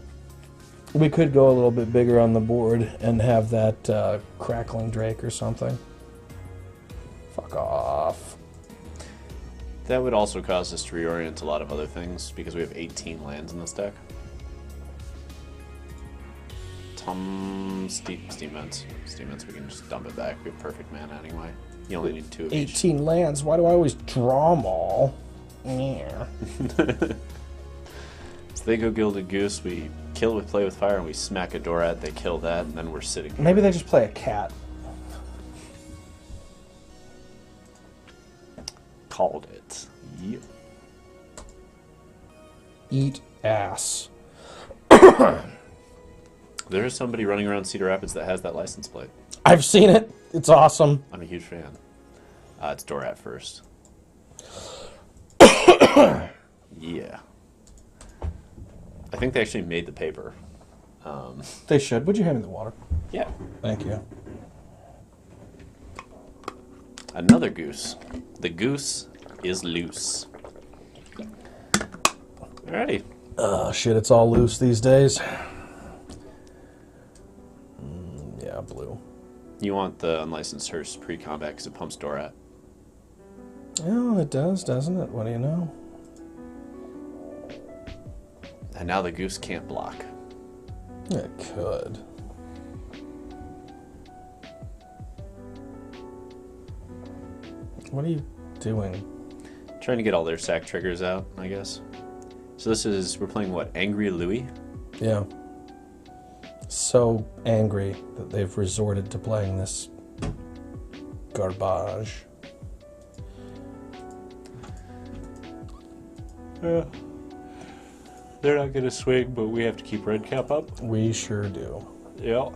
we could go a little bit bigger on the board and have that Crackling Drake or something. Fuck off. That would also cause us to reorient a lot of other things because we have 18 lands in this deck. Steam Vents. Steam Vents, we can just dump it back. We have perfect mana anyway. You only need 2 of each. 18 lands. Why do I always draw them all? Yeah. So they go Gilded Goose, we kill with Play with Fire, and we smack a Dorat, they kill that, and then we're sitting here. Maybe they just play a cat. Called it. Yep. Eat ass. There is somebody running around Cedar Rapids that has that license plate. I've seen it. It's awesome. I'm a huge fan. It's Dorat first. Yeah. I think they actually made the paper. They should. Would you hand me the water? Yeah. Thank you. Another goose. The goose is loose. Alrighty. Shit, it's all loose these days. Yeah, blue. You want the Unlicensed Hearse pre-combat because it pumps Dorat. Oh, it does, doesn't it? What do you know? And now the goose can't block. It could. What are you doing? Trying to get all their sack triggers out, I guess. So we're playing what, Angry Louis? Yeah. So angry that they've resorted to playing this garbage. Yeah. They're not going to swing, but we have to keep red cap up. We sure do. Yeah.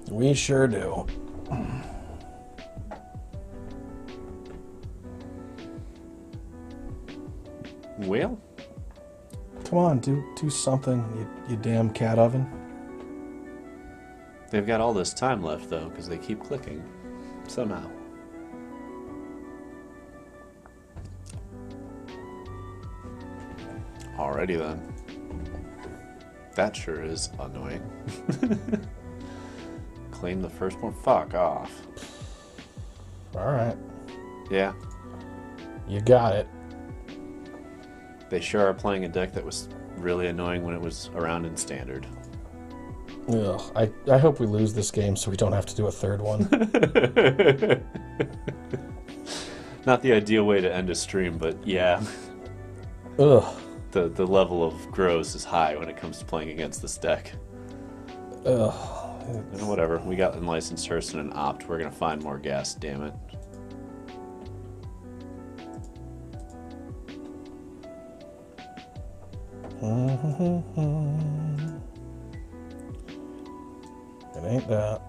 We sure do. Well, come on, do something, you damn cat oven. They've got all this time left, though, because they keep clicking. Somehow. Alrighty then. That sure is annoying. Claim the firstborn. Fuck off. Alright. Yeah. You got it. They sure are playing a deck that was really annoying when it was around in Standard. Ugh, I hope we lose this game so we don't have to do a third one. Not the ideal way to end a stream, but yeah. Ugh. The level of gross is high when it comes to playing against this deck. Ugh. And whatever, we got Unlicensed Hearse and an Opt. We're gonna find more gas, damn it. It ain't that.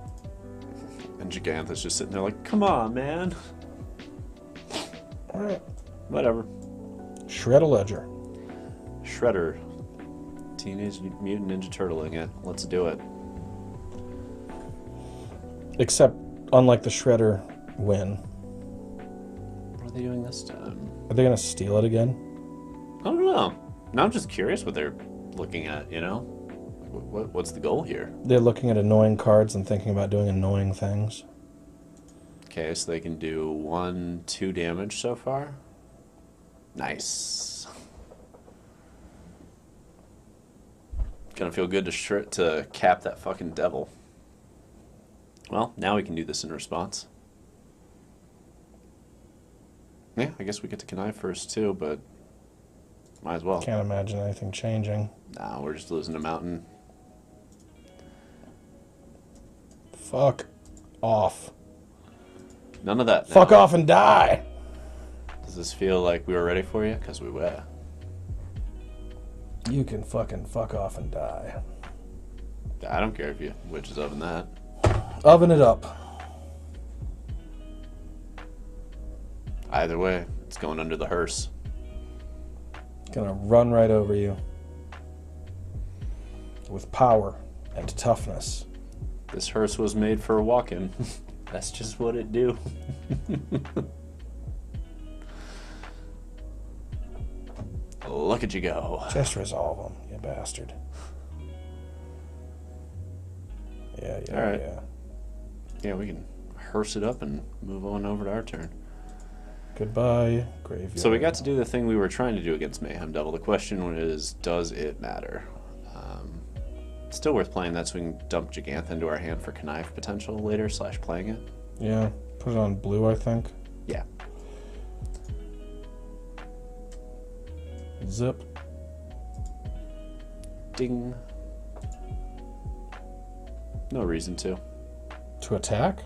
And Jegantha's just sitting there like, come on, man. Alright. Whatever. Shred a ledger. Shredder. Teenage Mutant Ninja Turtling it. Let's do it. Except, unlike the Shredder win. What are they doing this time? Are they going to steal it again? I don't know. Now I'm just curious what they're looking at, you know? What's the goal here? They're looking at annoying cards and thinking about doing annoying things. Okay, so they can do 1-2 damage so far. Nice. Gonna feel good to cap that fucking devil. Well, now we can do this in response. Yeah, I guess we get to connive first too, but might as well. Can't imagine anything changing. Nah, we're just losing a mountain. Fuck off. None of that. Fuck off and die! Does this feel like we were ready for you? Because we were. You can fucking fuck off and die. I don't care if you witches oven that. Oven it up. Either way, it's going under the hearse. Gonna run right over you. With power and toughness. This hearse was made for a walk-in. That's just what it do. Look at you go. Just resolve them, you bastard. Yeah, All right. yeah. Yeah, we can hearse it up and move on over to our turn. Goodbye, graveyard. So we got to do the thing we were trying to do against Mayhem Devil. The question is, does it matter? Still worth playing that so we can dump Jegantha into our hand for connive potential later, / playing it. Yeah, put it on blue, I think. Yeah. Zip. Ding. No reason to. To attack?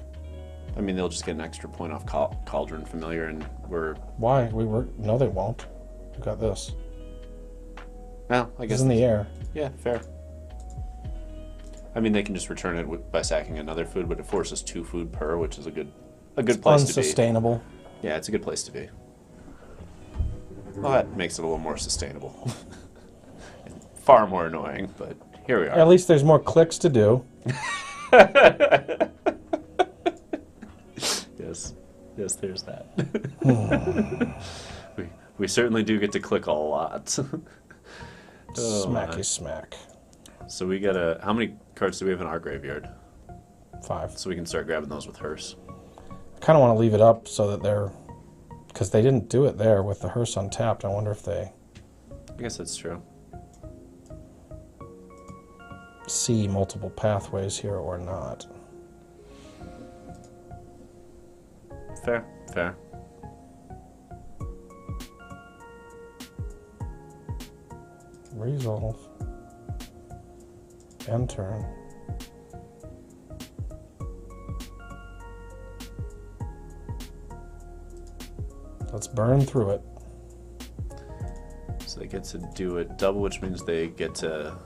I mean, they'll just get an extra point off Cauldron Familiar, and we're... Why? No, they won't. We got this. Well, I guess... It's in the air. Yeah, fair. I mean, they can just return it by sacking another food, but it forces 2 food per, which is a good place to be. Unsustainable. Yeah, it's a good place to be. Well, that makes it a little more sustainable. Far more annoying, but here we are. At least there's more clicks to do. Yes, there's that. we certainly do get to click a lot. Smacky smack. So we got how many cards do we have in our graveyard? 5. So we can start grabbing those with hearse. I kind of want to leave it up so that they're... Because they didn't do it there with the hearse untapped. I wonder if they... I guess that's true. See multiple pathways here or not. Fair. Resolve. End turn. Let's burn through it. So they get to do it double, which means they get to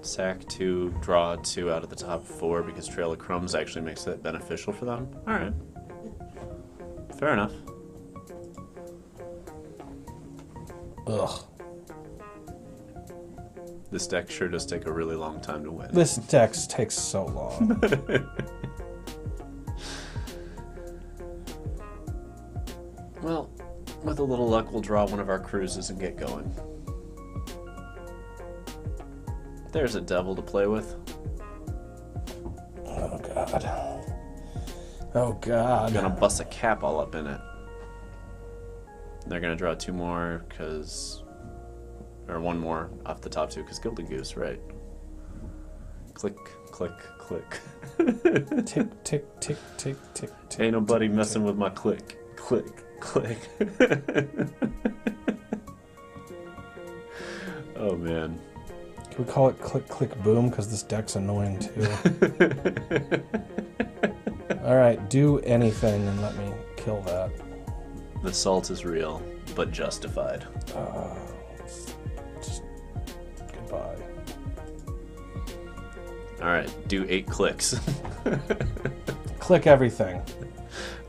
Sack 2, draw 2 out of the top 4 because Trail of Crumbs actually makes that beneficial for them. Alright. Fair enough. Ugh. This deck sure does take a really long time to win. This deck takes so long. Well, with a little luck, we'll draw one of our cruises and get going. There's a devil to play with. Oh, God. Oh, God. I'm gonna bust a cap all up in it. They're gonna draw 2 more, because... Or 1 more off the top 2, because Gilded Goose, right? Click, click, click. Tick, tick, tick, tick, tick, tick. Ain't nobody tick, messing tick. with my click. Click, click. Oh, man. Can we call it click, click, boom? Because this deck's annoying, too. Alright, do anything and let me kill that. The salt is real, but justified. Just goodbye. Alright, do 8 clicks. Click everything.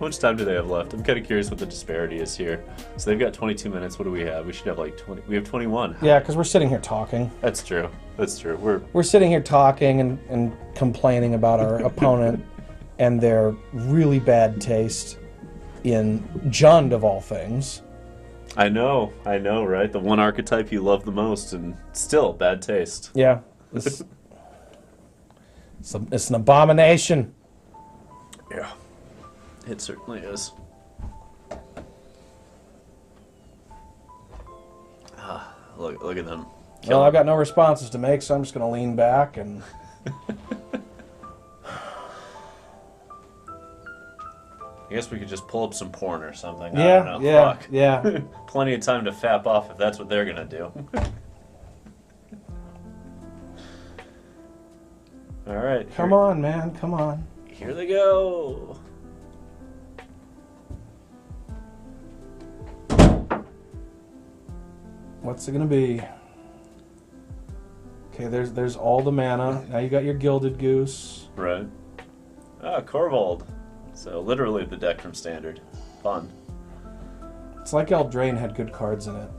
How much time do they have left? I'm kind of curious what the disparity is here. So they've got 22 minutes. What do we have? We should have like 20. We have 21. Yeah, because we're sitting here talking. That's true. That's true. We're sitting here talking and complaining about our opponent and their really bad taste in Jund, of all things. I know, right? The one archetype you love the most, and still bad taste. Yeah. It's an abomination. Yeah. It certainly is. Look at them. Well, I've got no responses to make, so I'm just going to lean back and... I guess we could just pull up some porn or something. Yeah, I don't know. yeah, Fuck. yeah. Plenty of time to fap off if that's what they're gonna do. All right. Come on, man. Come on. Here they go. What's it gonna be? Okay, there's all the mana. Now you got your Gilded Goose. Right. Ah, Corvold. So literally the deck from Standard. Fun. It's like Eldraine had good cards in it.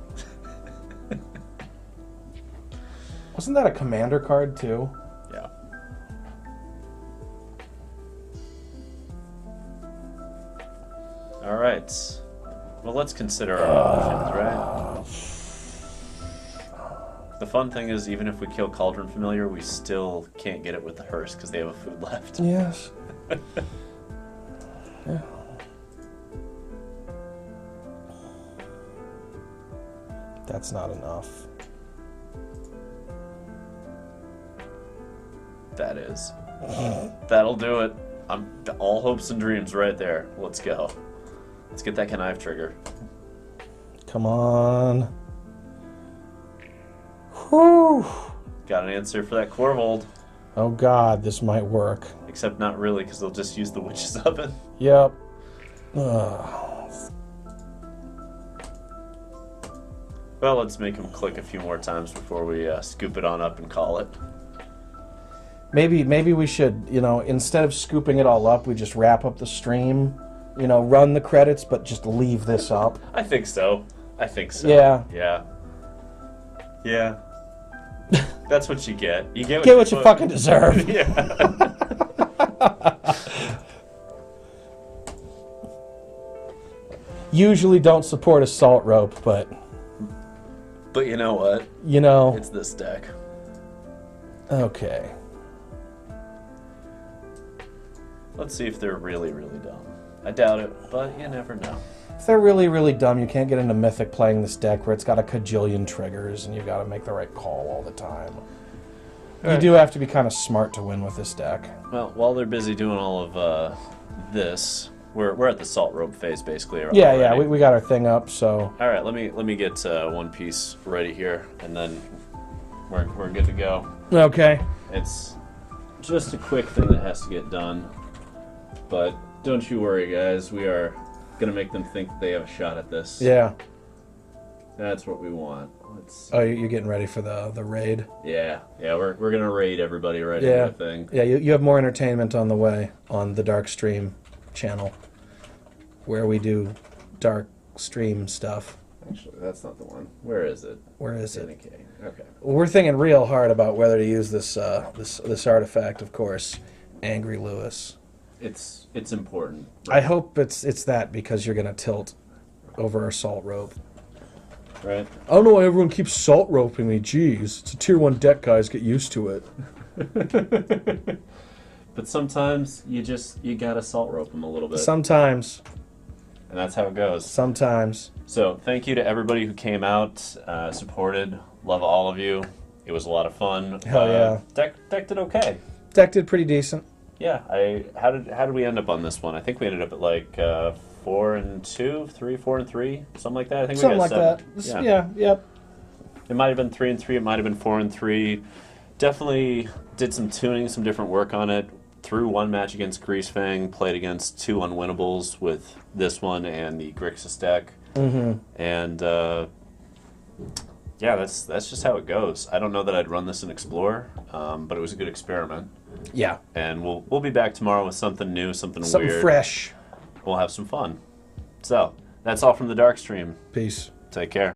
Wasn't that a commander card too? Yeah. All right. Well, let's consider our options, right? The fun thing is, even if we kill Cauldron Familiar, we still can't get it with the Hearse because they have a food left. Yes. Yeah. That's not enough. That is. That'll do it. I'm all hopes and dreams right there. Let's go. Let's get that connive trigger. Come on. Whew. Got an answer for that Corvold. Oh God, this might work. Except not really, because they'll just use the Witch's Oven. Yep. Ugh. Well, let's make him click a few more times before we scoop it on up and call it. Maybe we should, instead of scooping it all up, we just wrap up the stream, run the credits, but just leave this up. I think so. Yeah. Yeah. Yeah. That's what you get. You get what you fucking deserve. Yeah. Usually don't support Assault Rope, but you know what? It's this deck. Okay. Let's see if they're really, really dumb. I doubt it, but you never know. If they're really, really dumb, you can't get into Mythic playing this deck where it's got a cajillion triggers and you got to make the right call all the time. You do have to be kind of smart to win with this deck. Well, while they're busy doing all of this, we're at the Salt Rope phase basically. Yeah, we got our thing up, so. All right, let me get one piece ready here, and then we're good to go. Okay. It's just a quick thing that has to get done, but don't you worry, guys. We are gonna make them think they have a shot at this. Yeah. That's what we want. It's Oh, you're getting ready for the raid? yeah. We're gonna raid everybody right here, I think. Yeah, you have more entertainment on the way on the Dark Stream channel, where we do dark stream stuff. Actually, that's not the one. Where is it? Where is it? Okay. We're thinking real hard about whether to use this this artifact. Of course, Angry Lewis. It's important. I hope it's that, because you're gonna tilt over Assault Rope. Right. I don't know why everyone keeps salt roping me. Jeez, it's a tier 1 deck, guys. Get used to it. But sometimes you gotta salt rope them a little bit. Sometimes. And that's how it goes. Sometimes. So thank you to everybody who came out, supported. Love all of you. It was a lot of fun. Hell yeah. Deck did okay. Deck did pretty decent. Yeah. How did we end up on this one? I think we ended up at like 4 and 2, 3, 4 and 3, something like that. I think Something we got like 7. that. Yeah. Yep. It might have been 3 and 3. It might have been 4 and 3. Definitely did some tuning, some different work on it. Threw one match against Greasefang, played against 2 unwinnables with this one and the Grixis deck. Mm-hmm. And yeah, that's just how it goes. I don't know that I'd run this in Explore, but it was a good experiment. Yeah. And we'll be back tomorrow with something new, something weird. Fresh. We'll have some fun. So that's all from the Dark Stream. Peace. Take care.